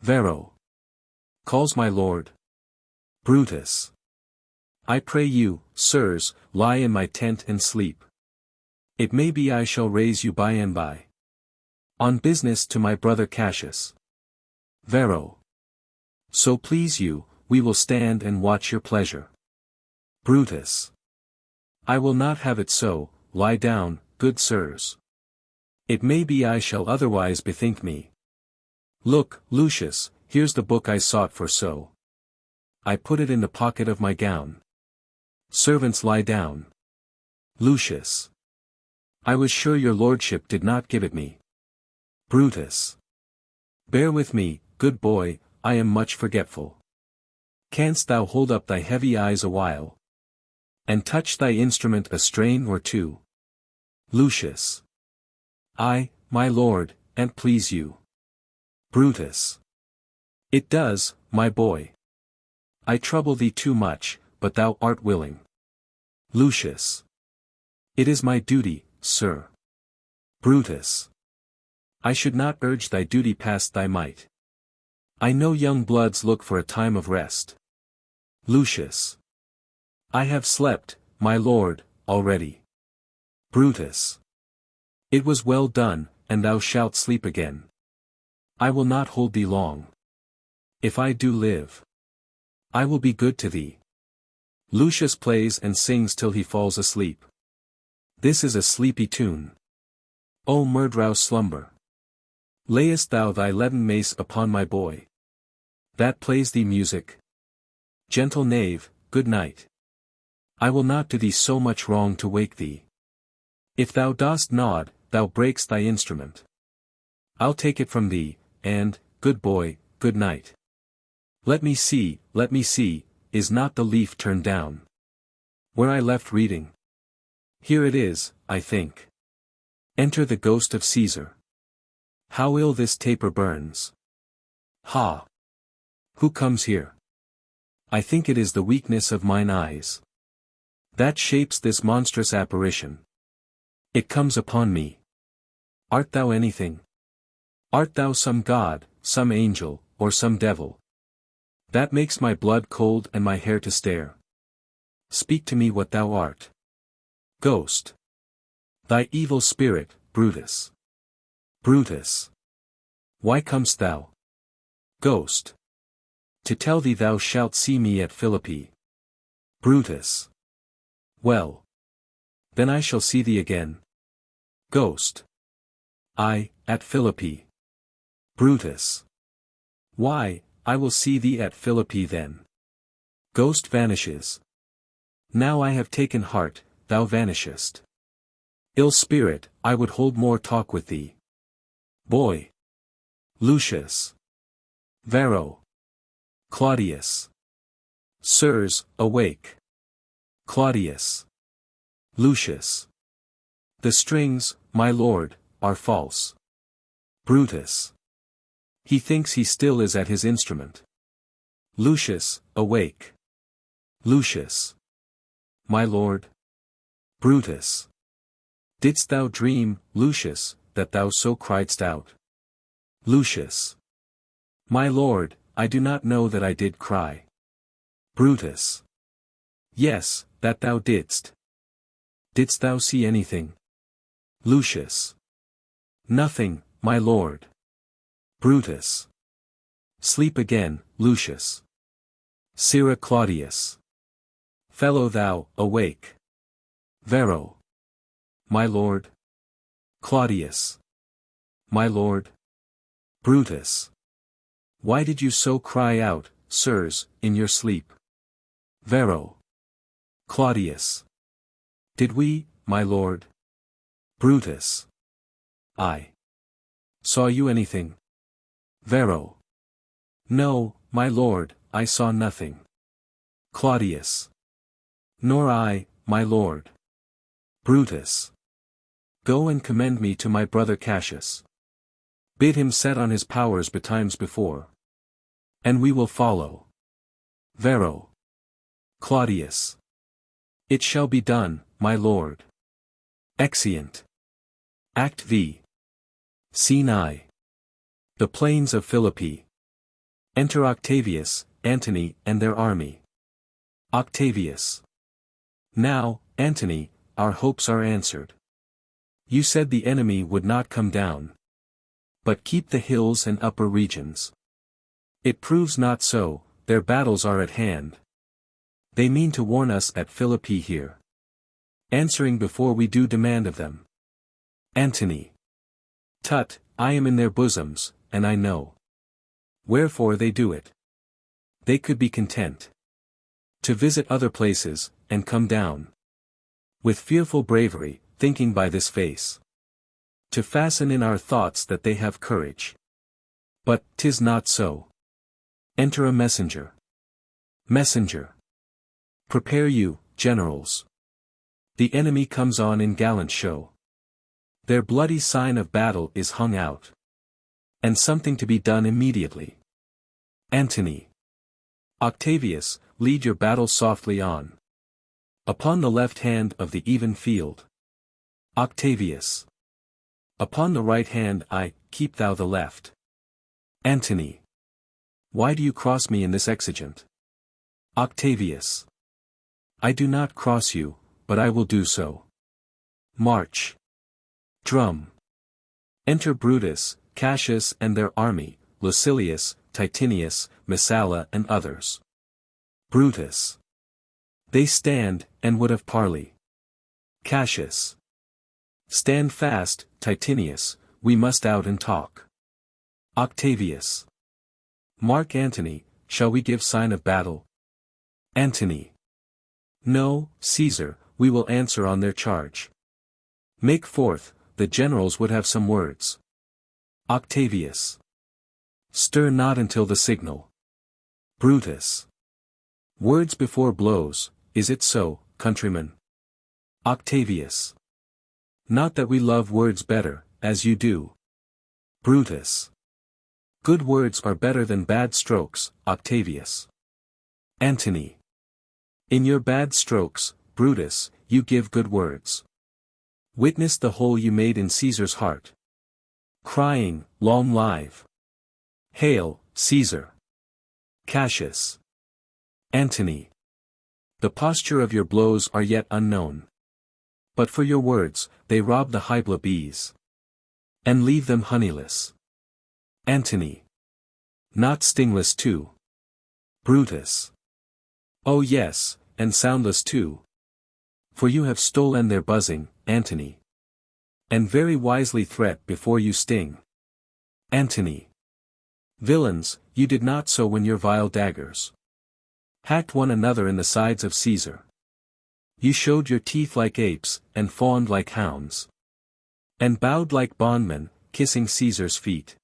Varro. Calls my lord. Brutus. I pray you, sirs, lie in my tent and sleep. It may be I shall raise you by and by. On business to my brother Cassius. Varro. So please you, we will stand and watch your pleasure. Brutus. I will not have it so, lie down, good sirs. It may be I shall otherwise bethink me. Look, Lucius, here's the book I sought for so. I put it in the pocket of my gown. Servants lie down. Lucius. I was sure your lordship did not give it me. Brutus. Bear with me, good boy, I am much forgetful. Canst thou hold up thy heavy eyes awhile? And touch thy instrument a strain or two? Lucius. I, my lord, an't please you. Brutus. It does, my boy. I trouble thee too much, but thou art willing. Lucius. It is my duty, sir. Brutus. I should not urge thy duty past thy might. I know young bloods look for a time of rest. Lucius. I have slept, my lord, already. Brutus. It was well done, and thou shalt sleep again. I will not hold thee long. If I do live, I will be good to thee. Lucius plays and sings till he falls asleep. This is a sleepy tune. O murderous slumber! Layest thou thy leaden mace upon my boy? That plays thee music? Gentle knave, good night. I will not do thee so much wrong to wake thee. If thou dost nod, thou break'st thy instrument. I'll take it from thee, and, good boy, good night. Let me see, is not the leaf turned down? Where I left reading. Here it is, I think. Enter the ghost of Caesar. How ill this taper burns. Ha! Who comes here? I think it is the weakness of mine eyes that shapes this monstrous apparition. It comes upon me. Art thou anything? Art thou some god, some angel, or some devil? That makes my blood cold and my hair to stare. Speak to me what thou art. Ghost. Thy evil spirit, Brutus. Brutus. Why comest thou? Ghost. To tell thee thou shalt see me at Philippi. Brutus. Well. Then I shall see thee again. Ghost. At Philippi. Brutus. Why, I will see thee at Philippi then. Ghost vanishes. Now I have taken heart, thou vanishest. Ill spirit, I would hold more talk with thee. Boy. Lucius. Varro. Claudius. Sirs, awake. Claudius. Lucius. The strings, my lord, are false. Brutus. He thinks he still is at his instrument. Lucius, awake. Lucius. My lord. Brutus. Didst thou dream, Lucius, that thou so criedst out? Lucius. My lord, I do not know that I did cry. Brutus. Yes, that thou didst. Didst thou see anything? Lucius. Nothing, my lord. Brutus. Sleep again, Lucius. Sirrah Claudius. Fellow thou, awake. Varro. My lord. Claudius. My lord. Brutus. Why did you so cry out, sirs, in your sleep? Varro. Claudius. Did we, my lord? Brutus. I. Saw you anything? Varro. No, my lord, I saw nothing. Claudius. Nor I, my lord. Brutus. Go and commend me to my brother Cassius. Bid him set on his powers betimes before. And we will follow. Varro. Claudius. It shall be done, my lord. Exeunt. Act V. Scene I. The plains of Philippi. Enter Octavius, Antony, and their army. Octavius. Now, Antony, our hopes are answered. You said the enemy would not come down, but keep the hills and upper regions. It proves not so, their battles are at hand. They mean to warn us at Philippi here. Answering before we do demand of them. Antony. Tut, I am in their bosoms, and I know. Wherefore they do it. They could be content to visit other places, and come down. With fearful bravery, thinking by this face. To fasten in our thoughts that they have courage. But 'tis not so. Enter a messenger. Messenger. Prepare you, generals. The enemy comes on in gallant show. Their bloody sign of battle is hung out. And something to be done immediately. Antony. Octavius, lead your battle softly on. Upon the left hand of the even field. Octavius. Upon the right hand keep thou the left. Antony. Why do you cross me in this exigent? Octavius. I do not cross you, but I will do so. March. Drum. Enter Brutus, Cassius and their army, Lucilius, Titinius, Messala and others. Brutus. They stand, and would have parley. Cassius. Stand fast, Titinius, we must out and talk. Octavius. Mark Antony, shall we give sign of battle? Antony. No, Caesar, we will answer on their charge. Make forth, the generals would have some words. Octavius. Stir not until the signal. Brutus. Words before blows, is it so, countrymen? Octavius. Not that we love words better, as you do. Brutus. Good words are better than bad strokes, Octavius. Antony. In your bad strokes, Brutus, you give good words. Witness the hole you made in Caesar's heart. Crying, long live. Hail, Caesar. Cassius. Antony. The posture of your blows are yet unknown. But for your words, they rob the Hybla bees. And leave them honeyless. Antony. Not stingless too. Brutus. Oh yes, and soundless too. For you have stolen their buzzing, Antony. And very wisely threat before you sting. Antony. Villains, you did not so when your vile daggers hacked one another in the sides of Caesar. You showed your teeth like apes, and fawned like hounds. And bowed like bondmen, kissing Caesar's feet.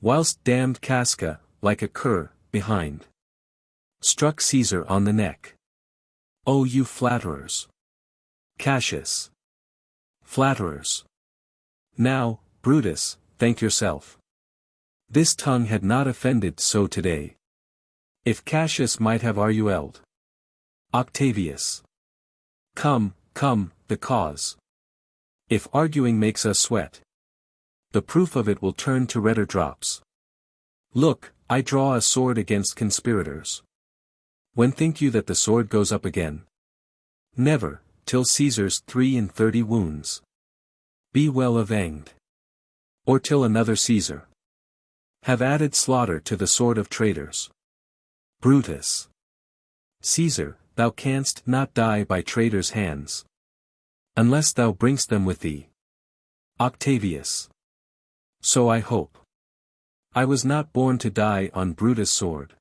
Whilst damned Casca, like a cur, behind, struck Caesar on the neck. O you flatterers! Cassius. Flatterers. Now, Brutus, thank yourself. This tongue had not offended so today. If Cassius might have arguelled. Octavius. Come, come, the cause. If arguing makes us sweat, the proof of it will turn to redder drops. Look, I draw a sword against conspirators. When think you that the sword goes up again? Never, till Caesar's 33 wounds be well avenged. Or till another Caesar have added slaughter to the sword of traitors. Brutus. Caesar, thou canst not die by traitors' hands, unless thou bringst them with thee. Octavius. So I hope. I was not born to die on Brutus' sword.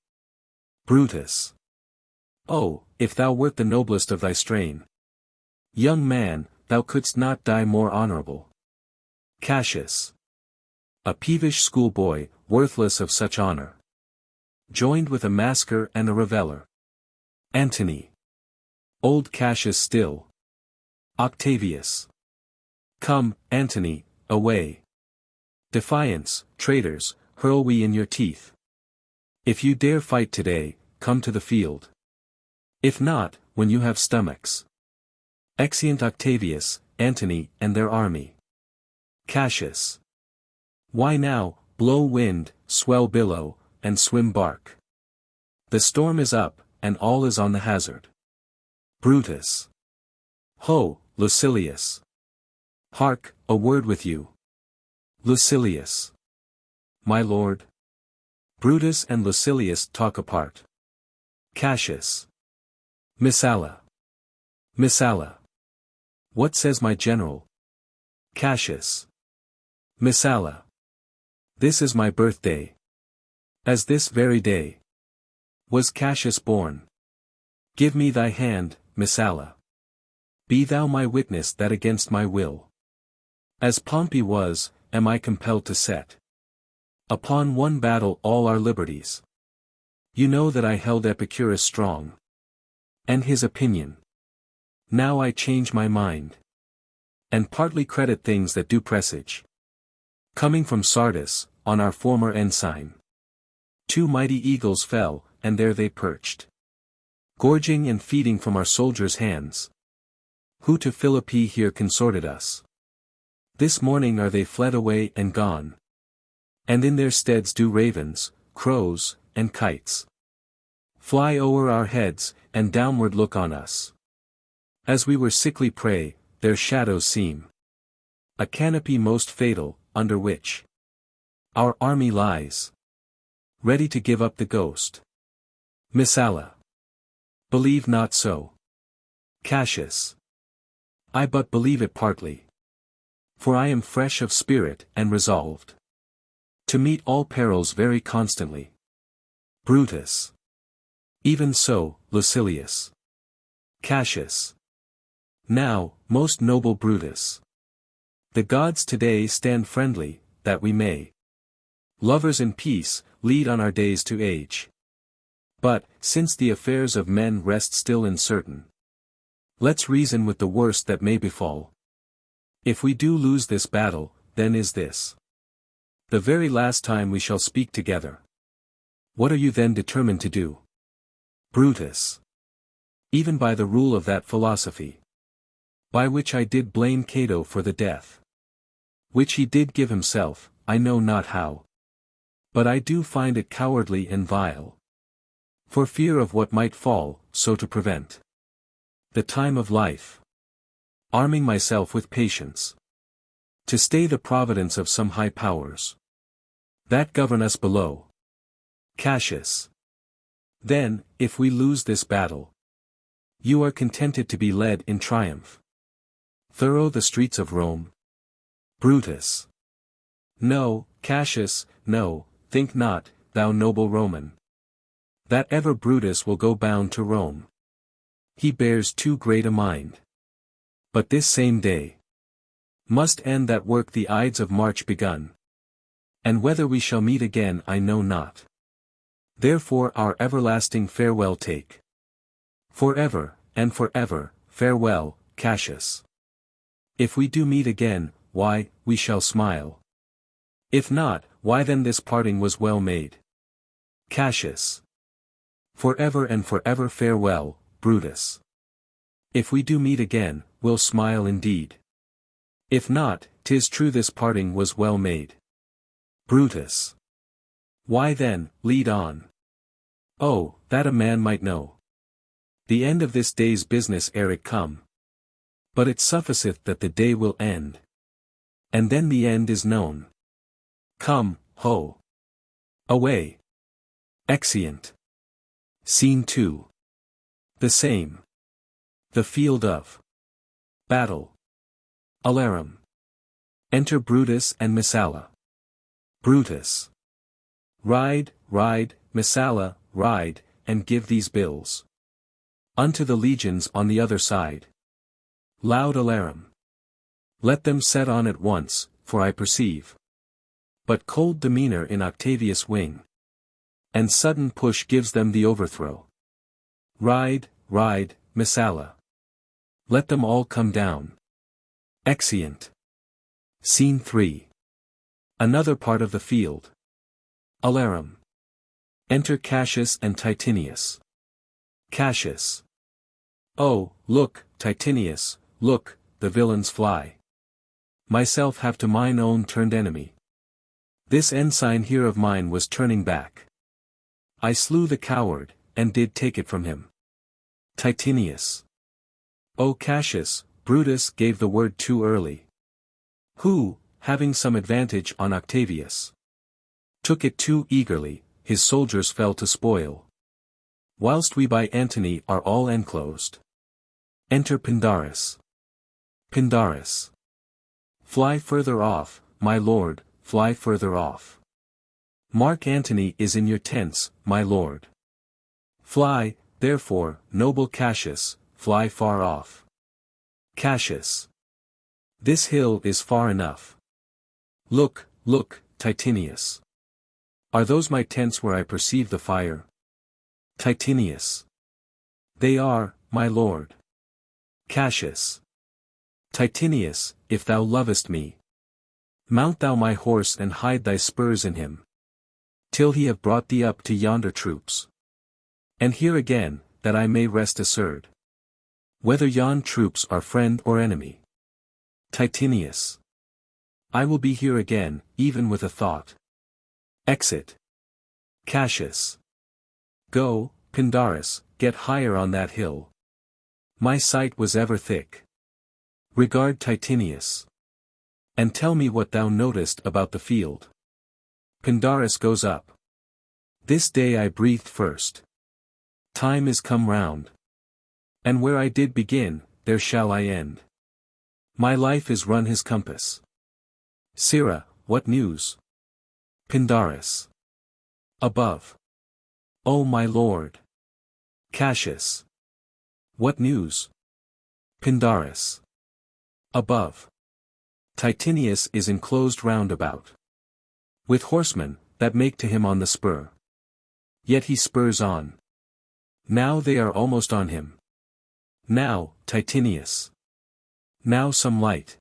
Brutus. Oh, if thou wert the noblest of thy strain. Young man, thou couldst not die more honorable. Cassius. A peevish schoolboy, worthless of such honor. Joined with a masker and a reveller. Antony. Old Cassius still. Octavius. Come, Antony, away. Defiance, traitors, hurl we in your teeth. If you dare fight today, come to the field. If not, when you have stomachs. Exeunt Octavius, Antony, and their army. Cassius. Why now, blow wind, swell billow, and swim bark. The storm is up, and all is on the hazard. Brutus. Ho, Lucilius. Hark, a word with you. Lucilius. My lord. Brutus and Lucilius talk apart. Cassius. Messala. Messala. What says my general? Cassius. Messala. This is my birthday. As this very day was Cassius born. Give me thy hand, Messala. Be thou my witness that against my will, as Pompey was, am I compelled to set upon one battle all our liberties. You know that I held Epicurus strong, and his opinion. Now I change my mind, and partly credit things that do presage. Coming from Sardis, on our former ensign, 2 mighty eagles fell, and there they perched, gorging and feeding from our soldiers' hands, who to Philippi here consorted us. This morning are they fled away and gone, and in their steads do ravens, crows, and kites fly o'er our heads, and downward look on us. As we were sickly prey, their shadows seem a canopy most fatal, under which our army lies, ready to give up the ghost. Messala. Believe not so. Cassius. I but believe it partly. For I am fresh of spirit and resolved to meet all perils very constantly. Brutus. Even so, Lucilius. Cassius. Now, most noble Brutus. The gods today stand friendly, that we may, lovers in peace, lead on our days to age. But, since the affairs of men rest still uncertain, let's reason with the worst that may befall. If we do lose this battle, then is this the very last time we shall speak together. What are you then determined to do? Brutus. Even by the rule of that philosophy, by which I did blame Cato for the death which he did give himself, I know not how. But I do find it cowardly and vile, for fear of what might fall, so to prevent the time of life, arming myself with patience, to stay the providence of some high powers that govern us below. Cassius. Then, if we lose this battle, you are contented to be led in triumph through the streets of Rome? Brutus. No, Cassius, no, think not, thou noble Roman, that ever Brutus will go bound to Rome. He bears too great a mind. But this same day must end that work the Ides of March begun. And whether we shall meet again I know not. Therefore our everlasting farewell take. Forever, and forever, farewell, Cassius. If we do meet again, why, we shall smile. If not, why then this parting was well made. Cassius. Forever and forever farewell, Brutus. If we do meet again, we'll smile indeed. If not, 'tis true this parting was well made. Brutus. Why then, lead on. Oh, that a man might know the end of this day's business ere it come. But it sufficeth that the day will end, and then the end is known. Come, ho! Away! Exeunt. Scene 2. The same. The field of battle. Alarum. Enter Brutus and Messala. Brutus. Ride, ride, Messala, ride, and give these bills unto the legions on the other side. Loud alarum. Let them set on at once, for I perceive but cold demeanor in Octavius' wing, and sudden push gives them the overthrow. Ride, ride, Messala. Let them all come down. Exeunt. Scene 3. Another part of the field. Alarum. Enter Cassius and Titinius. Cassius. Oh, look, Titinius, look, the villains fly. Myself have to mine own turned enemy. This ensign here of mine was turning back. I slew the coward, and did take it from him. Titinius. O Cassius, Brutus gave the word too early. Who, having some advantage on Octavius, took it too eagerly, his soldiers fell to spoil. Whilst we by Antony are all enclosed. Enter Pindarus. Pindarus. Fly further off, my lord, fly further off. Mark Antony is in your tents, my lord. Fly, therefore, noble Cassius, fly far off. Cassius. This hill is far enough. Look, look, Titinius. Are those my tents where I perceive the fire? Titinius. They are, my lord. Cassius. Titinius, if thou lovest me, mount thou my horse and hide thy spurs in him, till he have brought thee up to yonder troops. And here again, that I may rest assured. Whether yon troops are friend or enemy. Titinius. I will be here again, even with a thought. Exit. Cassius. Go, Pindarus, get higher on that hill. My sight was ever thick. Regard Titinius. And tell me what thou notest about the field. Pindarus goes up. This day I breathed first. Time is come round. And where I did begin, there shall I end. My life is run his compass. Sirrah, what news? Pindarus. Above. O my lord. Cassius. What news? Pindarus. Above. Titinius is enclosed round about. With horsemen, that make to him on the spur. Yet he spurs on. Now they are almost on him. Now, Titinius. Now some light.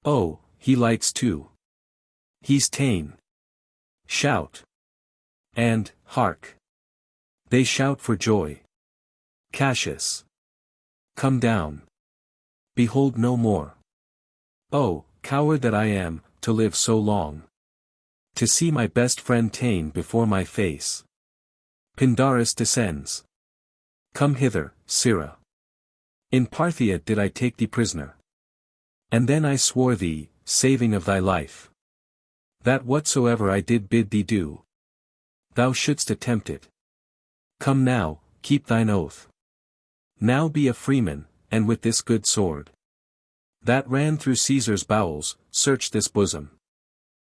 Oh, he lights too. He's ta'en. Shout. And, hark. They shout for joy. Cassius. Come down. Behold no more. Oh, coward that I am, to live so long. To see my best friend ta'en before my face. Pindarus descends. Come hither, Sirrah. In Parthia did I take thee prisoner. And then I swore thee, saving of thy life, that whatsoever I did bid thee do, thou shouldst attempt it. Come now, keep thine oath. Now be a freeman, and with this good sword, that ran through Caesar's bowels, search this bosom.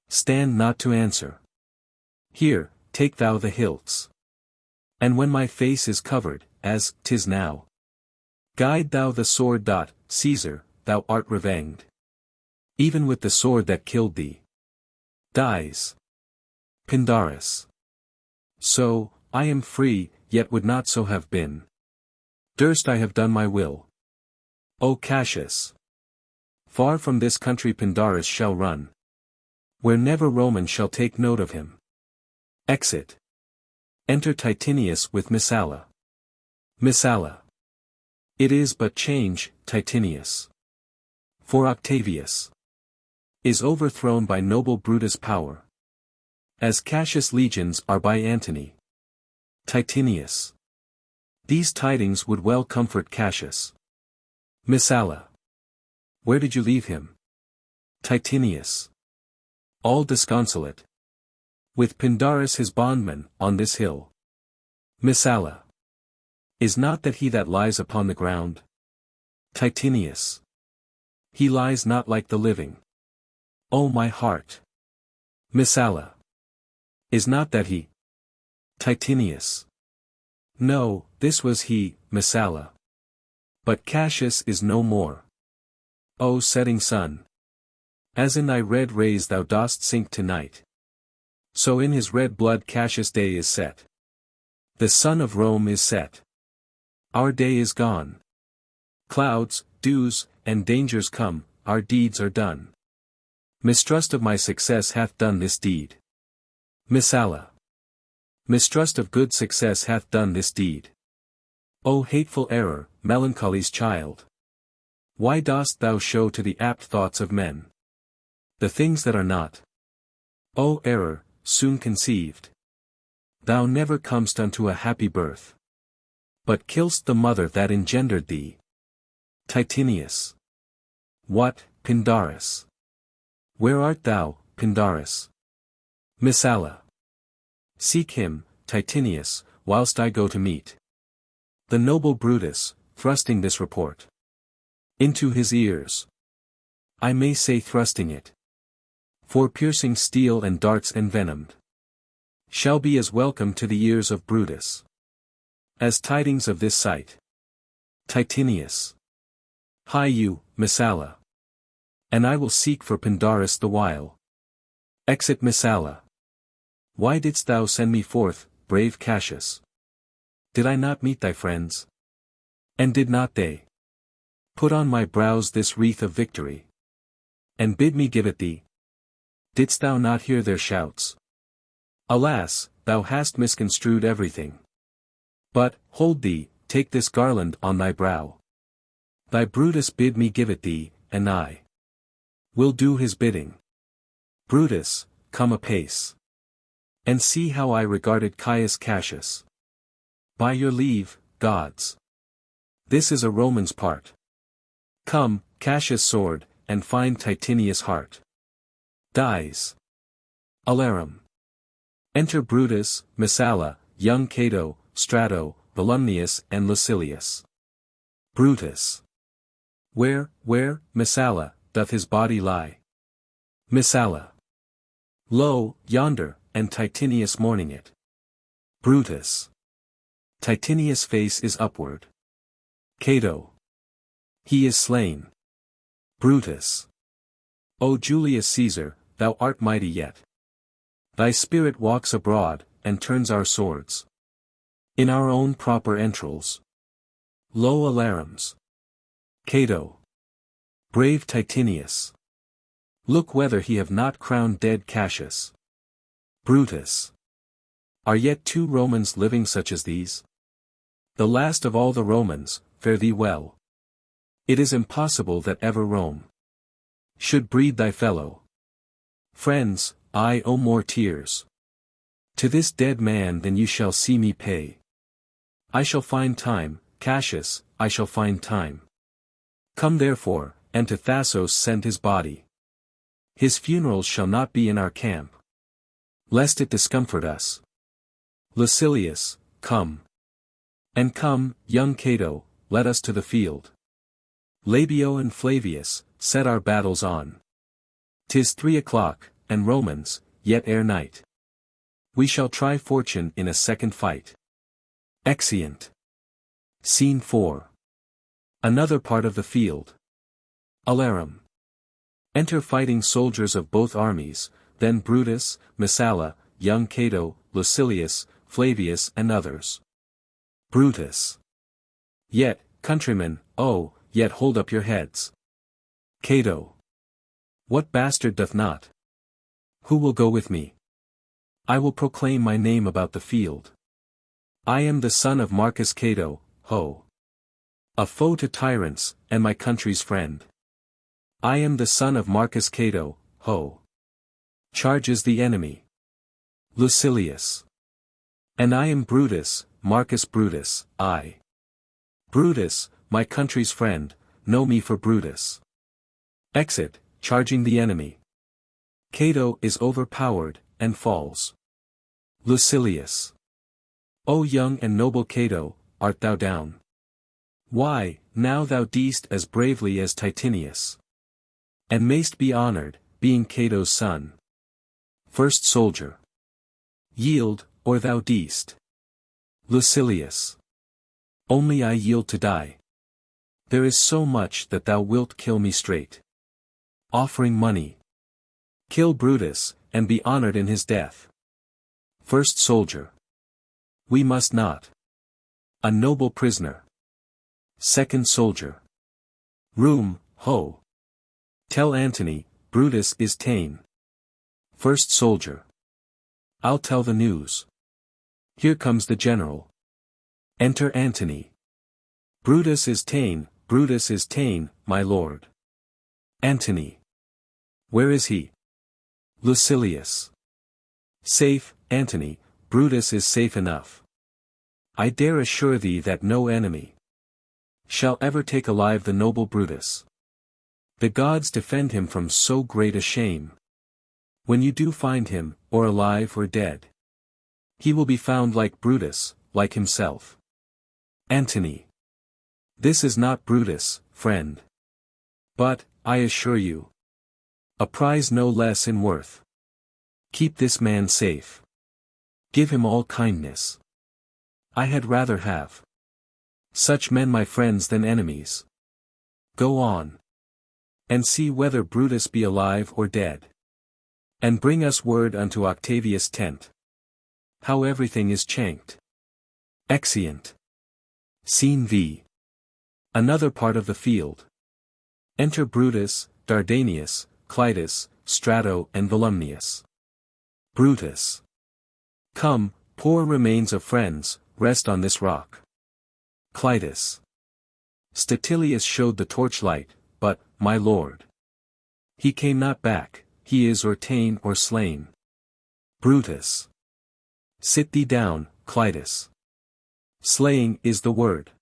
Stand not to answer. Here, take thou the hilts. And when my face is covered, as 'tis now, guide thou the sword. Caesar, thou art revenged. Even with the sword that killed thee. Dies. Pindarus. So, I am free, yet would not so have been. Durst I have done my will. O Cassius. Far from this country Pindarus shall run. Where never Roman shall take note of him. Exit. Enter Titinius with Messala. Messala. It is but change, Titinius. For Octavius is overthrown by noble Brutus' power, as Cassius' legions are by Antony. Titinius. These tidings would well comfort Cassius. Messala. Where did you leave him? Titinius. All disconsolate. With Pindarus his bondman, on this hill. Messala. Is not that he that lies upon the ground? Titinius. He lies not like the living. O my heart. Messala. Is not that he? Titinius. No, this was he, Messala. But Cassius is no more. O setting sun. As in thy red rays thou dost sink to night, so in his red blood Cassius' day is set. The sun of Rome is set. Our day is gone. Clouds, dews, and dangers come, our deeds are done. Mistrust of my success hath done this deed. Messala. Mistrust of good success hath done this deed. O hateful error, melancholy's child. Why dost thou show to the apt thoughts of men the things that are not? O error, soon conceived. Thou never comest unto a happy birth, but kill'st the mother that engendered thee. Titinius. What, Pindarus? Where art thou, Pindarus? Messala. Seek him, Titinius, whilst I go to meet the noble Brutus, thrusting this report into his ears. I may say thrusting it, for piercing steel and darts envenomed shall be as welcome to the ears of Brutus as tidings of this sight. Titinius. Hie you, Messala. And I will seek for Pindarus the while. Exit Messala. Why didst thou send me forth, brave Cassius? Did I not meet thy friends? And did not they put on my brows this wreath of victory, and bid me give it thee? Didst thou not hear their shouts? Alas, thou hast misconstrued everything. But, hold thee, take this garland on thy brow. Thy Brutus bid me give it thee, and I will do his bidding. Brutus, come apace. And see how I regarded Caius Cassius. By your leave, gods. This is a Roman's part. Come, Cassius' sword, and find Titinius' heart. Dies. Alarum. Enter Brutus, Messala, young Cato, Strato, Volumnius and Lucilius. Brutus. Where, Messala, doth his body lie? Messala. Lo, yonder, and Titinius mourning it. Brutus. Titinius' face is upward. Cato. He is slain. Brutus. O Julius Caesar, thou art mighty yet. Thy spirit walks abroad, and turns our swords in our own proper entrails. Lo alarums. Cato. Brave Titinius. Look whether he have not crowned dead Cassius. Brutus. Are yet 2 Romans living such as these? The last of all the Romans, fare thee well. It is impossible that ever Rome should breed thy fellow friends. I owe more tears to this dead man than you shall see me pay. I shall find time, Cassius, I shall find time. Come therefore, and to Thassos send his body. His funerals shall not be in our camp, lest it discomfort us. Lucilius, come. And come, young Cato, let us to the field. Labio and Flavius, set our battles on. 'Tis 3 o'clock, and Romans, yet ere night. We shall try fortune in a second fight. Exeunt. Scene 4. Another part of the field. Alarum. Enter fighting soldiers of both armies, then Brutus, Messala, young Cato, Lucilius, Flavius and others. Brutus. Yet, countrymen, oh, yet hold up your heads. Cato. What bastard doth not? Who will go with me? I will proclaim my name about the field. I am the son of Marcus Cato, ho! A foe to tyrants, and my country's friend. I am the son of Marcus Cato, ho! Charges the enemy. Lucilius. And I am Brutus, Marcus Brutus, I. Brutus, my country's friend, know me for Brutus. Exit, charging the enemy. Cato is overpowered, and falls. Lucilius. O young and noble Cato, art thou down? Why, now thou deest as bravely as Titinius. And mayst be honored, being Cato's son. First soldier. Yield, or thou deest. Lucilius. Only I yield to die. There is so much that thou wilt kill me straight. Offering money. Kill Brutus, and be honored in his death. First soldier. We must not. A noble prisoner. Second soldier. Room, ho! Tell Antony, Brutus is ta'en. First soldier. I'll tell the news. Here comes the general. Enter Antony. Brutus is ta'en, my lord. Antony. Where is he? Lucilius. Safe, Antony, Brutus is safe enough. I dare assure thee that no enemy shall ever take alive the noble Brutus. The gods defend him from so great a shame. When you do find him, or alive or dead, he will be found like Brutus, like himself. Antony. This is not Brutus, friend. But, I assure you, a prize no less in worth. Keep this man safe. Give him all kindness. I had rather have such men my friends than enemies. Go on. And see whether Brutus be alive or dead. And bring us word unto Octavius' tent. How everything is chanked. Exeunt. Scene V. Another part of the field. Enter Brutus, Dardanius, Clitus, Strato and Volumnius. Brutus. Come, poor remains of friends, rest on this rock. Clitus. Statilius showed the torchlight, but, my lord. He came not back, he is or ta'en or slain. Brutus. Sit thee down, Clitus. Slaying is the word.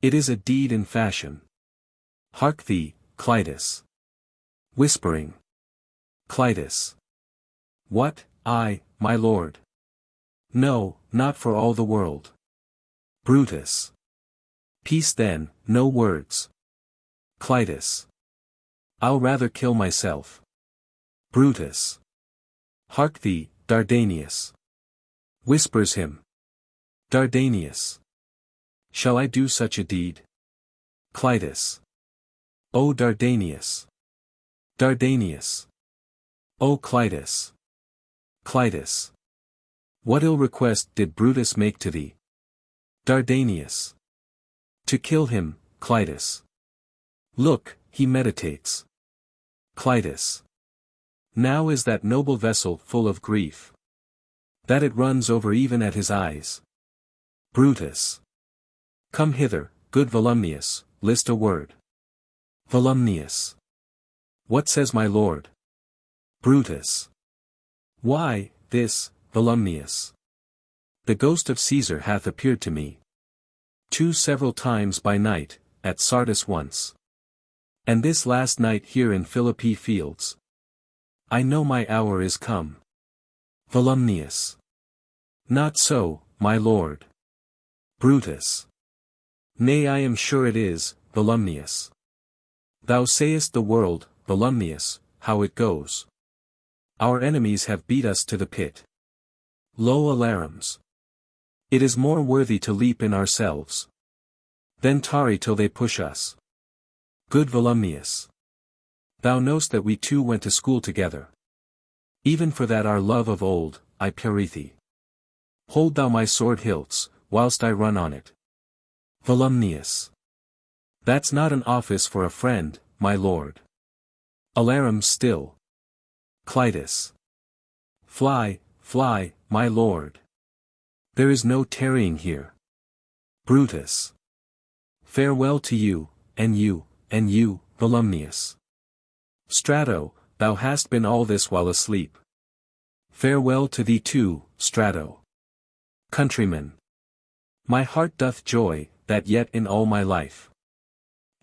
It is a deed in fashion. Hark thee, Clitus. Whispering. Clitus. What, I, my lord? No, not for all the world. Brutus. Peace then, no words. Clitus. I'll rather kill myself. Brutus. Hark thee, Dardanius. Whispers him. Dardanius. Shall I do such a deed? Clitus. O Dardanius. Dardanius. O Clitus. Clitus. What ill request did Brutus make to thee? Dardanius. To kill him, Clitus. Look, he meditates. Clitus. Now is that noble vessel full of grief, that it runs over even at his eyes. Brutus. Come hither, good Volumnius, list a word. Volumnius. What says my lord? Brutus. Why, this, Volumnius. The ghost of Caesar hath appeared to me. Several times by night, at Sardis once. And this last night here in Philippi fields. I know my hour is come. Volumnius. Not so, my lord. Brutus. Nay, I am sure it is, Volumnius. Thou sayest the world, Volumnius, how it goes. Our enemies have beat us to the pit. Lo alarums. It is more worthy to leap in ourselves than tarry till they push us. Good Volumnius. Thou know'st that we two went to school together. Even for that our love of old, I Perithe. Hold thou my sword hilts, whilst I run on it. Volumnius. That's not an office for a friend, my lord. Alarum still. Clitus. Fly, fly, my lord. There is no tarrying here. Brutus. Farewell to you, and you, Volumnius. Strato, thou hast been all this while asleep. Farewell to thee too, Strato. Countryman. My heart doth joy, that yet in all my life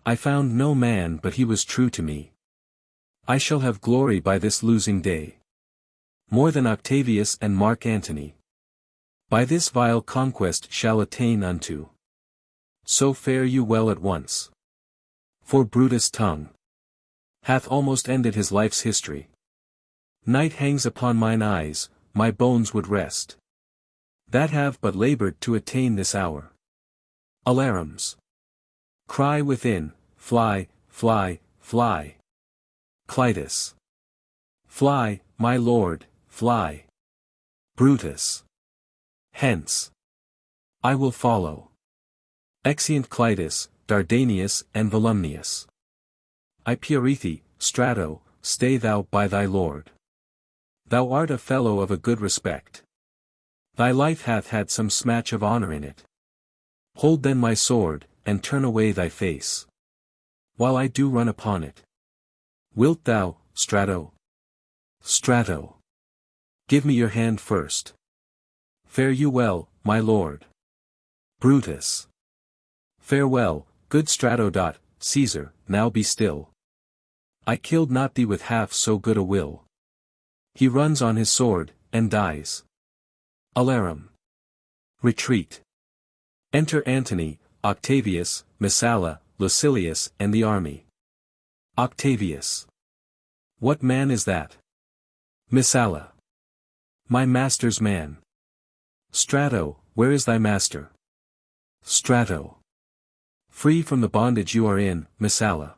I found no man but he was true to me. I shall have glory by this losing day, more than Octavius and Mark Antony. By this vile conquest shall attain unto. So fare you well at once. For Brutus' tongue hath almost ended his life's history. Night hangs upon mine eyes, my bones would rest, that have but labored to attain this hour. Alarums. Cry within, fly, fly, fly. Clitus. Fly, my lord, fly. Brutus. Hence. I will follow. Exeunt Clitus, Dardanius and Volumnius. I Perithe, Strato, stay thou by thy lord. Thou art a fellow of a good respect. Thy life hath had some smatch of honor in it. Hold then my sword, and turn away thy face, while I do run upon it. Wilt thou, Strato? Strato. Give me your hand first. Fare you well, my lord. Brutus. Farewell, good Strato. Caesar, now be still. I killed not thee with half so good a will. He runs on his sword, and dies. Alarum. Retreat. Enter Antony, Octavius, Messala, Lucilius and the army. Octavius. What man is that? Messala. My master's man. Strato, where is thy master? Strato. Free from the bondage you are in, Messala.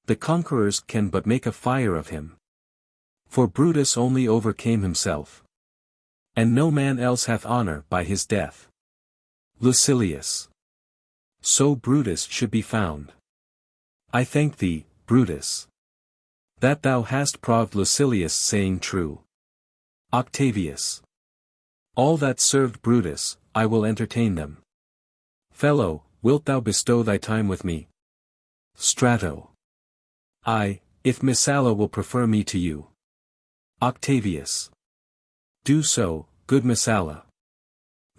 The conquerors can but make a fire of him. For Brutus only overcame himself, and no man else hath honor by his death. Lucilius. So Brutus should be found. I thank thee, Brutus, that thou hast proved Lucilius' saying true. Octavius. All that served Brutus, I will entertain them. Fellow, wilt thou bestow thy time with me? Strato. I, if Messala will prefer me to you. Octavius. Do so, good Messala.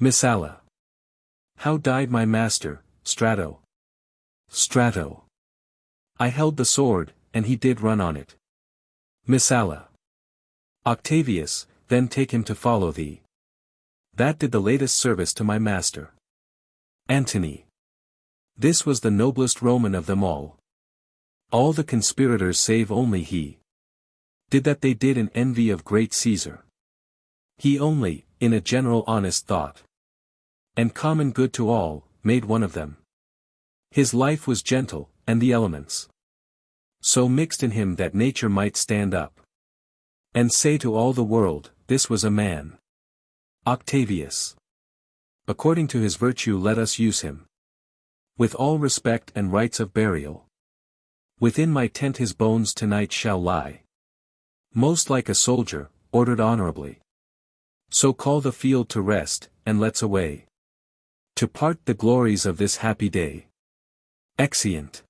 Messala. How died my master, Strato? Strato. I held the sword, and he did run on it. Messala. Octavius, then take him to follow thee. That did the latest service to my master. Antony. This was the noblest Roman of them all. All the conspirators save only he. Did that they did in envy of great Caesar. He only, in a general honest thought, and common good to all, made one of them. His life was gentle, and the elements so mixed in him that nature might stand up and say to all the world, this was a man. Octavius. According to his virtue let us use him. With all respect and rites of burial. Within my tent his bones tonight shall lie. Most like a soldier, ordered honorably. So call the field to rest, and let's away. To part the glories of this happy day. Exeunt.